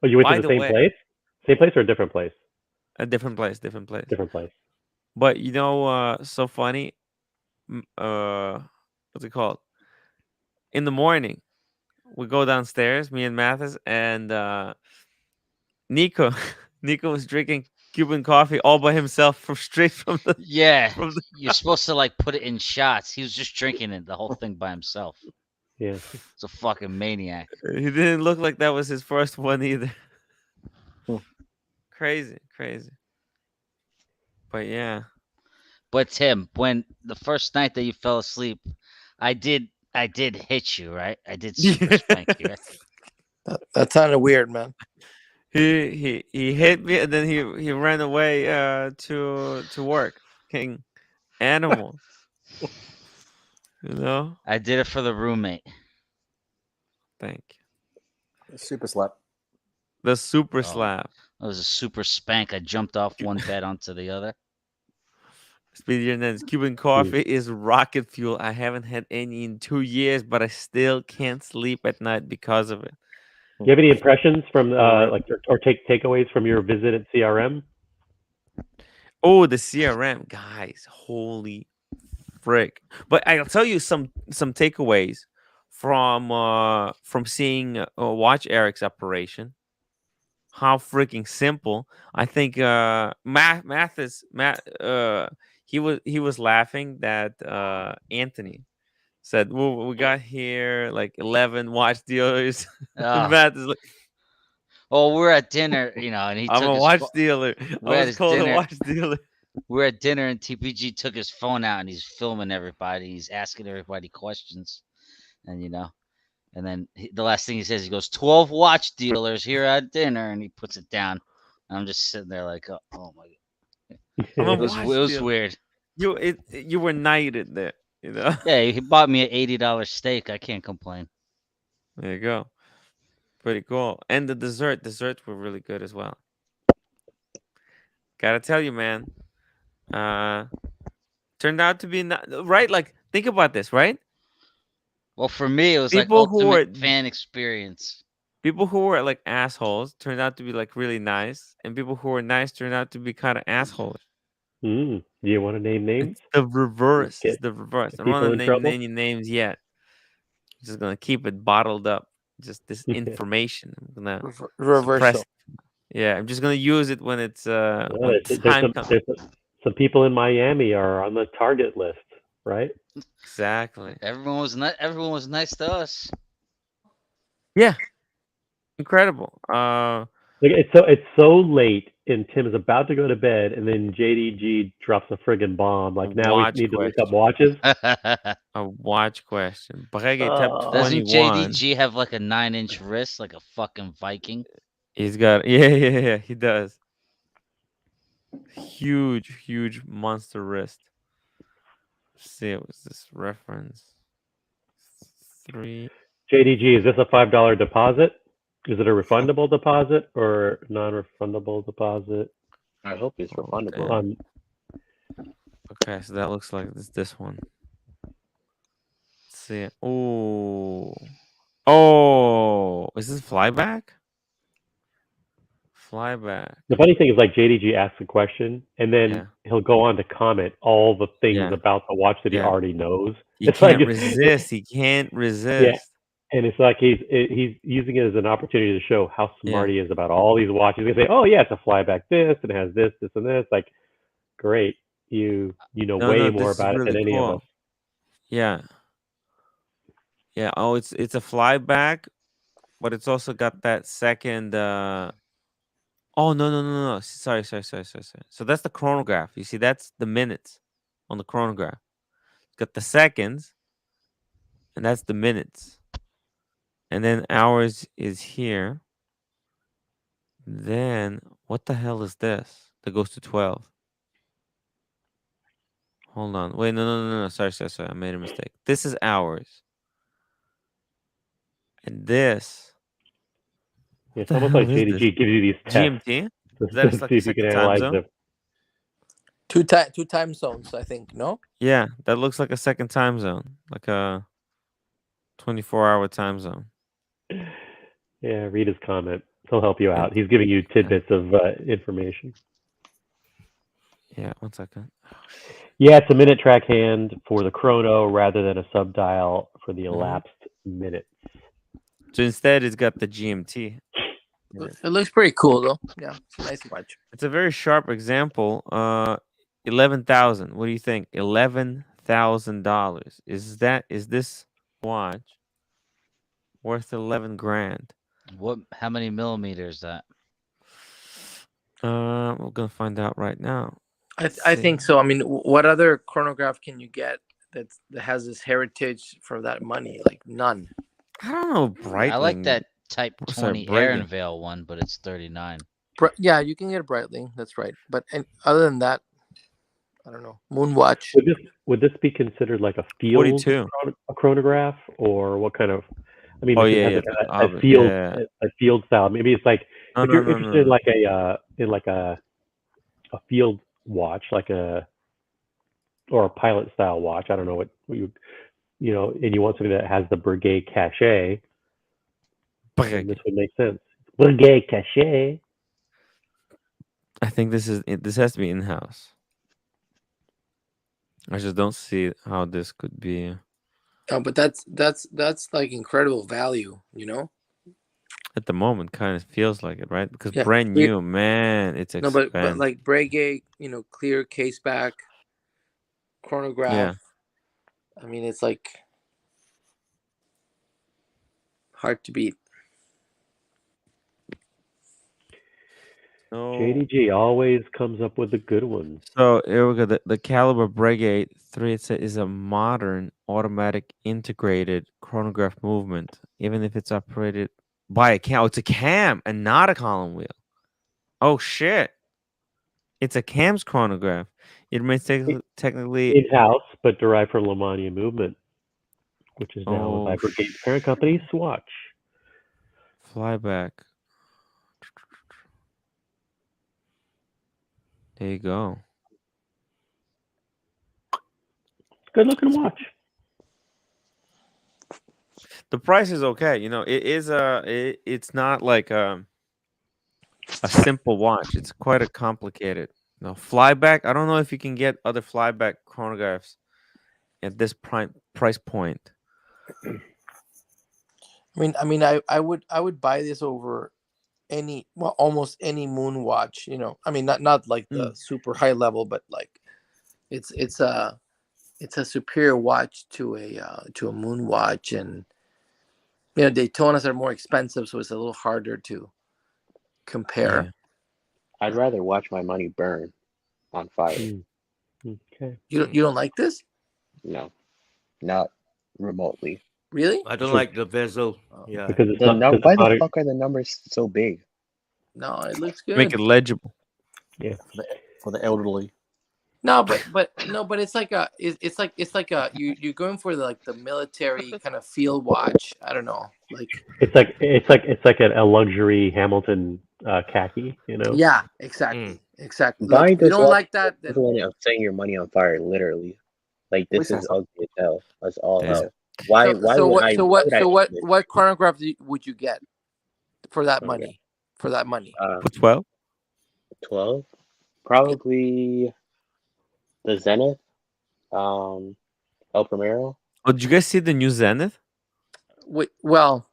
Oh, you went to By the the same way, place? Same place or a different place? a different place, different place. Different place. But so funny. What's it called? In the morning, we go downstairs, me and Mathis, and Nico. Nico was drinking Cuban coffee all by himself from straight from the Yeah, from the. you're supposed to like put it in shots. He was just drinking it the whole thing by himself. Yeah. It's a fucking maniac. He didn't look like that was his first one either. Hmm. Crazy, crazy. But yeah, But Tim, when the first night that you fell asleep, I did hit you, right? I did super spank you, right? That sounded weird, man. he hit me and then he ran away to work. King animal, you know. I did it for the roommate. Thank you. Super slap. The super Oh, slap. it was a super spank. I jumped off one bed onto the other. Speedy Hernandez, Cuban coffee is rocket fuel. I haven't had any in 2 years, but I still can't sleep at night because of it. Do you have any impressions from Right. like or takeaways from your visit at CRM? Oh, the CRM guys, holy frick! But I'll tell you some takeaways from seeing Watch Eric's operation. How freaking simple! I think Matt he was laughing that Anthony said, "Well, we got here like 11 watch dealers," and Oh, Matt is like, oh, we're at dinner, and he "I'm took a his watch dealer. I we're at was his called a dinner. watch dealer." We're at dinner, and TPG took his phone out and he's filming everybody. He's asking everybody questions, and and then the last thing he says, he goes, 12 watch dealers here at dinner, and he puts it down. And I'm just sitting there like, oh my god, I'm a it was watch dealer. weird. You were knighted there. Yeah, he bought me an $80 steak. I can't complain. There you go. Pretty cool. And the desserts were really good as well. Gotta tell you, man. Uh, turned out to be not right. Like, think about this, right? Well, for me, it was like People who were ultimate fan experience. people who were like assholes turned out to be like really nice, and people who were nice turned out to be kind of assholes. Do you want to name names? It's the reverse. It's Get the reverse. get I don't people want in to name trouble? any names yet. I'm just gonna keep it bottled up. Just this information. I'm gonna suppress Reversal. it. Yeah, I'm just gonna use it when it's Well, when time comes. there's some people in Miami are on the target list, right? Exactly. Everyone was not. Everyone was nice to us. Yeah. Incredible. Like it's so late, and Tim is about to go to bed, and then JDG drops a friggin' bomb. Like now we Watch need to look up question. watches. A watch question. Breguet Tep Doesn't 21. JDG have like a 9-inch wrist, like a fucking Viking? He's got yeah, he does. Huge monster wrist. Let's see, it was this reference. 3. JDG, is this a $5 deposit? Is it a refundable deposit or non-refundable deposit? I hope it's Oh, refundable. damn. Okay, so that looks like this one. Let's see. Oh, is this flyback? Flyback. The funny thing is, like, JDG asks a question, and then Yeah. he'll go on to comment all the things Yeah. about the watch that he Yeah. already knows. You It's like can't resist. He can't yeah, resist. and it's like he's using it as an opportunity to show how smart Yeah. he is about all these watches. He's gonna say, "Oh yeah, it's a flyback this, and it has this, this, and this." Like, great, you know No, way no, more this is about it than really any of us. cool. Yeah. Yeah. Oh, it's a flyback, but it's also got that second oh no. Sorry. So that's the chronograph. You see, that's the minutes on the chronograph. It's got the seconds, and that's the minutes. And then hours is here. Then what the hell is this? That goes to 12. Hold on. Wait, no. Sorry. I made a mistake. This is hours. And this, what It's the almost like hell is this? JDG gives you these tests GMT? to, Is that to like see a if you can second time analyze zone? them. Two time zones, I think. No. Yeah, that looks like a second time zone, like a 24-hour time zone. Yeah, read his comment. He'll help you And out. He's giving you tidbits of information. yeah, 1 second. Yeah, it's a minute track hand for the chrono rather than a subdial for the Mhm. elapsed minutes. So instead, it's got the GMT. in it. It looks pretty cool though. Yeah, it's a nice watch. It's a very sharp example. 11,000. What do you think? $11,000. Is this watch worth 11 grand? What? How many millimeters that? We're gonna find out right now. I think so. I mean, what other chronograph can you get that has this heritage for that money? Like none. I don't know. Breitling. I like that Type Sorry, 20 Breitling. Ehrenvale one, but it's 39. Yeah, you can get a Breitling. That's right. But other than that, I don't know. Moonwatch. Would this be considered like a field 42. a chronograph, or what kind of? I mean, Oh if it yeah, has yeah. a field Yeah. a field style, maybe it's like No, if no, you're no, interested no. in like a field watch, like a or a pilot style watch. I don't know what you know, and you want something that has the Breguet cachet, then this would make sense. Breguet cachet. I think this has to be in house. I just don't see how this could be. Oh, but that's like incredible value, you know? At the moment, kind of feels like it, right? Because Yeah. brand new, man, it's No, expensive. but like Breguet, you know, clear case back chronograph. Yeah. I mean, it's like hard to beat. No. JDG always comes up with the good ones. So here we go. The Caliber Breguet 3 is a modern automatic integrated chronograph movement, even if it's operated by a cam. Oh, it's a cam and not a column wheel. Oh shit! It's a cam's chronograph. It remains technically In house, but derived from Lemania movement, which is now owned by oh Breguet's parent company, Swatch. flyback. There you go. Good looking watch. The price is okay. You know, it is it's not like a simple watch. It's quite a complicated. You know, flyback. I don't know if you can get other flyback chronographs at this price point. I would buy this over almost any moon watch, you know. I mean, not like the super high level, but like it's a superior watch to a moon watch. And you know, Daytonas are more expensive, so it's a little harder to compare. Yeah. I'd rather watch my money burn on fire. Okay. You don't like this? No, not remotely. Really? I don't like the bezel. Yeah. Because it's The not. why the fuck are the numbers so big? No, it looks good. Make it legible. Yeah. For the elderly. No, but it's like you're going for the military kind of field watch. I don't know, like It's like a luxury Hamilton khaki, you know. yeah, exactly. Buy Look, if this you don't watch like that, then equivalent of setting your money on fire, literally. Like this is ugly as hell. That's all This- hell. Why would I? what chronograph would you get for that Okay. money? for that money. For 12? 12, probably the Zenith, El Primero. Oh, did you guys see the new Zenith? Well,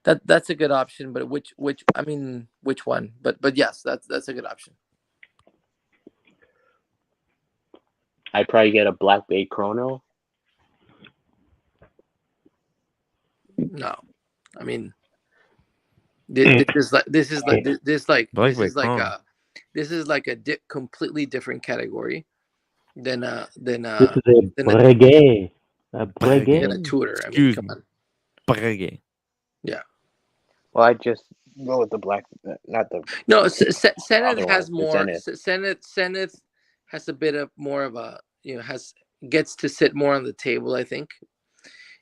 that's a good option, but which I mean, which one? But yes, that's a good option. I'd probably get a Black Bay Chrono. No, I mean, this is like this is like this like Black this Bay is like Chrono. a this is like a completely different category than This is a than a breguet. A than a breguet. tutor. I mean, Excuse come me. on. Breguet. Yeah. Well, I just go with the black, not the No, Senate other has one, the more. Zenith. Senate has a bit of more of a gets to sit more on the table, I think,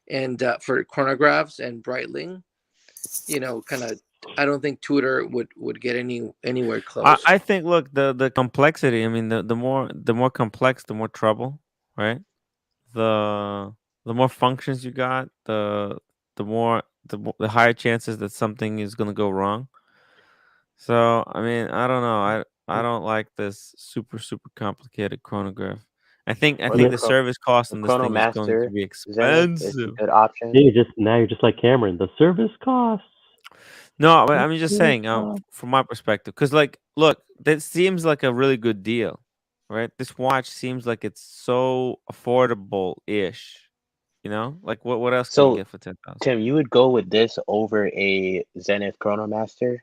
and for chronographs and Breitling, kind of. I don't think Tudor would get anywhere close. I think look the complexity. I mean the more complex, the more trouble, right? The more functions you got, the higher chances that something is gonna go wrong. So I mean I don't know. I don't like this super complicated chronograph. I think Or the the service cost the on this Chrono thing is going to Master be Zenith is a expensive. good option. Now you're just like Cameron. The service costs. No, but I'm just Service saying, costs. from my perspective, because like, look, that seems like a really good deal, right? This watch seems like it's so affordable-ish, Like, what else can you So, get for 10,000? Tim, you would go with this over a Zenith Chrono Master?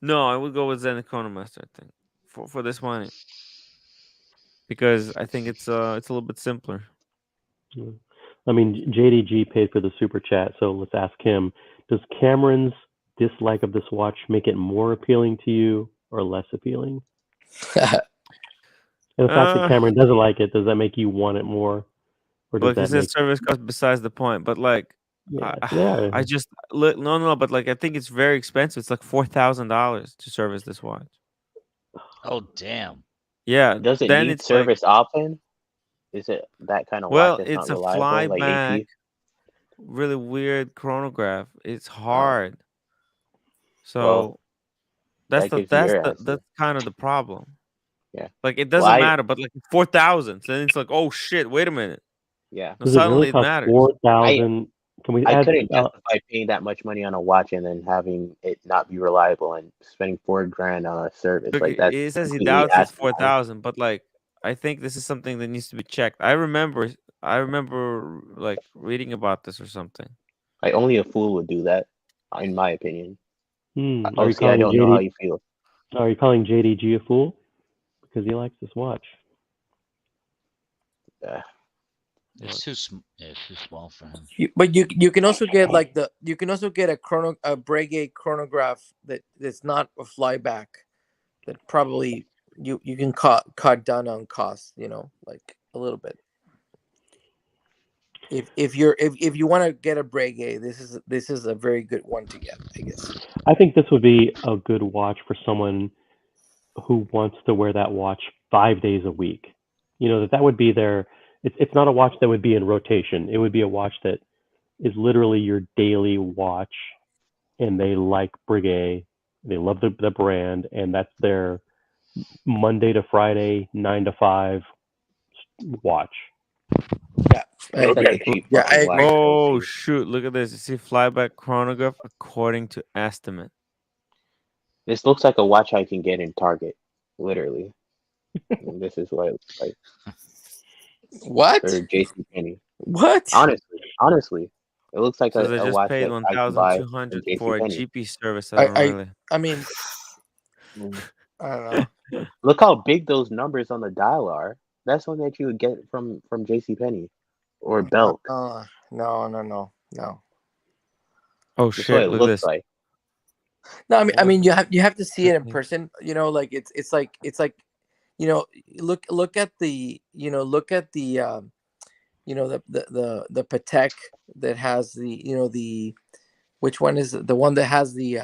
No, I would go with Zenith Chronomaster, I think, for this money, because I think it's a little bit simpler. Yeah. I mean, JDG paid for the super chat, so let's ask him. Does Cameron's dislike of this watch make it more appealing to you or less appealing? And the fact that Uh, Cameron doesn't like it, does that make you want it more? Or does Look, he that says make service cost besides the point, but like, yeah, I just look, no, but like, I think it's very expensive. It's like $4,000 to service this watch. Oh damn. Yeah, Does it then need it's like, service often? Is it that kind of watch well, that's not it's a reliable, like flyback, AP? really weird chronograph. It's Oh, hard. well, So that's that gives you your answer. that's kind of the problem. Yeah. Like it Well, doesn't matter, but like 4,000. So then it's like, oh shit, wait a minute. yeah. Now does it suddenly really it cost matters. 4,000? Can we I add? couldn't justify paying that much money on a watch and then having it not be reliable and spending $4,000 on a service. Look, Like that's it says he completely doubts it's asking for it. 4,000, but like I think this is something that needs to be checked. I remember like reading about this or something. Like only a fool would do that, in my opinion. Are you Obviously, I calling don't know how JD? you feel. Are you calling JDG a fool because he likes this watch? It's too it's too small for him. But you can also get like a Breguet chronograph that's not a flyback, that probably you can cut down on cost, like a little bit. If you want to get a Breguet, this is a very good one to get, I guess. I think this would be a good watch for someone who wants to wear that watch 5 days a week. That would be their. It's not a watch that would be in rotation. It would be a watch that is literally your daily watch, and they like Breguet. They love the brand, and that's their Monday to Friday 9 to 5 watch. Yeah. I agree. Oh shoot, look at this. You see flyback chronograph according to estimate. This looks like a watch I can get in Target, literally. And this is what it looks like. What? Or JCPenney. What? Honestly, it looks like So they a just watch paid that I can buy from 1,200 for a JCPenney. GP service. I don't really. I mean, I don't know. Look how big those numbers on the dial are. That's one that you would get from JCPenney or Belk. No. Oh That's what shit! it Look at looks this. like. No, I mean you have to see it in person. Like it's like look at the the Patek that has the which one is the one that has the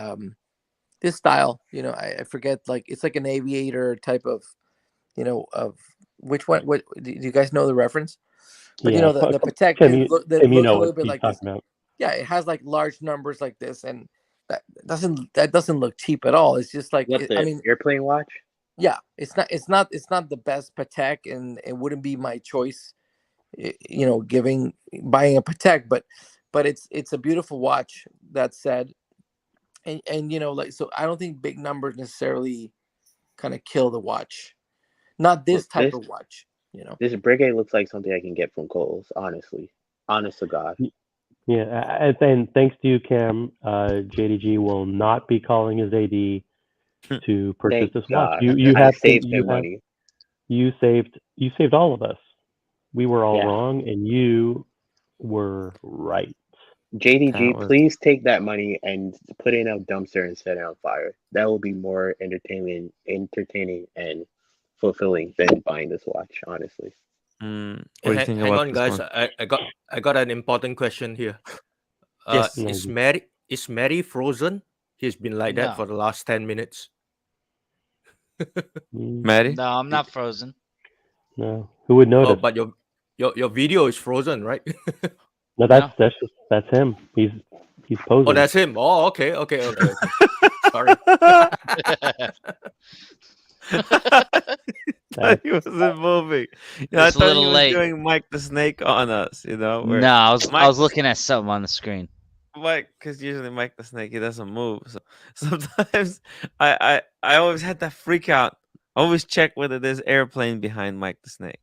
this style. I forget, like it's like an aviator type of of which one. What do you guys know the reference? But Yeah, the Patek Tim, that Tim, look a what little bit he's like this. talking about. Yeah, it has like large numbers like this, and that doesn't look cheap at all. It's just like What, I the mean, airplane watch? yeah, it's not the best Patek, and it wouldn't be my choice, buying a Patek, but it's a beautiful watch. That said, and like, so I don't think big numbers necessarily kind of kill the watch. Not this Look, type of watch. this Breguet looks like something I can get from Kohl's. Honestly, honest to God. Yeah, and thanks to you, Cam, JDG will not be calling his AD to purchase Thank this watch. God. You I have saved him money. you saved all of us. We were all Yeah. wrong, and you were right. JDG, That was please take that money and put it in a dumpster and set it on fire. That will be more entertaining and fulfilling than buying this watch, honestly. what do you think Hang about on, this guys. one? I got an important question here. Yes. No, Is Mary frozen? He's been like that No. for the last 10 minutes. Maddie? No, I'm not frozen. no. Who would Oh, notice? but your video is frozen, right? No, that's him. He's posing. Oh, that's him. Oh, okay. Sorry. Thought he wasn't moving. I It's a thought little he was late. doing Mike the Snake on us, where No, I was Mike, looking at something on the screen. because usually Mike the Snake, he doesn't move. So sometimes I always had that freak out. Always check whether there's airplane behind Mike the Snake.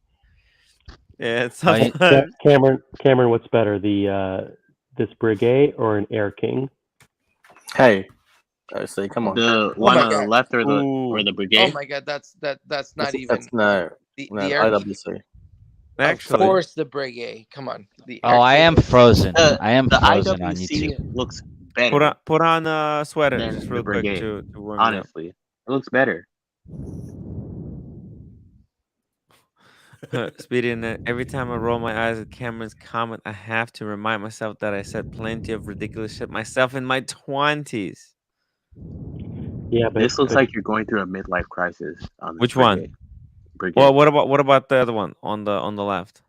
Yeah, Oh, you- sometimes. Cameron, what's better, this Breguet or an Air King? Hey, I say, come on. The one my on the God. left or Ooh. the Oh Breguet? my God, that's not even That's no, the no, air. IWC. Of Actually, course, the Breguet. Come on. The oh, I am frozen. I am The frozen on IWC YouTube. looks better put on a sweater than just the real quick Breguet. to warm you up. Honestly, it looks better. Speedy, and every time I roll my eyes at Cameron's comment, I have to remind myself that I said plenty of ridiculous shit myself in my 20s. Yeah, but This looks like you're going through a midlife crisis on this Which one? Breguet. Well, what about the other one on the left?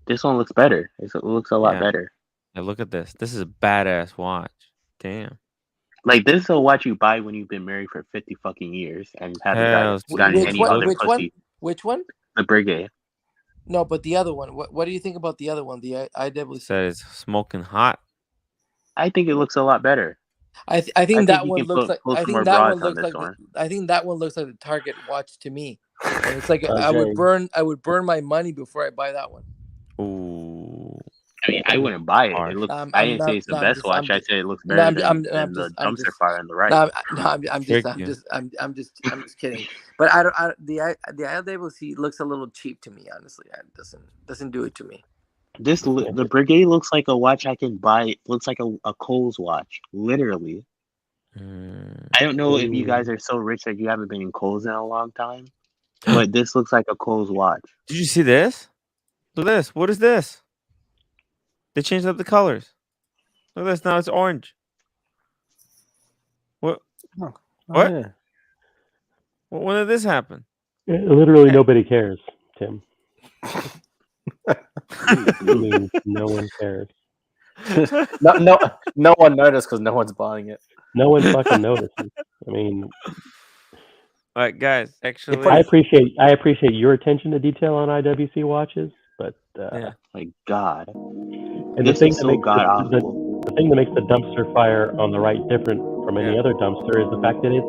This one looks better. It looks a lot Yeah. better. Yeah, look at this. This is a badass watch. Damn. Like, this is a watch you buy when you've been married for 50 fucking years and haven't Hell's gotten Jesus. any other pussy. Which one? The Breguet. No, but the other one. What do you think about the other one? The IWC. Says smoking hot. I think it looks a lot better. I think that you one can looks like. pull I some think more that one broads on looks this like. one. I think that one looks like the Target watch to me. And it's like I Okay. would burn my money before I buy that one. Ooh. I mean, I wouldn't buy it. Harsh. It looks. I'm I didn't say not- it's the no, I'm best just- watch. I'm I just- said it looks No, better I'm than the I'm dumpster just- fire on the right. No, I'm Trick just you. I'm just kidding. But the IWC looks a little cheap to me, honestly. It doesn't do it to me. The Breguet looks like a watch I can buy. It looks like a Kohl's watch, literally. I don't know if you guys are so rich that you haven't been in Kohl's in a long time, but this looks like a Kohl's watch. Did you see this? Look at this. What is this? They changed up the colors. Look at this. Now it's orange. What? Oh, What? yeah. When did this happen? Literally nobody cares, Tim. I mean, no one cares. No one noticed because no one's buying it. No one fucking notices. I mean, All right, guys. Actually, I appreciate your attention to detail on IWC watches, but yeah. My God, and this is so god awful. the thing that makes the dumpster fire on the right different from any other dumpster is the fact that it's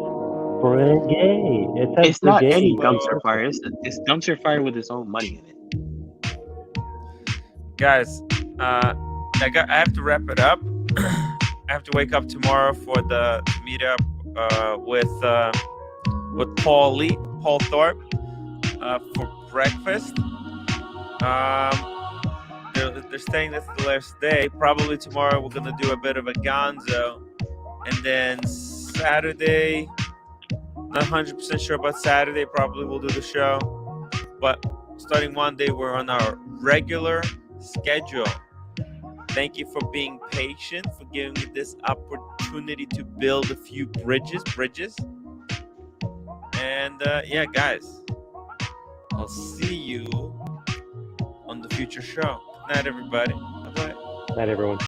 Breguet. It's not any Breguet. dumpster fire. It's dumpster fire with its own money in it. Guys, I have to wrap it up. I have to wake up tomorrow for the meetup with Paul Thorpe for breakfast. They're saying that's the last day. Probably tomorrow we're gonna do a bit of a gonzo, and then Saturday, not 100% sure about Saturday. Probably we'll do the show, but starting Monday we're on our regular schedule. Thank you for being patient, for giving me this opportunity to build a few bridges. And yeah, guys, I'll see you on the future show. Good night, everybody. Bye-bye. Night, everyone.